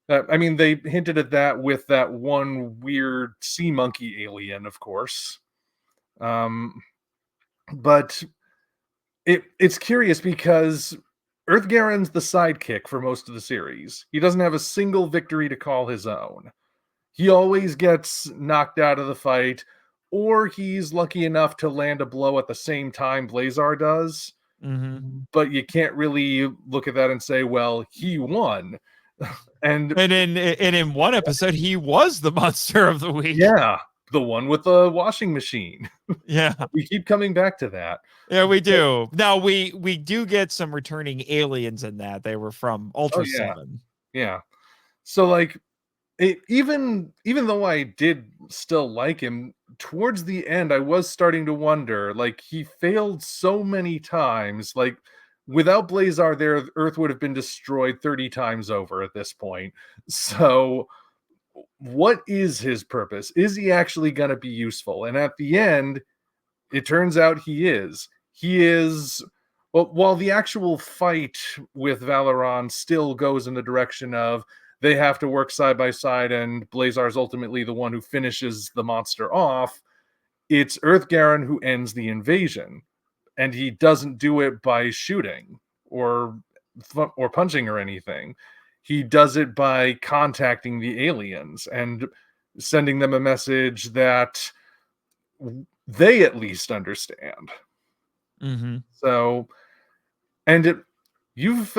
I mean, they hinted at that with that one weird sea monkey alien, of course. But it's curious because Earth Garon's the sidekick for most of the series. He doesn't have a single victory to call his own. He always gets knocked out of the fight, or he's lucky enough to land a blow at the same time Blazar does. Mm-hmm. But you can't really look at that and say, well, he won. and in one episode, he was the monster of the week. Yeah, the one with the washing machine. Yeah. We keep coming back to that. Yeah, we do. Now, we do get some returning aliens in that. They were from Ultra 7. Yeah. So, like, even though I did still like him, towards the end, I was starting to wonder, like, he failed so many times. Like, without Blazar there, Earth would have been destroyed 30 times over at this point. So, what is his purpose? Is he actually going to be useful? And at the end, it turns out he is. He is... Well, while the actual fight with Valeron still goes in the direction of they have to work side by side, and Blazar is ultimately the one who finishes the monster off, it's Earth Garon who ends the invasion. And he doesn't do it by shooting or punching or anything. He does it by contacting the aliens and sending them a message that they at least understand. Mm-hmm. So, and you've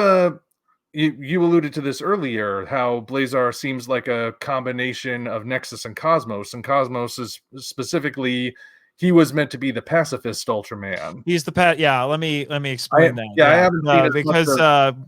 you alluded to this earlier, how Blazar seems like a combination of Nexus and Cosmos is specifically, he was meant to be the pacifist Ultraman. He's the Yeah, let me explain that. Yeah, I haven't seen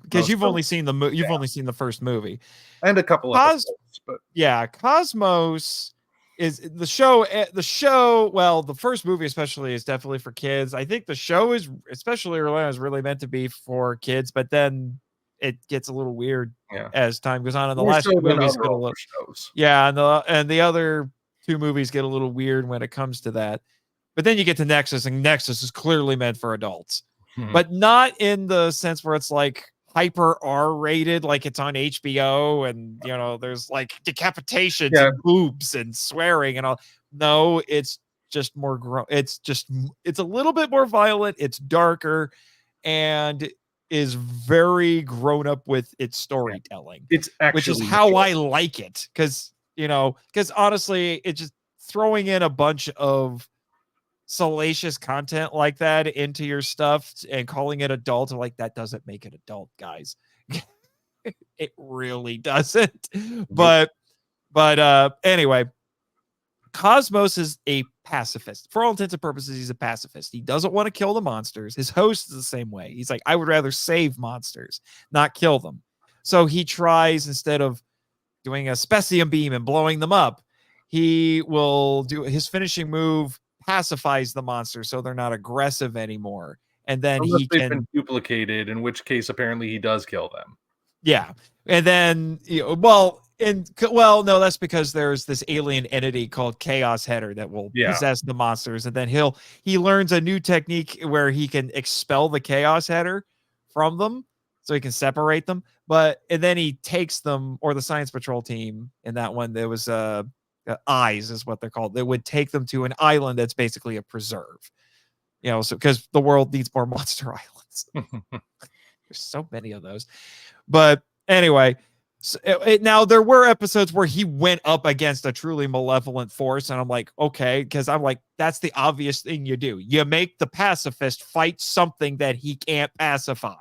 because you've only seen only seen the first movie and a couple of episodes, but yeah, Cosmos is the show. Well, the first movie especially is definitely for kids. I think the show is, especially early on, is really meant to be for kids, but then it gets a little weird as time goes on, and the last two movies get a little and the other two movies get a little weird when it comes to that. But then you get to Nexus, and Nexus is clearly meant for adults, but not in the sense where it's like hyper R-rated, like it's on HBO, and there's like decapitations and boobs and swearing and all. No, it's just more it's a little bit more violent. It's darker, and is very grown up with its storytelling. It's actually, which is how I like it, because honestly, it's just throwing in a bunch of salacious content like that into your stuff and calling it adult, like, that doesn't make it adult, guys. It really doesn't. But anyway, Cosmos is a pacifist. For all intents and purposes, he's a pacifist. He doesn't want to kill the monsters. His host is the same way. He's like, I would rather save monsters, not kill them. So he tries, instead of doing a specium beam and blowing them up, he will do his finishing move, pacifies the monster so they're not aggressive anymore. And then they've been duplicated, in which case apparently he does kill them. Yeah. And then, no, that's because there's this alien entity called Chaos Header that will possess the monsters. And then he learns a new technique where he can expel the Chaos Header from them so he can separate them. And then he takes them, or the Science Patrol team in that one, there was eyes is what they're called. They would take them to an island that's basically a preserve, so because the world needs more monster islands. There's so many of those. But anyway, now there were episodes where he went up against a truly malevolent force, and I'm like, okay, because I'm like, that's the obvious thing you do. You make the pacifist fight something that he can't pacify.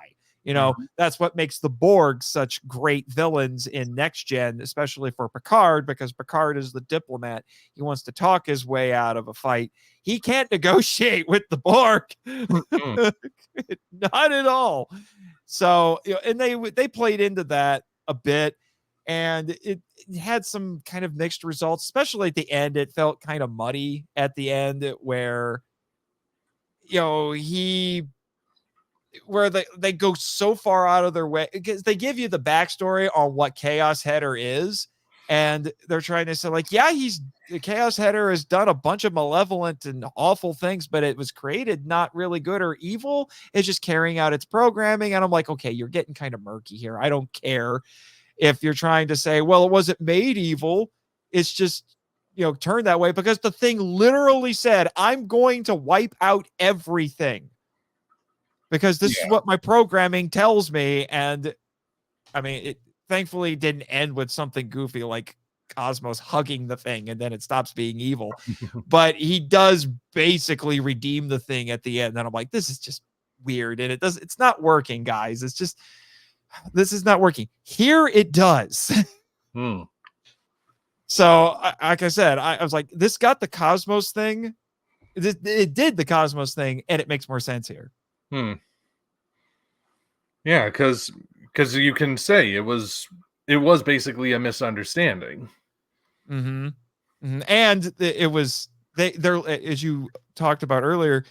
That's what makes the Borg such great villains in Next Gen, especially for Picard, because Picard is the diplomat. He wants to talk his way out of a fight. He can't negotiate with the Borg. Not at all. So, and they played into that a bit, and it had some kind of mixed results, especially at the end. It felt kind of muddy at the end where, where they go so far out of their way, because they give you the backstory on what Chaos Header is, and they're trying to say like, yeah, the Chaos Header has done a bunch of malevolent and awful things, but it was created not really good or evil. It's just carrying out its programming. And I'm like, okay, you're getting kind of murky here. I don't care if you're trying to say, well, it wasn't made evil. It's just, turned that way because the thing literally said, I'm going to wipe out everything, because this is what my programming tells me. And I mean, it thankfully didn't end with something goofy like Cosmos hugging the thing and then it stops being evil. But he does basically redeem the thing at the end. And I'm like, this is just weird. And it's not working, guys. This is not working. Here it does. So, like I said, I was like, this got the Cosmos thing. It did the Cosmos thing, and it makes more sense here. Yeah, because you can say it was basically a misunderstanding. And it was they're as you talked about earlier,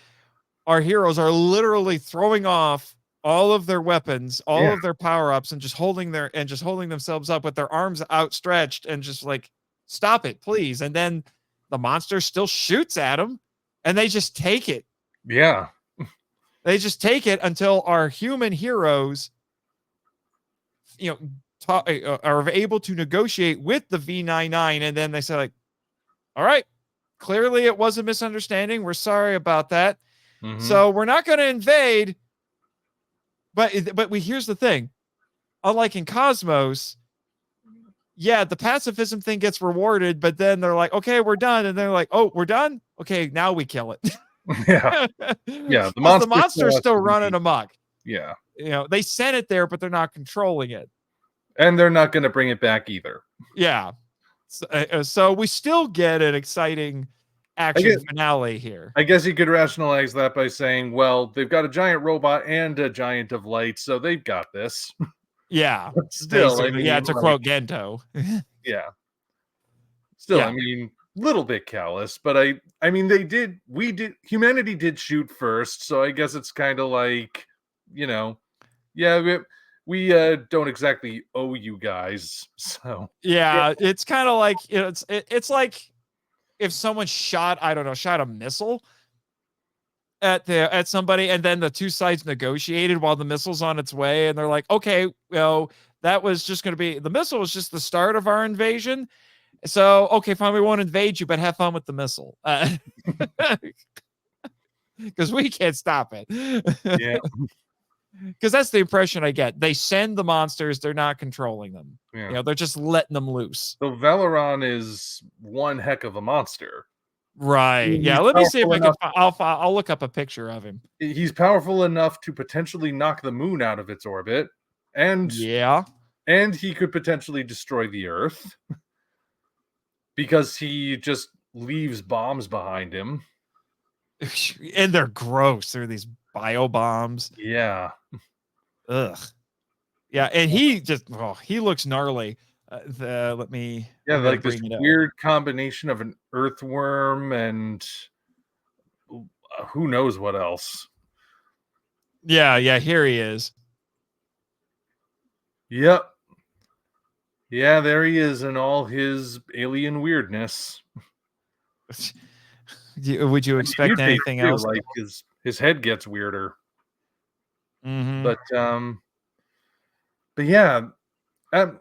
our heroes are literally throwing off all of their weapons, all of their power-ups, and just holding themselves up with their arms outstretched and just like, stop it, please. And then the monster still shoots at them, and they just take it. Yeah. They just take it until our human heroes, are able to negotiate with the V99, and then they say like, all right, clearly it was a misunderstanding. We're sorry about that. So we're not going to invade. But here's the thing. Unlike in Cosmos, the pacifism thing gets rewarded, but then they're like, okay, we're done. And they're like, oh, we're done? Okay, now we kill it. The monster's still running amok. Yeah. They sent it there, but they're not controlling it. And they're not going to bring it back either. Yeah. So we still get an exciting action finale here. I guess you could rationalize that by saying, well, they've got a giant robot and a giant of light, so they've got this. Yeah. But still, I mean, to quote Gento. Yeah. Still, Yeah. I mean, little bit callous, but I mean, humanity did shoot first, so I guess it's kind of like, we don't exactly owe you guys, so. Yeah, it's kind of like, it's like if someone shot a missile at somebody, and then the two sides negotiated while the missile's on its way, and they're like, okay, that was just going to be, the missile was just the start of our invasion. So, okay, fine, we won't invade you, but have fun with the missile. Because we can't stop it. Yeah. Because that's the impression I get. They send the monsters, they're not controlling them. Yeah. They're just letting them loose. So Valeron is one heck of a monster. Right. He's yeah, let me see if I can I'll look up a picture of him. He's powerful enough to potentially knock the moon out of its orbit. And he could potentially destroy the Earth. Because he just leaves bombs behind him. And they're gross. They're these bio bombs. Yeah. Ugh. Yeah, and he looks gnarly. Let me. Like this weird combination of an earthworm and who knows what else. Yeah, here he is. Yep. Yeah, there he is in all his alien weirdness. Would you expect anything else? Like his head gets weirder. But yeah, um,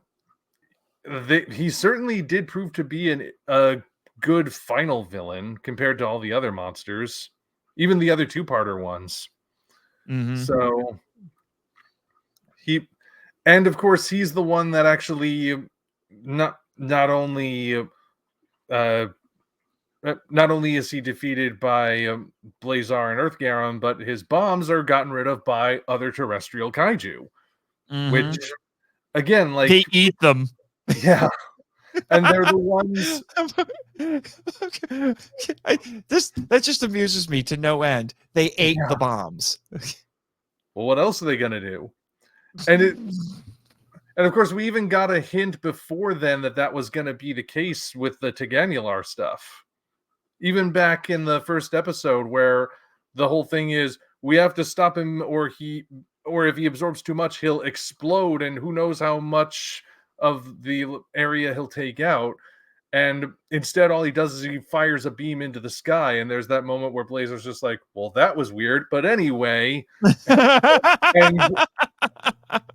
he certainly did prove to be a good final villain compared to all the other monsters, even the other two-parter ones. So he, and of course, he's the one that actually not only is he defeated by Blazar and Earth Garon, but his bombs are gotten rid of by other terrestrial kaiju, which again, like, they eat them. Yeah, and they're the ones. That just amuses me to no end. They ate the bombs. Well, what else are they gonna do? And of course, we even got a hint before then that was going to be the case with the Teganular stuff. Even back in the first episode, where the whole thing is we have to stop him, or if he absorbs too much, he'll explode, and who knows how much of the area he'll take out. And instead, all he does is he fires a beam into the sky, and there's that moment where Blazar's just like, "Well, that was weird, but anyway."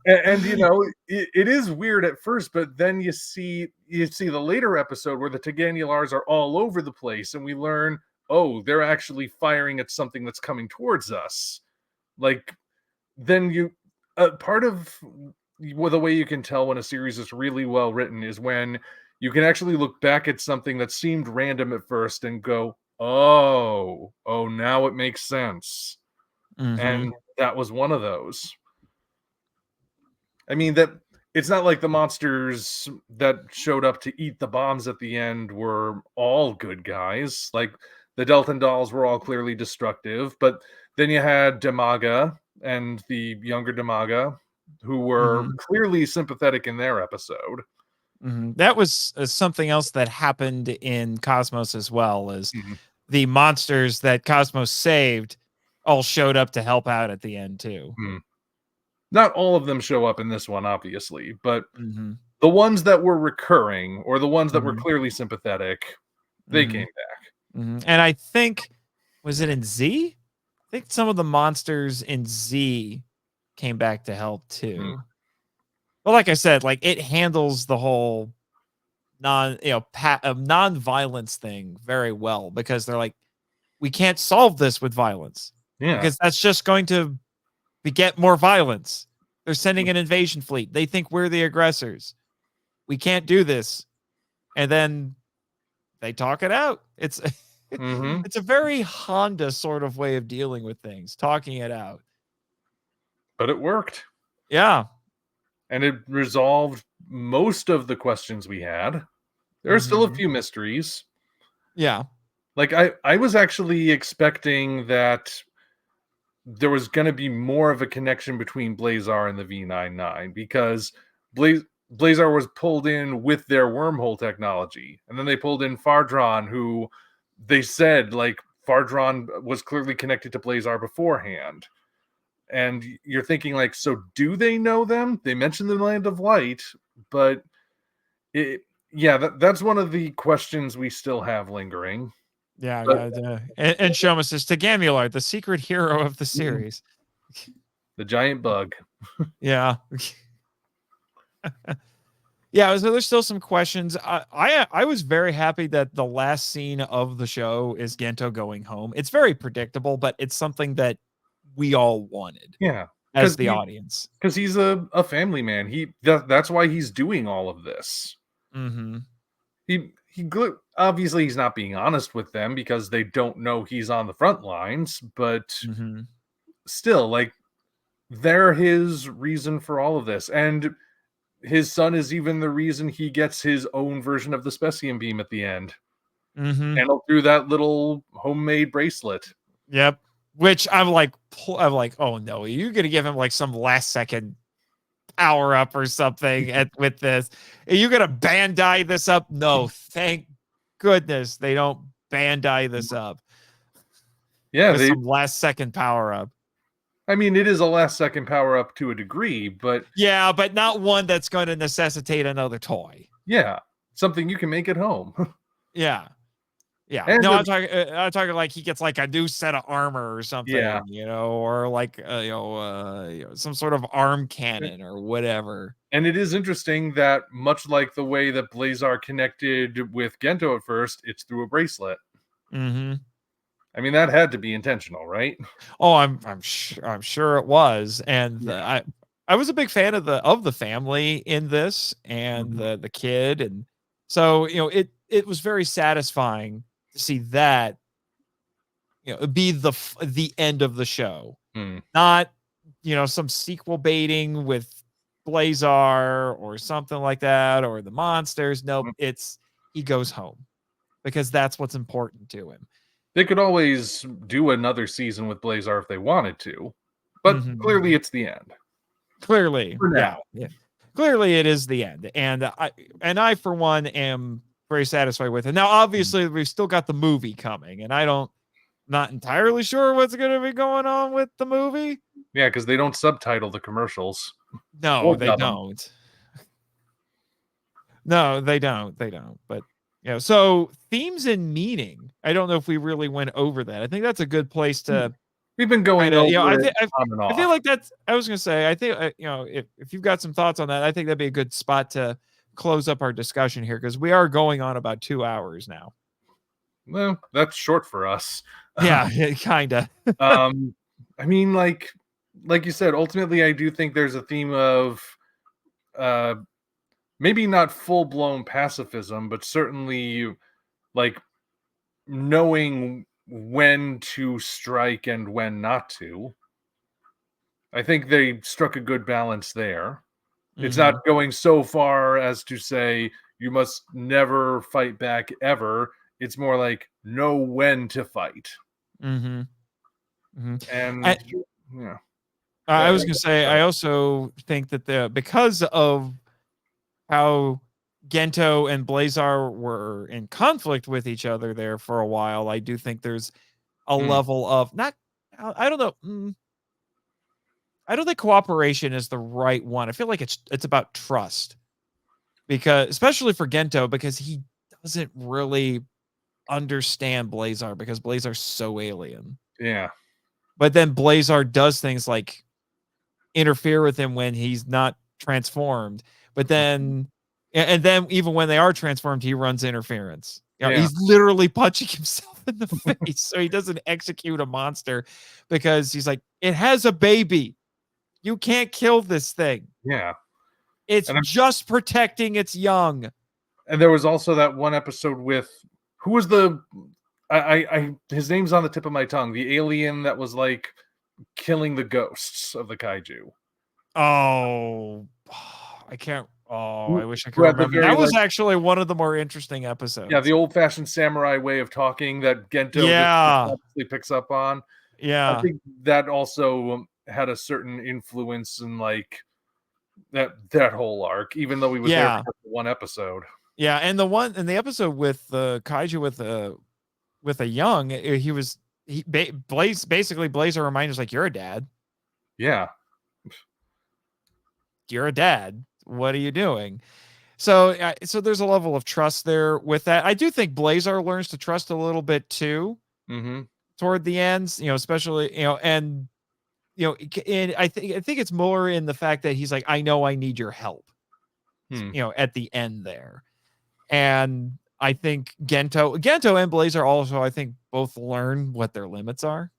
And you know, it is weird at first, but then you see the later episode where the Teganulars are all over the place, and we learn, oh, they're actually firing at something that's coming towards us. Like, then part of the way you can tell when a series is really well written is when you can actually look back at something that seemed random at first and go, oh, now it makes sense. And that was one of those. I mean, that it's not like the monsters that showed up to eat the bombs at the end were all good guys. Like, the Deltan dolls were all clearly destructive, but then you had Damaga and the younger Damaga, who were clearly sympathetic in their episode. That was something else that happened in Cosmos as well, as the monsters that Cosmos saved all showed up to help out at the end too. Not all of them show up in this one, obviously, but the ones that were recurring, or the ones that were clearly sympathetic, they came back. And I think, was it in Z? I think some of the monsters in Z came back to help too. But like I said, like, it handles the whole non-violence thing very well, because they're like, we can't solve this with violence. Because that's just going to beget more violence. They're sending an invasion fleet. They think we're the aggressors. We can't do this. And then they talk it out. It's it's a very Honda sort of way of dealing with things, talking it out. But it worked. Yeah. And it resolved most of the questions we had. There are still a few mysteries. Yeah. Like, I was actually expecting that there was going to be more of a connection between Blazar and the V99, because Blazar was pulled in with their wormhole technology, and then they pulled in Fardron, who they said, like, Fardron was clearly connected to Blazar beforehand. And you're thinking, like, so do they know them? They mentioned the Land of Light, but that's one of the questions we still have lingering. Yeah, and Shoma says, Teganular, the secret hero of the series. The giant bug. Yeah. Yeah, so there's still some questions. I was very happy that the last scene of the show is Gento going home. It's very predictable, but it's something that we all wanted. Yeah. As the audience. Because he's a family man. That's why he's doing all of this. Obviously he's not being honest with them because they don't know he's on the front lines, but still, like, they're his reason for all of this. And his son is even the reason he gets his own version of the Specium beam at the end. Handled through that little homemade bracelet. Yep. Which I'm like, oh no, you're gonna give him like some last second power up or something with this. Are you gonna Bandai this up? No, thank goodness they don't Bandai this up. Yeah, with some last second power up. I mean, it is a last second power up to a degree, but yeah, but not one that's going to necessitate another toy. Yeah, something you can make at home. Yeah. Yeah, And no, I'm talking like he gets like a new set of armor or something, Yeah. or like some sort of arm cannon or whatever. And it is interesting that much like the way that Blazar connected with Gento at first, it's through a bracelet. Mm-hmm. I mean, that had to be intentional, right? Oh, I'm sure it was, and Yeah. I was a big fan of the family in this, and Mhm. the kid, and so it was very satisfying to see that be the end of the show, Hmm. not some sequel baiting with Blazar or something like that, or the monsters. Nope, Mm. it's he goes home because that's what's important to him. They could always do another season with Blazar if they wanted to, but Mhm. clearly it's the end Clearly, for yeah, now. yeah. Clearly, it is the end, and I for one am very satisfied with it. Now, Mm. obviously, we've still got the movie coming, and not entirely sure what's going to be going on with the movie. Yeah, because they don't subtitle the commercials No, or they dub 'em. don't. No, they don't. They don't. But so themes and meaning. I don't know if we really went over that. I think that's a good place to We've been going kind of, over I it think on and I feel off. like that's. I was gonna say. I think if you've got some thoughts on that, I think that'd be a good spot to close up our discussion here because we are going on about 2 hours now. Well, that's short for us. Yeah, kinda. Um, I mean, like you said, ultimately, I do think there's a theme of uh, maybe not full blown pacifism, but certainly like knowing when to strike and when not to. I think they struck a good balance there. It's not Hmm. going so far as to say you must never fight back ever. It's more like know when to fight. Hmm. Hmm. And yeah. I Uh, was gonna say. sorry. I also think that because of how Gento and Blazar were in conflict with each other there for a while, I do think there's a Mm, level of not. I don't know. I don't think cooperation is the right one. I feel like it's about trust because, especially for Gento, because he doesn't really understand Blazar because Blazar's so alien. yeah. But then Blazar does things like interfere with him when he's not transformed. But then, and then even when they are transformed, he runs interference. Yeah. He's literally punching himself in the face so he doesn't execute a monster because he's like, it has a baby. You can't kill this thing. Yeah. It's And just protecting its young. there was also that one episode with who was the I his name's on the tip of my tongue. The alien that was like killing the ghosts of the kaiju. Oh, I can't. Oh, I Who, wish I could who had the remember. very That was like actually one of the more interesting yeah, episodes. the old fashioned samurai way of talking that Gento just Yeah. obviously picks up on. I Yeah. think that also had a certain influence in like that whole arc, even though he was there Yeah. for one episode. Yeah. And the episode with the kaiju with a young, basically Blazer reminds us like, you're a dad. Yeah. You're a dad. What are you doing? So, so there's a level of trust there with that. I do think Blazar learns to trust a little bit too Mm-hmm. toward the ends, especially, and and I think it's more in the fact that he's like, I know I need your help, Hmm. at the end there. And I think Gento and Blazar also, I think, both learn what their limits are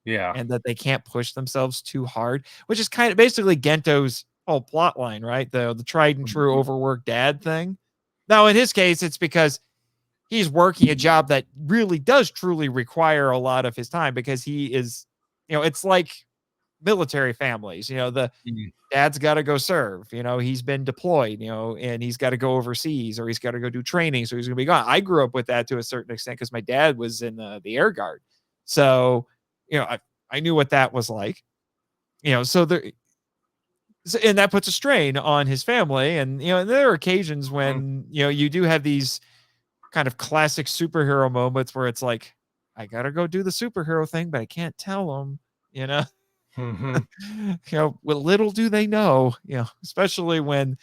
Yeah. and that they can't push themselves too hard, which is kind of basically Gento's whole plot line, right? The tried and true Mhm. overworked dad thing. Now, in his case, it's because he's working a job that really does truly require a lot of his time because he is, it's like military families, the Mhm. dad's got to go serve, he's been deployed, and he's got to go overseas or he's got to go do training. So he's going to be gone. I grew up with that to a certain extent because my dad was in the Air Guard. So, I knew what that was like, so there, and that puts a strain on his family. And, and there are occasions when, you do have these kind of classic superhero moments where it's like, I got to go do the superhero thing, but I can't tell him, you know? Mhm. Well, little do they know, especially when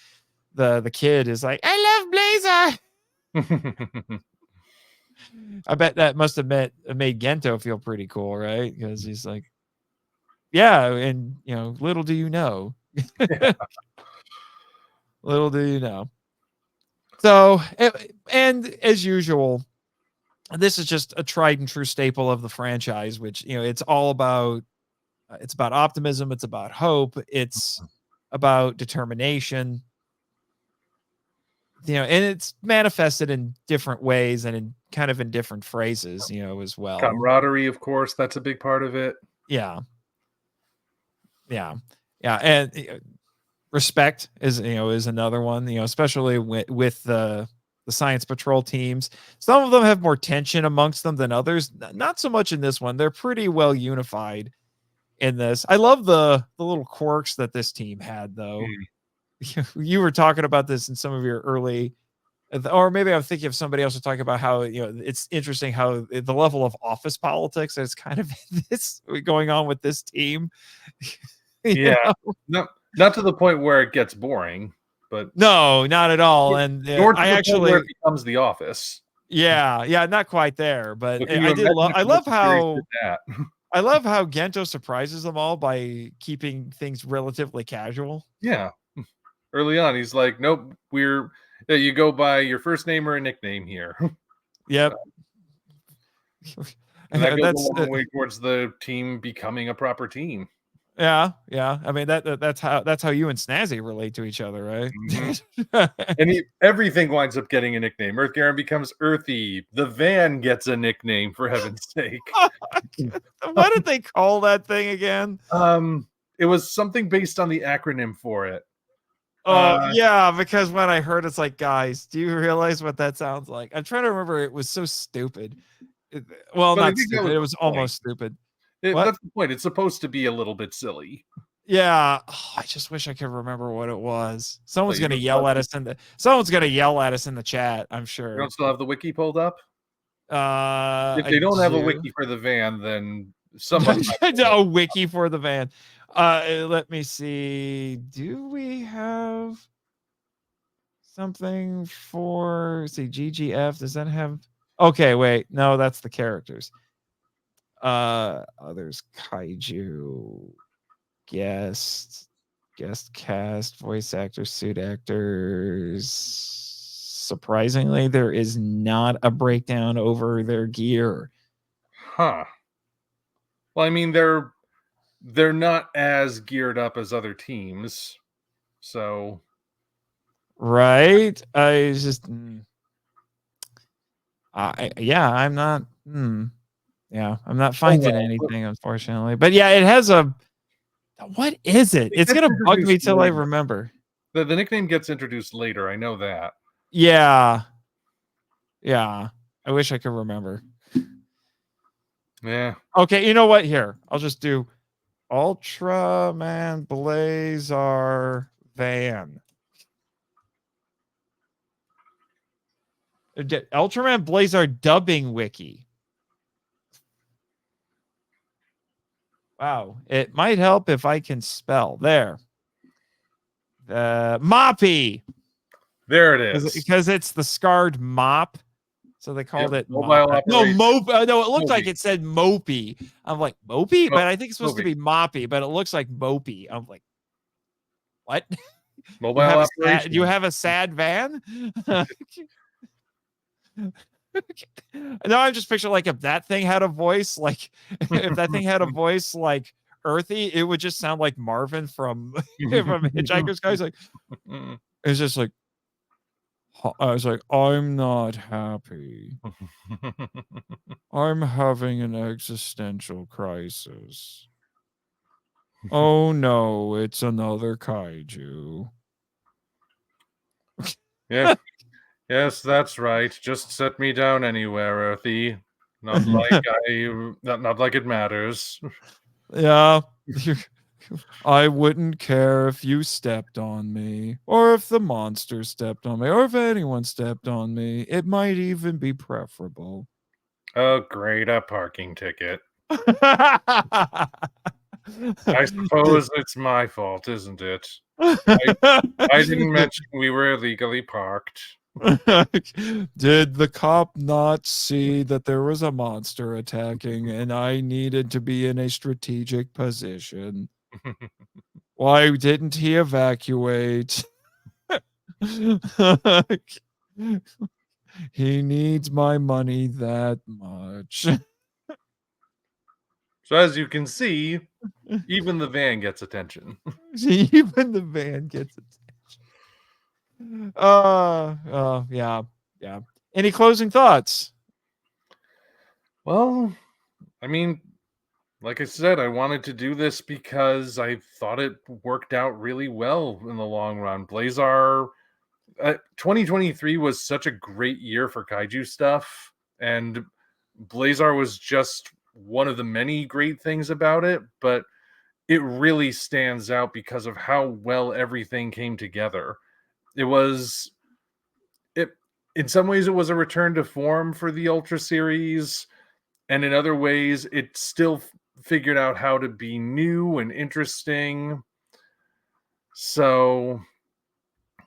the kid is like, I love Blazer. I bet that must have made Gento feel pretty cool, right? Because he's like, yeah, and little do you know. Little do you know. So, and as usual, this is just a tried and true staple of the franchise, which, it's all about, it's about optimism. It's about hope. It's about determination, and it's manifested in different ways and in different phrases, as well. Camaraderie, of course, that's a big part of it. Yeah. And respect is another one, especially with the Science Patrol teams. Some of them have more tension amongst them than others. Not so much in this one. They're pretty well unified in this. I love the little quirks that this team had, though. You were talking about this in some of your early, or maybe I'm thinking of somebody else was talking about how it's interesting how the level of office politics is kind of this going on with this team. Yeah, no, not to the point where it gets boring, but no, not at all. And I actually, where it becomes The Office. Yeah, not quite there, but I love how I love how Gento surprises them all by keeping things relatively casual. Yeah. Early on, he's like, nope, you go by your first name or a nickname here. Yep. And that goes a long way towards the team becoming a proper team. Yeah. I mean, that's how you and Snazzy relate to each other, right? Mm-hmm. And everything winds up getting a nickname. Earth Garon becomes Earthy. The van gets a nickname, for heaven's sake. What did they call that thing again? It was something based on the acronym for it. Oh, yeah, because when I heard it's like, guys, do you realize what that sounds like? I'm trying to remember. It was so stupid. Not stupid. It was almost stupid. That's the point. It's supposed to be a little bit silly. Yeah. Oh, I just wish I could remember what it was. Someone's going to yell at us in the chat, I'm sure. You don't still have the wiki pulled up? If they don't have a wiki for the van, then somebody a wiki for the van. Let me see. Do we have something for GGF? Does that have? Okay, wait. No, that's the characters. Others kaiju, guest cast, voice actors, suit actors. Surprisingly, there is not a breakdown over their gear. Huh. Well, I mean, they're not as geared up as other teams, so right. I just I'm not I'm not finding anything, unfortunately. But yeah, it has a what is it? It's gonna bug me till I remember. The nickname gets introduced later, I know that. Yeah. I wish I could remember. Yeah. Okay, you know what? Here, I'll just do Ultraman Blazar van. Ultraman Blazar dubbing wiki. Wow, it might help if I can spell. There. Moppy. There it is. Because it's the scarred mop. So they called it mobile operation. No, it looked like it said Mopey. I'm like, Mopey? But I think it's supposed to be Moppy, but it looks like Mopey. I'm like, what? Mobile operation. You have a sad van? No, I'm just picturing like if that thing had a voice, like if that thing had a voice like Earthy, it would just sound like Marvin from Hitchhiker's Guys. Like it's just like I was like, I'm not happy. I'm having an existential crisis. Oh no, it's another kaiju. Yeah. Yes, that's right. Just set me down anywhere, Earthy. Not like it matters. Yeah. I wouldn't care if you stepped on me, or if the monster stepped on me, or if anyone stepped on me. It might even be preferable. Oh, great, a parking ticket. I suppose it's my fault, isn't it? I didn't mention we were illegally parked. Did the cop not see that there was a monster attacking and I needed to be in a strategic position? Why didn't he evacuate? He needs my money that much. So as you can see, even the van gets attention. Even the van gets attention. Yeah. Any closing thoughts? Well, I mean, like I said, I wanted to do this because I thought it worked out really well in the long run. Blazar 2023 was such a great year for kaiju stuff, and Blazar was just one of the many great things about it, but it really stands out because of how well everything came together. It was it in some ways it was a return to form for the Ultra series, and in other ways it still figured out how to be new and interesting. So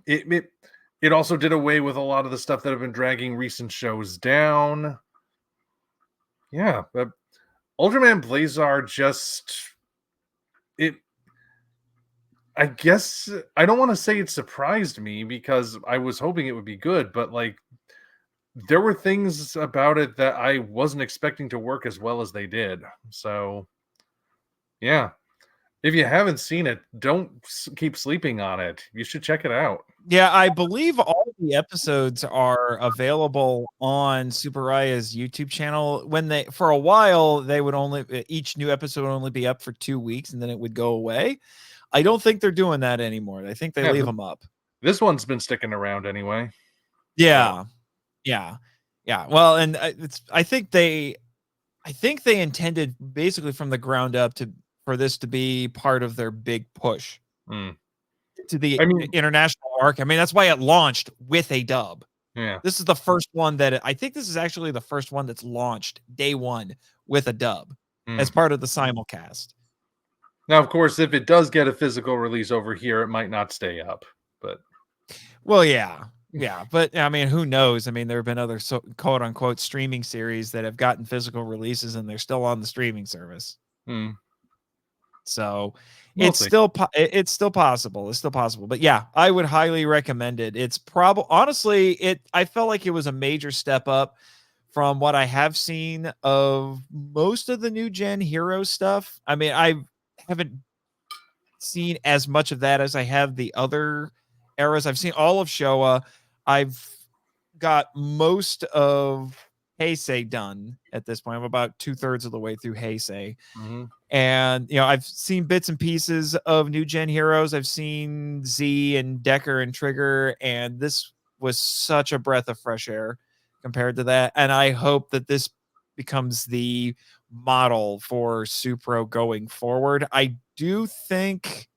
it also did away with a lot of the stuff that have been dragging recent shows down. Yeah, but Ultraman Blazar just it I guess I don't want to say it surprised me because I was hoping it would be good, but like there were things about it that I wasn't expecting to work as well as they did. So, yeah. If you haven't seen it, don't keep sleeping on it. You should check it out. Yeah, I believe all the episodes are available on Superaya's YouTube channel. When they, for a while, they would only, each new episode would only be up for 2 weeks and then it would go away. I don't think they're doing that anymore. I think they leave them up. This one's been sticking around anyway. Yeah. So. Yeah. Well, and I think they intended basically from the ground up for this to be part of their big push to the international arc. I mean, that's why it launched with a dub. Yeah. This is the first one that I think this is actually the first one that's launched day one with a dub as part of the simulcast. Now, of course, if it does get a physical release over here, it might not stay up, but well, yeah, but I mean, who knows? I mean, there have been other quote unquote streaming series that have gotten physical releases and they're still on the streaming service. So it's still possible. It's still possible. But yeah, I would highly recommend it. It's probably honestly, I felt like it was a major step up from what I have seen of most of the new gen hero stuff. I mean, I haven't seen as much of that as I have the other eras. I've seen all of Showa. I've got most of Heisei done at this point. I'm about 2/3 of the way through Heisei. And, you know, I've seen bits and pieces of new gen heroes. I've seen Z and Decker and Trigger, and this was such a breath of fresh air compared to that. And I hope that this becomes the model for Supro going forward. I do think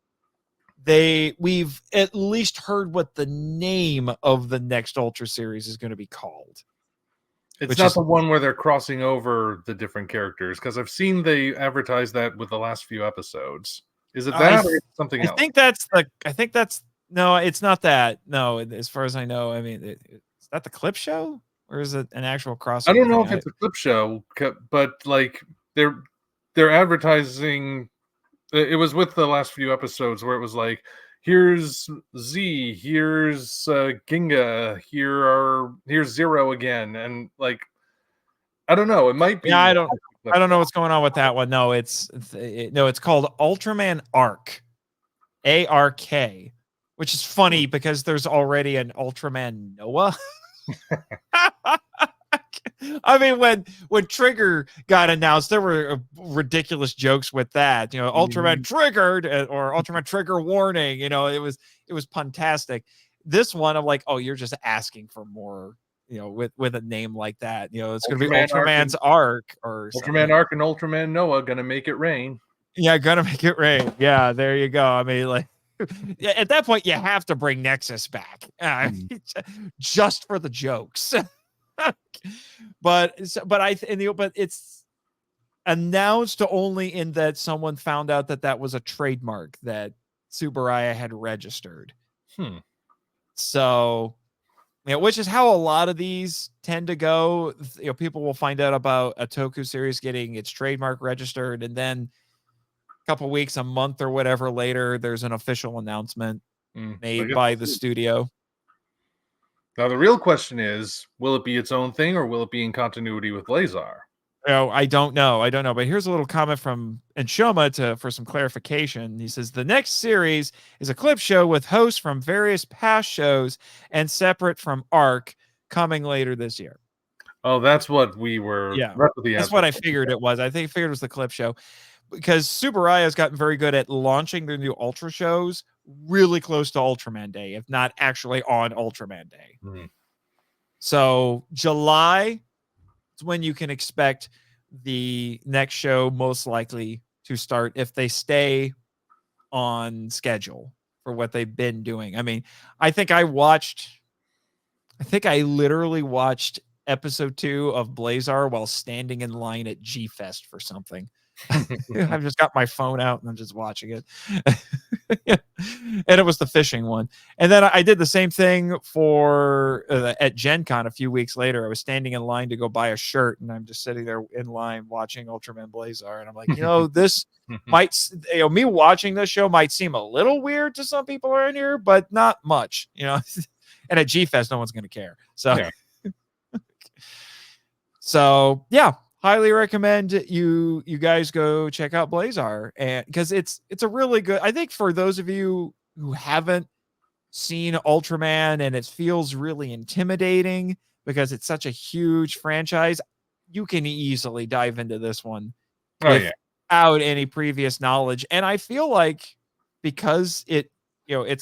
we've at least heard what the name of the next Ultra series is going to be called. It's not the one where they're crossing over the different characters, because I've seen they advertise that with the last few episodes. Is it that or something else? I think that's no, it's not that. No, as far as I know, I mean, is that the clip show or is it an actual crossover? I don't know if it's a clip show, but like they're advertising. It was with the last few episodes where it was like, here's Z, here's Ginga, here's Zero again, and like, I don't know, it might be. Yeah, I don't know what's going on with that one. No, it's called Ultraman Arc, ARK, which is funny because there's already an Ultraman Noah. I mean, when Trigger got announced, there were ridiculous jokes with that. You know, Ultraman triggered or Ultraman trigger warning. You know, it was puntastic. This one, I'm like, oh, you're just asking for more. You know, with a name like that, you know, it's going to be Ultraman's Arc or Ultraman Arc and Ultraman Noah gonna make it rain. Yeah, gonna make it rain. Yeah, there you go. I mean, like, at that point, you have to bring Nexus back just for the jokes. but it's announced only in that someone found out that was a trademark that Subaraya had registered. So which is how a lot of these tend to go. People will find out about a Toku series getting its trademark registered, and then a couple weeks, a month, or whatever later, there's an official announcement made by the studio. Now, the real question is, will it be its own thing, or will it be in continuity with Blazar? I don't know. But here's a little comment from Enshoma for some clarification. He says the next series is a clip show with hosts from various past shows and separate from ARC, coming later this year. Oh, that's what we were. Yeah, that's what I figured it was. I figured it was the clip show, because Subaraya has gotten very good at launching their new Ultra shows really close to Ultraman Day, if not actually on Ultraman Day. So July is when you can expect the next show most likely to start, if they stay on schedule for what they've been doing. I mean, I think I literally watched episode 2 of Blazar while standing in line at G-Fest for something. I've just got my phone out and I'm just watching it. And it was the fishing one. And then I did the same thing for at Gen Con a few weeks later. I was standing in line to go buy a shirt, and I'm just sitting there in line watching Ultraman Blazar. And I'm like, this might, me watching this show might seem a little weird to some people around here, but not much, And at G-Fest, no one's going to care. So, yeah. Highly recommend you guys go check out Blazar, and because it's a really good. I think for those of you who haven't seen Ultraman and it feels really intimidating because it's such a huge franchise, you can easily dive into this one without any previous knowledge. And I feel like because it's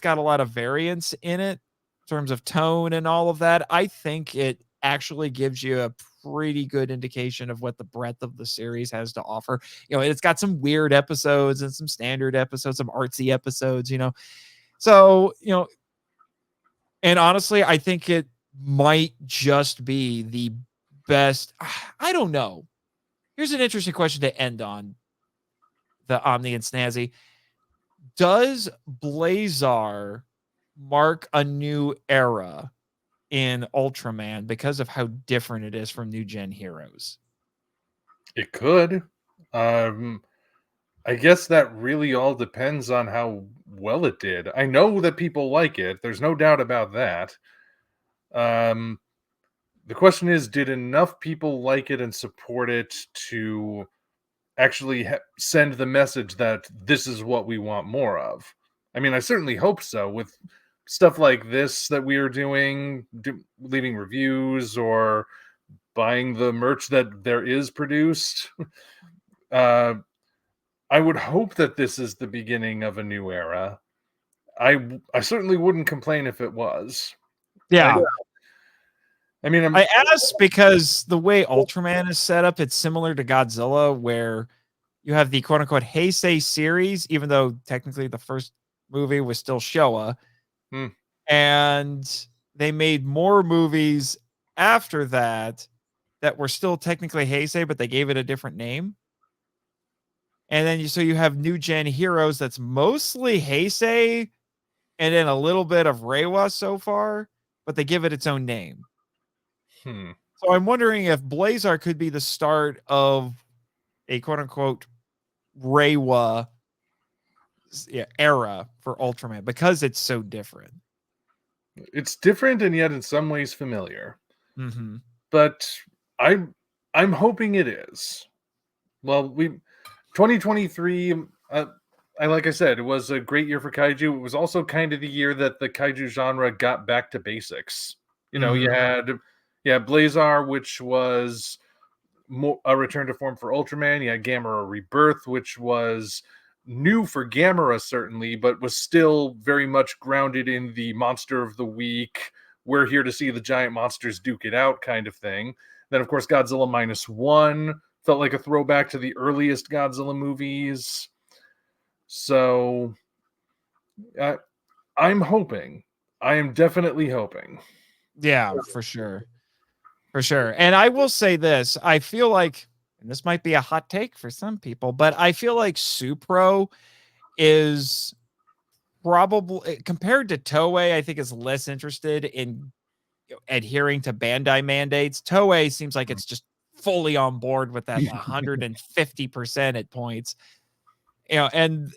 got a lot of variance in it in terms of tone and all of that, I think it actually gives you a pretty good indication of what the breadth of the series has to offer. It's got some weird episodes and some standard episodes, some artsy episodes, So, and honestly, I think it might just be the best. I don't know. Here's an interesting question to end on the Omni and Snazzy. Does Blazar mark a new era in Ultraman because of how different it is from new gen heroes? It could. I guess that really all depends on how well it did. I know that people like it. There's no doubt about that. The question is, did enough people like it and support it to actually send the message that this is what we want more of? I mean, I certainly hope so, with stuff like this that we are doing, leaving reviews or buying the merch that there is produced. I would hope that this is the beginning of a new era. I certainly wouldn't complain if it was. Yeah. I mean, I asked because the way Ultraman is set up, it's similar to Godzilla, where you have the quote-unquote Heisei series, even though technically the first movie was still Showa. And they made more movies after that were still technically Heisei, but they gave it a different name. And then you have new gen heroes that's mostly Heisei and then a little bit of Reiwa so far, but they give it its own name. So I'm wondering if Blazar could be the start of a quote-unquote Reiwa era for Ultraman because it's so different. It's different and yet in some ways familiar. But I'm hoping it is. Well, 2023, like I said, it was a great year for kaiju. It was also kind of the year that the kaiju genre got back to basics. You had Blazar, which was a return to form for Ultraman. You had Gamera Rebirth, which was new for Gamera, certainly, but was still very much grounded in the monster of the week, we're here to see the giant monsters duke it out kind of thing. Then, of course, Godzilla -1 felt like a throwback to the earliest Godzilla movies. So I'm hoping. I am definitely hoping. Yeah, for sure. For sure. And I will say this. I feel like, and this might be a hot take for some people, but I feel like Supro is probably, compared to Toei, I think is less interested in adhering to Bandai mandates. Toei seems like it's just fully on board with that 150% at points. And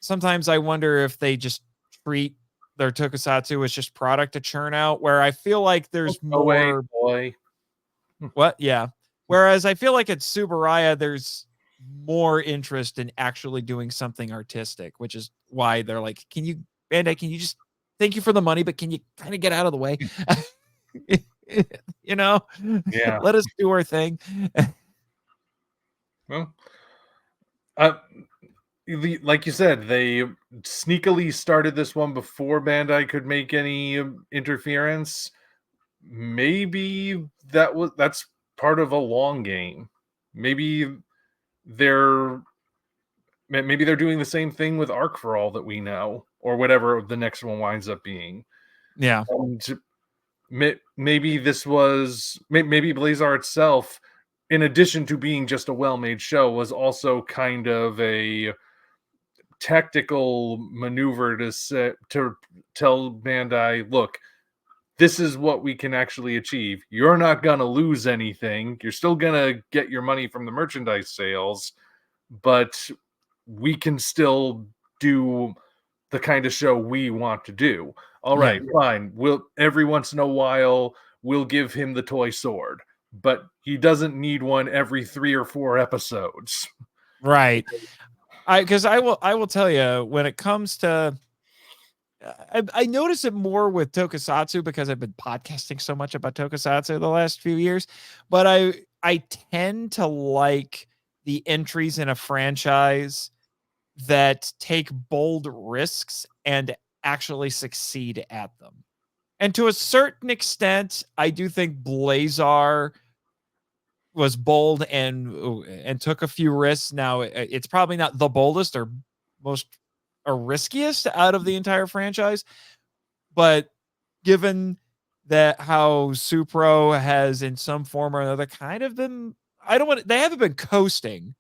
sometimes I wonder if they just treat their tokusatsu as just product to churn out, where I feel like there's more. Boy. What? Yeah. Whereas I feel like at Subaraya, there's more interest in actually doing something artistic, which is why they're like, Bandai, can you just thank you for the money, but can you kind of get out of the way? Yeah. Let us do our thing. Well, like you said, they sneakily started this one before Bandai could make any interference. Maybe that's part of a long game. Maybe they're doing the same thing with Arc for all that we know, or whatever the next one winds up being. Yeah. And maybe this was maybe Blazar itself, in addition to being just a well-made show, was also kind of a tactical maneuver to tell Bandai, look, this is what we can actually achieve. You're not gonna lose anything. You're still gonna get your money from the merchandise sales, but we can still do the kind of show we want to do. All right, fine. We'll every once in a while we'll give him the toy sword, but he doesn't need one every 3 or 4 episodes. Right. Because I will tell you, when it comes to, I notice it more with tokusatsu because I've been podcasting so much about tokusatsu the last few years, but I tend to like the entries in a franchise that take bold risks and actually succeed at them. And to a certain extent, I do think Blazar was bold and took a few risks. Now, it's probably not the boldest or most or riskiest out of the entire franchise, but given that how Supro has in some form or another kind of been, they haven't been coasting,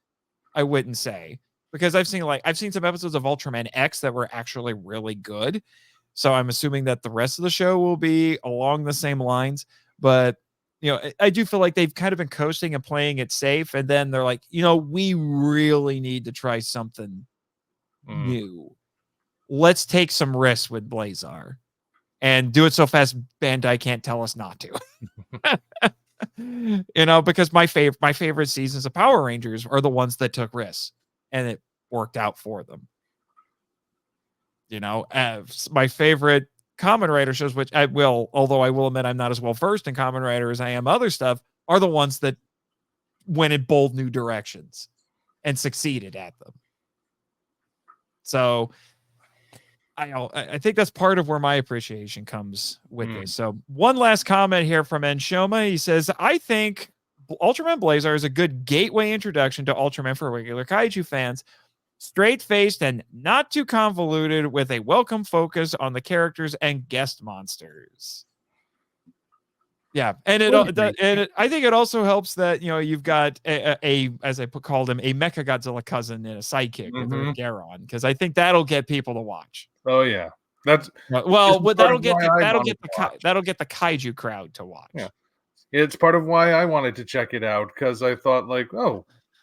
I wouldn't say, because I've seen some episodes of Ultraman X that were actually really good. So I'm assuming that the rest of the show will be along the same lines, but I do feel like they've kind of been coasting and playing it safe. And then they're like, we really need to try something new. Let's take some risks with Blazar and do it so fast Bandai can't tell us not to. Because my favorite seasons of Power Rangers are the ones that took risks and it worked out for them. My favorite Kamen Rider shows, which although I will admit I'm not as well versed in Kamen Rider as I am other stuff, are the ones that went in bold new directions and succeeded at them. So I think that's part of where my appreciation comes with this. So one last comment here from Enshoma. He says, I think Ultraman Blazar is a good gateway introduction to Ultraman for regular kaiju fans. Straight-faced and not too convoluted, with a welcome focus on the characters and guest monsters. Yeah, and I think it also helps that you've got a as I called him, a Mecha Godzilla cousin and a sidekick with Earth Garon, because I think that'll get people to watch. Oh yeah, that'll get the kaiju crowd to watch. Yeah, it's part of why I wanted to check it out, because I thought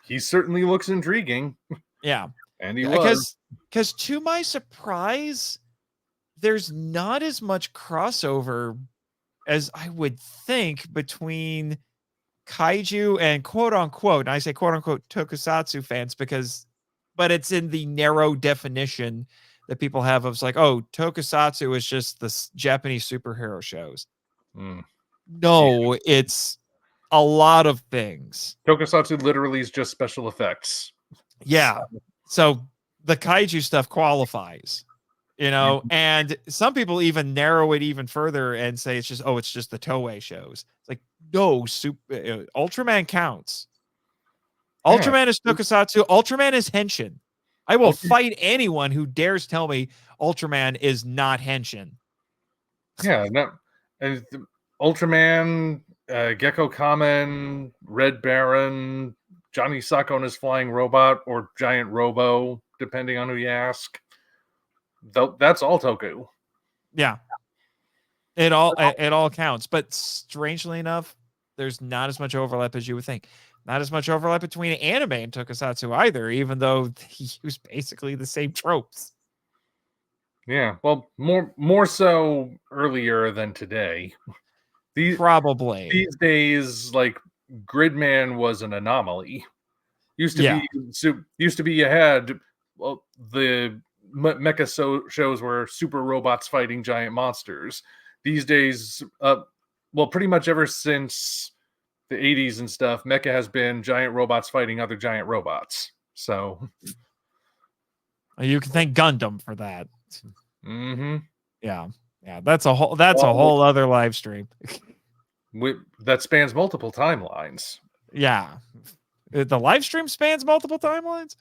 he certainly looks intriguing. Yeah. And he was. Because to my surprise, there's not as much crossover as I would think between kaiju and quote unquote, and I say quote unquote tokusatsu fans but it's in the narrow definition that people have of tokusatsu is just the Japanese superhero shows. No, it's a lot of things. Tokusatsu literally is just special effects. Yeah. So the kaiju stuff qualifies, and some people even narrow it even further and say it's just the Toei shows. It's like, no, Ultraman counts. Ultraman is tokusatsu. Ultraman is Henshin. I will fight anyone who dares tell me Ultraman is not Henshin. Yeah, no. Ultraman, Gecko Kamen, Red Baron, Johnny Sacco and his flying robot, or giant robo, depending on who you ask. That's all Toku. Yeah. It all counts. But strangely enough, there's not as much overlap as you would think. Not as much overlap between anime and tokusatsu either, even though they use basically the same tropes. Yeah, well, more so earlier than today. Probably. These days, like Gridman was an anomaly. Used to Yeah. be you had the mecha shows were super robots fighting giant monsters. These days, well, pretty much ever since the 80s and stuff, mecha has been giant robots fighting other giant robots. So You can thank Gundam for that. mm-hmm. Yeah. That's a whole other live stream. That spans multiple timelines. Yeah. The live stream spans multiple timelines?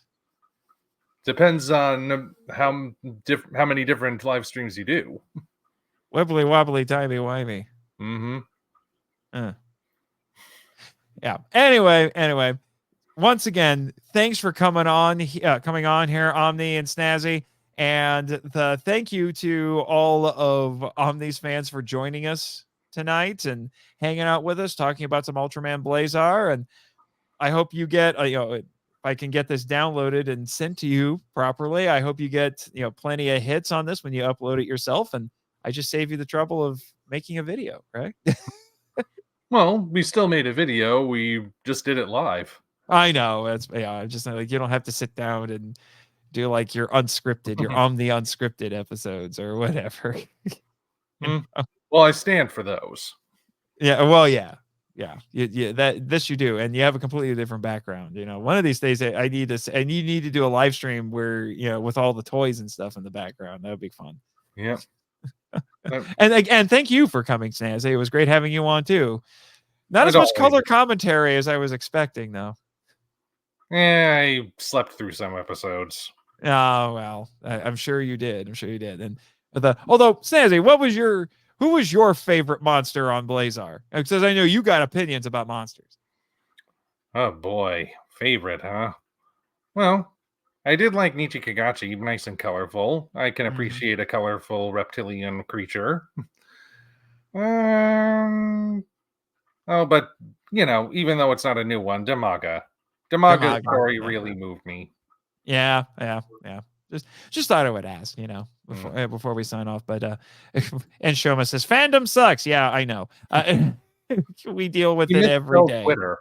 Depends on how many different live streams you do. Wibbly wobbly timey wimey. Mm-hmm. Yeah. Anyway, once again, thanks for coming on here, Omni and Snazzy. And thank you to all of Omni's fans for joining us tonight and hanging out with us, talking about some Ultraman Blazar. And I hope you get, if I can get this downloaded and sent to you properly, I hope you get, plenty of hits on this when you upload it yourself. And I just save you the trouble of making a video, right? Well, we still made a video. We just did it live. I know. Just like you don't have to sit down and do like your unscripted, your Omni unscripted episodes or whatever. Well, I stand for those. Yeah. Well, yeah. This you do, and you have a completely different background. One of these days I need to, and you need to do a live stream where with all the toys and stuff in the background. That would be fun. Yeah. And thank you for coming, Snazzy. It was great having you on too. Not as much color commentary as I was expecting, though. I slept through some episodes. Oh well, I'm sure you did. And although Snazzy, who was your favorite monster on Blazar? Because I know you got opinions about monsters. Oh boy, favorite, huh? Well, I did like Nichi Kagachi, nice and colorful. I can appreciate a colorful reptilian creature. But even though it's not a new one, Damaga's story really moved me. Yeah. Just thought I would ask, before we sign off. But and Shoma says fandom sucks. Yeah, I know. We deal with it every day. Twitter.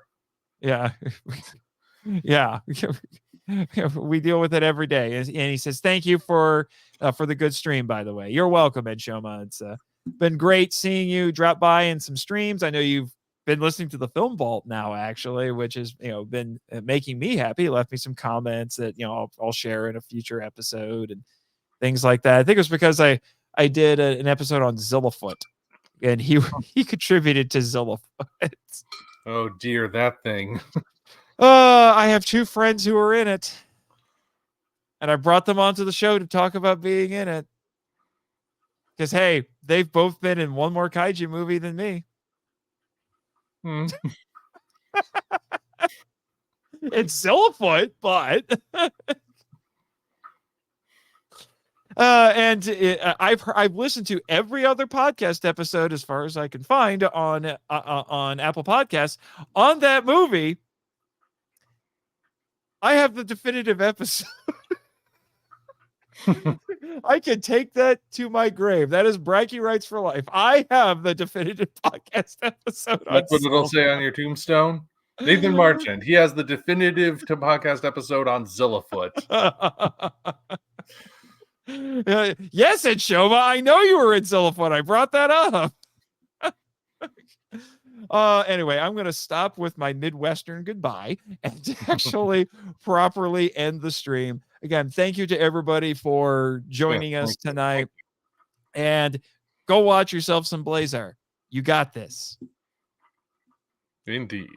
Yeah. Yeah. We deal with it every day. And he says, thank you for the good stream, by the way. You're welcome, Ed Shoma. It's been great seeing you drop by in some streams. I know you've been listening to the Film Vault now, actually, which has been making me happy. He left me some comments that I'll share in a future episode and things like that. I think it was because I did an episode on Zillafoot, and he contributed to Zillafoot. Oh dear, that thing. I have two friends who are in it, and I brought them onto the show to talk about being in it. Because hey, they've both been in one more kaiju movie than me. It's Zillafoot, but I've listened to every other podcast episode as far as I can find on Apple Podcasts on that movie. I have the definitive episode. I can take that to my grave. That is bragging rights for life. I have the definitive podcast episode. That's what it'll say on your tombstone. Nathan Marchand. He has the definitive podcast episode on Zillafoot. Yes, it's Shoma. I know you were in Zillafoot. I brought that up. Anyway, I'm going to stop with my Midwestern goodbye and actually properly end the stream. Again, thank you to everybody for joining us tonight. And go watch yourself some Blazar. You got this. Indeed.